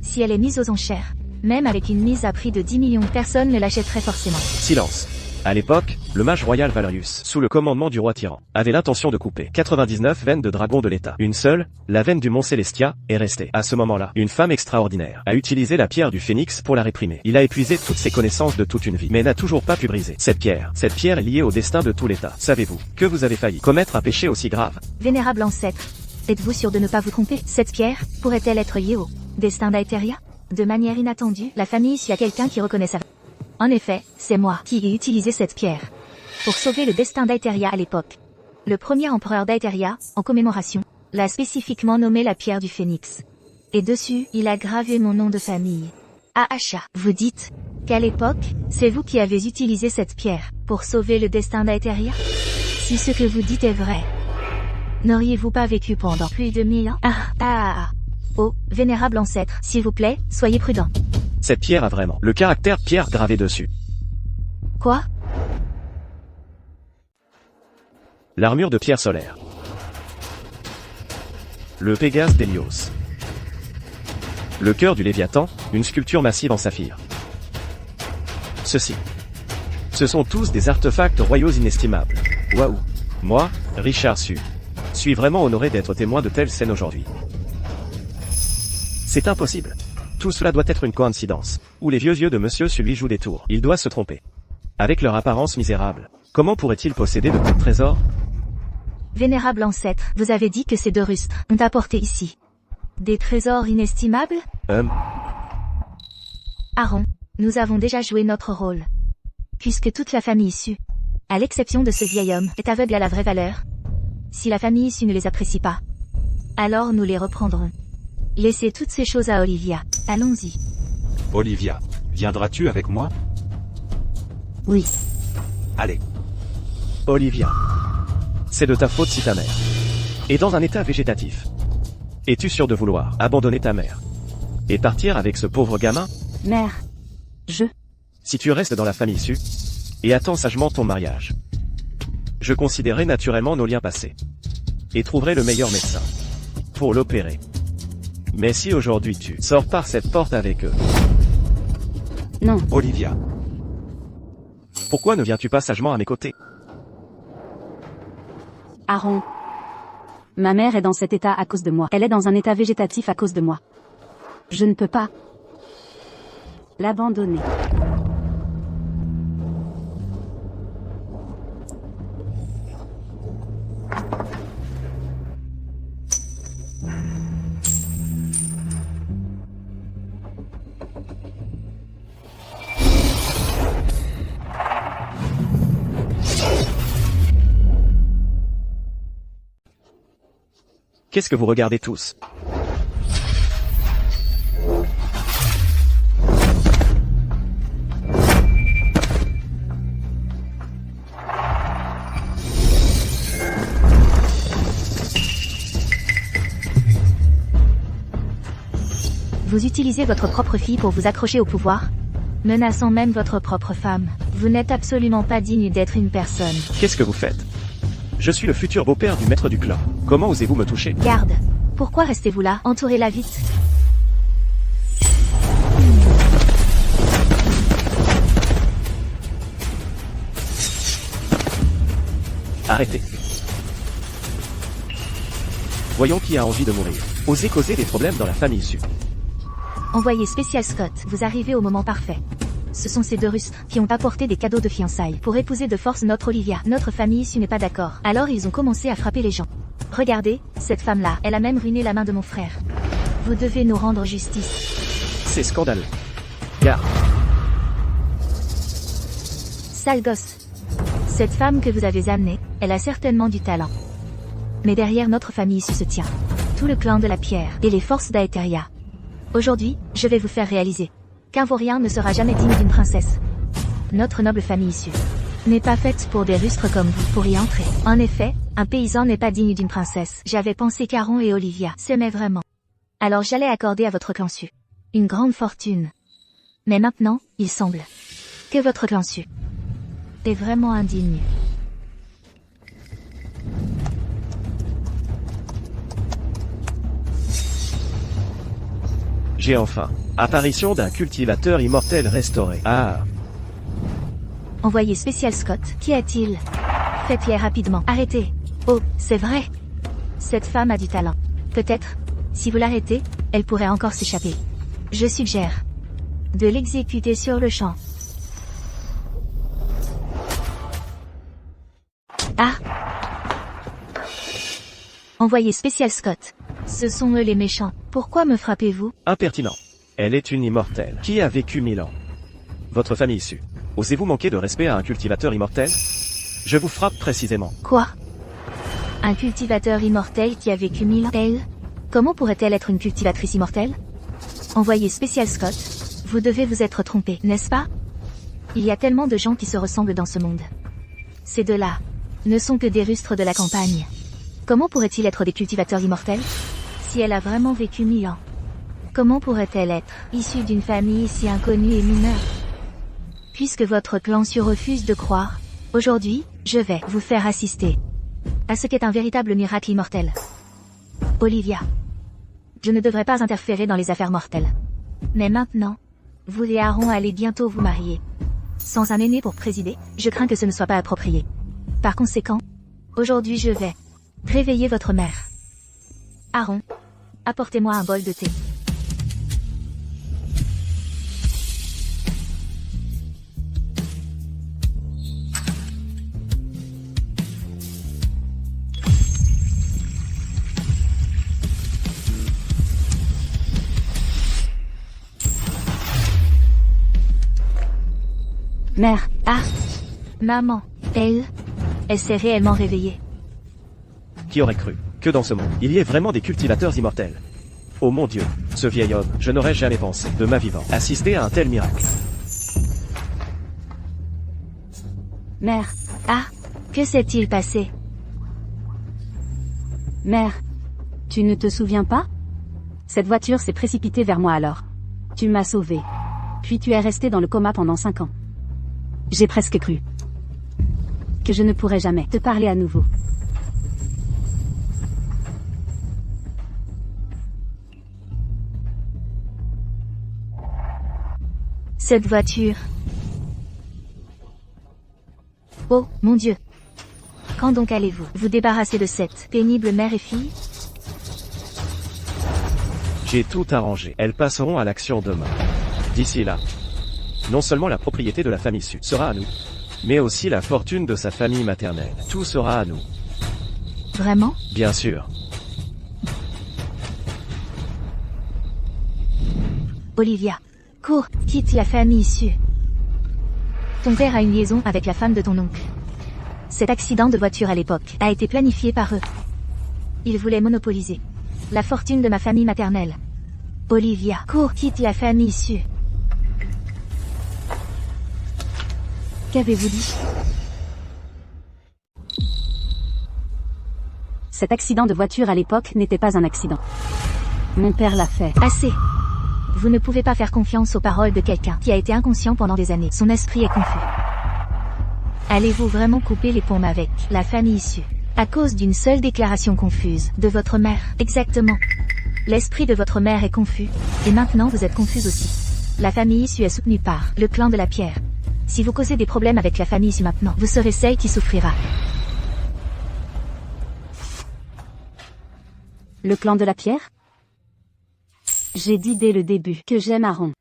Si elle est mise aux enchères, même avec une mise à prix de 10 millions, personne ne l'achèterait forcément. Silence. À l'époque, le mage royal Valerius, sous le commandement du roi tyran, avait l'intention de couper 99 veines de dragon de l'État. Une seule, la veine du Mont Célestia, est restée. À ce moment-là, une femme extraordinaire a utilisé la pierre du phénix pour la réprimer. Il a épuisé toutes ses connaissances de toute une vie, mais n'a toujours pas pu briser cette pierre. Cette pierre est liée au destin de tout l'État. Savez-vous que vous avez failli commettre un péché aussi grave? Vénérable ancêtre, êtes-vous sûr de ne pas vous tromper? Cette pierre pourrait-elle être liée au destin d'Aetheria? De manière inattendue, la famille ici a quelqu'un qui reconnaît sa... En effet, c'est moi qui ai utilisé cette pierre pour sauver le destin d'Aetheria à l'époque. Le premier empereur d'Aetheria, en commémoration, l'a spécifiquement nommé la pierre du phénix. Et dessus, il a gravé mon nom de famille. Aasha, vous dites qu'à l'époque, c'est vous qui avez utilisé cette pierre pour sauver le destin d'Aetheria? Si ce que vous dites est vrai, n'auriez-vous pas vécu pendant plus de 1000 ans? Oh, vénérable ancêtre, s'il vous plaît, soyez prudent. Cette pierre a vraiment le caractère pierre gravé dessus. Quoi? L'armure de pierre solaire. Le Pégase d'Hélios. Le cœur du Léviathan, une sculpture massive en saphir. Ceci. Ce sont tous des artefacts royaux inestimables. Waouh. Moi, Richard Su, suis vraiment honoré d'être témoin de telles scènes aujourd'hui. C'est impossible. Tout cela doit être une coïncidence. Ou les vieux yeux de Monsieur Su lui jouent des tours. Il doit se tromper. Avec leur apparence misérable, comment pourrait-il posséder de tels trésors? Vénérable ancêtre, vous avez dit que ces deux rustres ont apporté ici des trésors inestimables? Aaron, nous avons déjà joué notre rôle. Puisque toute la famille issue, à l'exception de ce vieil homme, est aveugle à la vraie valeur. Si la famille issue ne les apprécie pas, alors nous les reprendrons. Laissez toutes ces choses à Olivia. Allons-y. Olivia, viendras-tu avec moi? Oui. Allez. Olivia. C'est de ta faute si ta mère est dans un état végétatif. Es-tu sûr de vouloir abandonner ta mère et partir avec ce pauvre gamin? Mère. Si tu restes dans la famille issue et attends sagement ton mariage, je considérerai naturellement nos liens passés et trouverai le meilleur médecin pour l'opérer. Mais si aujourd'hui tu sors par cette porte avec eux... Non. Olivia. Pourquoi ne viens-tu pas sagement à mes côtés? Aaron. Ma mère est dans cet état à cause de moi. Elle est dans un état végétatif à cause de moi. Je ne peux pas l'abandonner. Qu'est-ce que vous regardez tous? Vous utilisez votre propre fille pour vous accrocher au pouvoir, menaçant même votre propre femme. Vous n'êtes absolument pas digne d'être une personne. Qu'est-ce que vous faites? Je suis le futur beau-père du maître du clan. Comment osez-vous me toucher? Garde. Pourquoi restez-vous là? Entourez-la vite. Arrêtez. Voyons qui a envie de mourir. Osez causer des problèmes dans la famille issue. Envoyé spécial Scott, vous arrivez au moment parfait. Ce sont ces deux rustres qui ont apporté des cadeaux de fiançailles pour épouser de force notre Olivia. Notre famille issue n'est pas d'accord. Alors ils ont commencé à frapper les gens. Regardez, cette femme-là, elle a même ruiné la main de mon frère. Vous devez nous rendre justice. C'est scandaleux. Garde. Sale gosse. Cette femme que vous avez amenée, elle a certainement du talent. Mais derrière notre famille issue se tient tout le clan de la pierre et les forces d'Aetheria. Aujourd'hui, je vais vous faire réaliser qu'un vaurien ne sera jamais digne d'une princesse. Notre noble famille issue n'est pas faite pour des rustres comme vous pour y entrer. En effet, un paysan n'est pas digne d'une princesse. J'avais pensé qu'Aaron et Olivia s'aimaient vraiment. Alors j'allais accorder à votre clan su une grande fortune. Mais maintenant, il semble que votre clan su est vraiment indigne. J'ai enfin. Apparition d'un cultivateur immortel restauré. Ah. Envoyé spécial Scott, qu'y a-t-il? Faites-les rapidement. Arrêtez. Oh, c'est vrai. Cette femme a du talent. Peut-être, si vous l'arrêtez, elle pourrait encore s'échapper. Je suggère de l'exécuter sur le champ. Ah! Envoyé spécial Scott. Ce sont eux les méchants. Pourquoi me frappez-vous? Impertinent. Elle est une immortelle qui a vécu 1000 ans. Votre famille issue. Osez-vous manquer de respect à un cultivateur immortel? Je vous frappe précisément. Quoi? Un cultivateur immortel qui a vécu 1000 ans? Elle? Comment pourrait-elle être une cultivatrice immortelle? Envoyé spécial Scott, vous devez vous être trompé, n'est-ce pas? Il y a tellement de gens qui se ressemblent dans ce monde. Ces deux-là ne sont que des rustres de la campagne. Comment pourraient-ils être des cultivateurs immortels? Si elle a vraiment vécu 1000 ans, comment pourrait-elle être issue d'une famille si inconnue et mineure? Puisque votre clan refuse de croire, aujourd'hui, je vais vous faire assister à ce qu'est un véritable miracle immortel. Olivia, je ne devrais pas interférer dans les affaires mortelles. Mais maintenant, vous et Aaron allez bientôt vous marier. Sans un aîné pour présider, je crains que ce ne soit pas approprié. Par conséquent, aujourd'hui je vais réveiller votre mère. Aaron, apportez-moi un bol de thé. Mère, Ah! Maman, elle s'est réellement réveillée. Qui aurait cru que dans ce monde, il y ait vraiment des cultivateurs immortels? Oh mon Dieu, ce vieil homme, je n'aurais jamais pensé, de ma vivant, assister à un tel miracle. mère, Ah! Que s'est-il passé? mère. Tu ne te souviens pas? Cette voiture s'est précipitée vers moi alors. Tu m'as sauvée. Puis tu es resté dans le coma pendant 5 ans. J'ai presque cru que je ne pourrais jamais te parler à nouveau. Cette voiture. Oh, mon Dieu. Quand donc allez-vous vous débarrasser de cette pénible mère et fille? J'ai tout arrangé. Elles passeront à l'action demain. D'ici là, non seulement la propriété de la famille Su sera à nous, mais aussi la fortune de sa famille maternelle. Tout sera à nous. Vraiment? Bien sûr. Olivia, cours, quitte la famille Su. Ton père a une liaison avec la femme de ton oncle. Cet accident de voiture à l'époque a été planifié par eux. Ils voulaient monopoliser la fortune de ma famille maternelle. Olivia, cours, quitte la famille Su. Qu'avez-vous dit? Cet accident de voiture à l'époque n'était pas un accident. Mon père l'a fait. Assez. Vous ne pouvez pas faire confiance aux paroles de quelqu'un qui a été inconscient pendant des années. Son esprit est confus. Allez-vous vraiment couper les ponts avec la famille Su à cause d'une seule déclaration confuse de votre mère? Exactement. L'esprit de votre mère est confus, et maintenant vous êtes confuse aussi. La famille Su est soutenue par le clan de la pierre. Si vous causez des problèmes avec la famille Su maintenant, vous serez celle qui souffrira. Le clan de la pierre? J'ai dit dès le début que j'aime Aaron.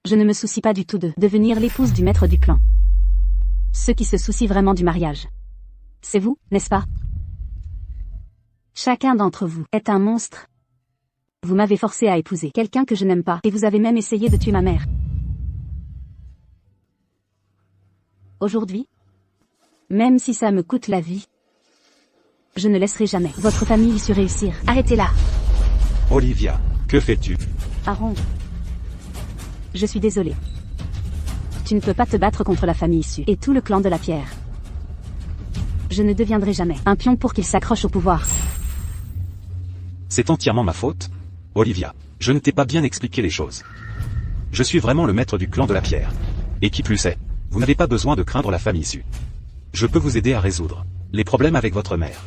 Je ne me soucie pas du tout de devenir l'épouse du maître du clan. Ceux qui se soucient vraiment du mariage, c'est vous, n'est-ce pas? Chacun d'entre vous est un monstre. Vous m'avez forcé à épouser quelqu'un que je n'aime pas, et vous avez même essayé de tuer ma mère. Aujourd'hui, même si ça me coûte la vie, je ne laisserai jamais votre famille Su réussir. Arrêtez là. Olivia, que fais-tu? Aaron, je suis désolée. Tu ne peux pas te battre contre la famille Su et tout le clan de la pierre. Je ne deviendrai jamais un pion pour qu'ils s'accrochent au pouvoir. C'est entièrement ma faute? Olivia, je ne t'ai pas bien expliqué les choses. Je suis vraiment le maître du clan de la pierre. Et qui plus est, vous n'avez pas besoin de craindre la famille Su. Je peux vous aider à résoudre les problèmes avec votre mère.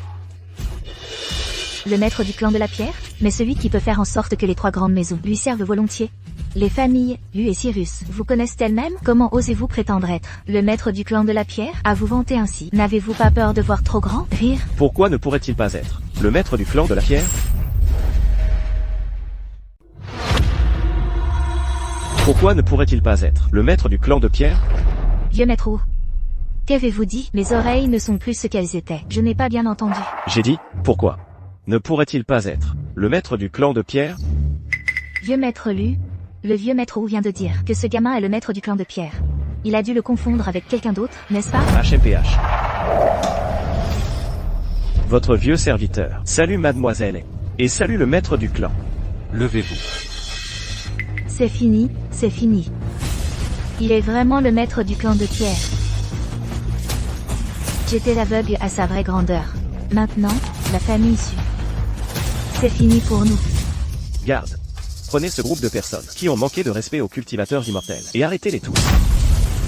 Le maître du clan de la pierre? Mais celui qui peut faire en sorte que les trois grandes maisons lui servent volontiers. Les familles, Lu et Cyrus, vous connaissent elles-mêmes? Comment osez-vous prétendre être le maître du clan de la pierre? À vous vanter ainsi, n'avez-vous pas peur de voir trop grand rire? Pourquoi ne pourrait-il pas être le maître du clan de la pierre? Pourquoi ne pourrait-il pas être le maître du clan de pierre? Vieux maître où? Qu'avez-vous dit? Mes oreilles ne sont plus ce qu'elles étaient. Je n'ai pas bien entendu. J'ai dit, pourquoi ne pourrait-il pas être le maître du clan de pierre? Vieux maître Lu, le vieux maître Wu vient de dire que ce gamin est le maître du clan de pierre. Il a dû le confondre avec quelqu'un d'autre, n'est-ce pas? HMPH. Votre vieux serviteur. Salut mademoiselle. Et salut le maître du clan. Levez-vous. C'est fini, c'est fini. Il est vraiment le maître du clan de pierre. J'étais l'aveugle à sa vraie grandeur. Maintenant, la famille Su. C'est fini pour nous. Garde. Prenez ce groupe de personnes qui ont manqué de respect aux cultivateurs immortels et arrêtez-les tous.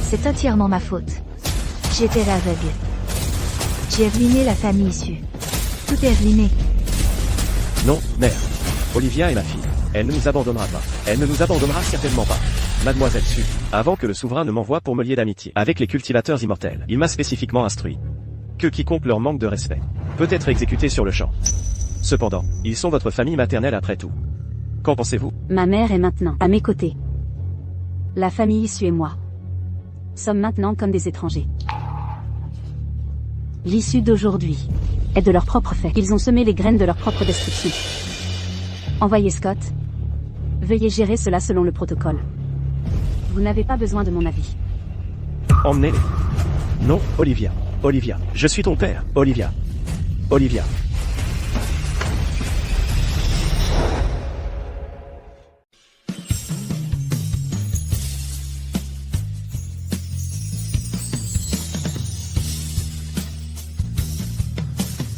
C'est entièrement ma faute. J'étais l'aveugle. J'ai ruiné la famille Su. Tout est ruiné. Non, mère. Olivia est ma fille. Elle ne nous abandonnera pas. Elle ne nous abandonnera certainement pas. Mademoiselle Su, avant que le souverain ne m'envoie pour me lier d'amitié avec les cultivateurs immortels, il m'a spécifiquement instruit que quiconque leur manque de respect peut être exécuté sur le champ. Cependant, ils sont votre famille maternelle après tout. Qu'en pensez-vous? Ma mère est maintenant à mes côtés. La famille Su et moi sommes maintenant comme des étrangers. L'issue d'aujourd'hui est de leur propre fait. Ils ont semé les graines de leur propre destruction. Envoyez Scott. Veuillez gérer cela selon le protocole. Vous n'avez pas besoin de mon avis. Emmenez-les. Non, Olivia. Olivia. Je suis ton père, Olivia. Olivia.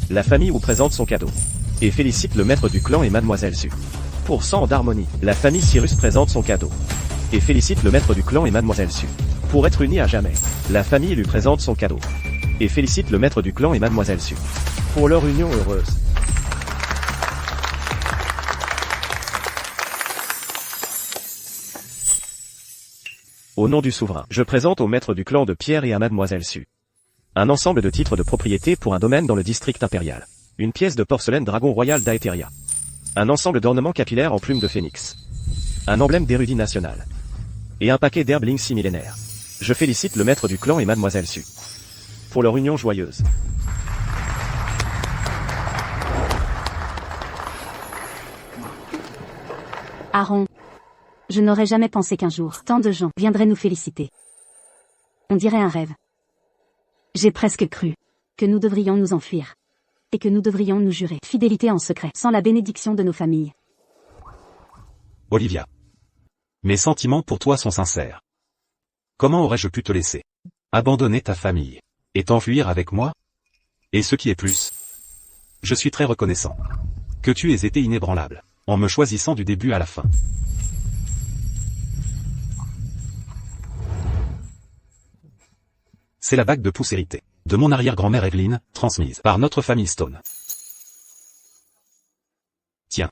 La famille vous présente son cadeau. Et félicite le maître du clan et mademoiselle Su. Pour 100 d'harmonie, la famille Cyrus présente son cadeau. Et félicite le maître du clan et mademoiselle Su. Pour être unis à jamais, la famille lui présente son cadeau. Et félicite le maître du clan et mademoiselle Su. Pour leur union heureuse. Au nom du souverain, je présente au maître du clan de pierre et à mademoiselle Su Un ensemble de titres de propriété pour un domaine dans le district impérial. Une pièce de porcelaine dragon royal d'Aetheria. Un ensemble d'ornements capillaires en plumes de phénix. Un emblème d'érudit national. Et un paquet d'herbes Lingxi millénaires. Je félicite le maître du clan et Mademoiselle Su. Pour leur union joyeuse. Aaron. Je n'aurais jamais pensé qu'un jour, tant de gens viendraient nous féliciter. On dirait un rêve. J'ai presque cru que nous devrions nous enfuir. Et que nous devrions nous jurer fidélité en secret, sans la bénédiction de nos familles. Olivia. Mes sentiments pour toi sont sincères. Comment aurais-je pu te laisser abandonner ta famille et t'enfuir avec moi? Et ce qui est plus, je suis très reconnaissant que tu aies été inébranlable, en me choisissant du début à la fin. C'est la bague de pouce héritée de mon arrière-grand-mère Evelyn, transmise par notre famille Stone. Tiens.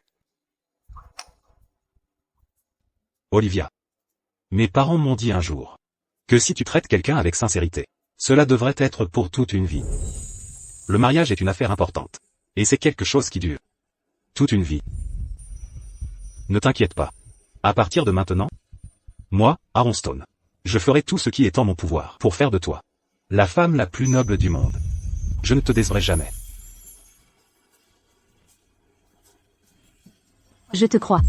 Olivia. Mes parents m'ont dit un jour que si tu traites quelqu'un avec sincérité, cela devrait être pour toute une vie. Le mariage est une affaire importante. Et c'est quelque chose qui dure toute une vie. Ne t'inquiète pas. À partir de maintenant, moi, Aaron Stone, je ferai tout ce qui est en mon pouvoir pour faire de toi la femme la plus noble du monde. Je ne te décevrai jamais. Je te crois.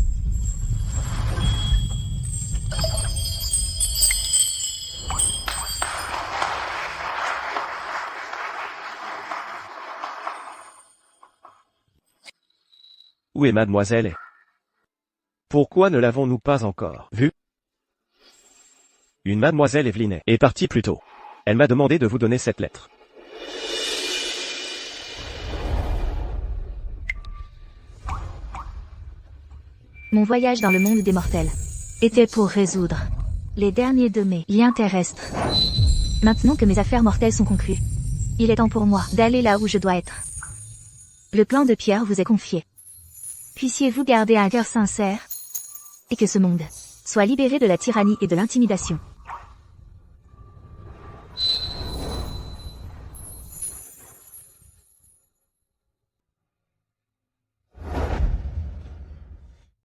Où est mademoiselle? Pourquoi ne l'avons-nous pas encore vue? Une mademoiselle Evelyn est partie plus tôt. Elle m'a demandé de vous donner cette lettre. Mon voyage dans le monde des mortels était pour résoudre les derniers de mes liens terrestres. Maintenant que mes affaires mortelles sont conclues, il est temps pour moi d'aller là où je dois être. Le plan de Pierre vous est confié. Puissiez-vous garder un cœur sincère et que ce monde soit libéré de la tyrannie et de l'intimidation.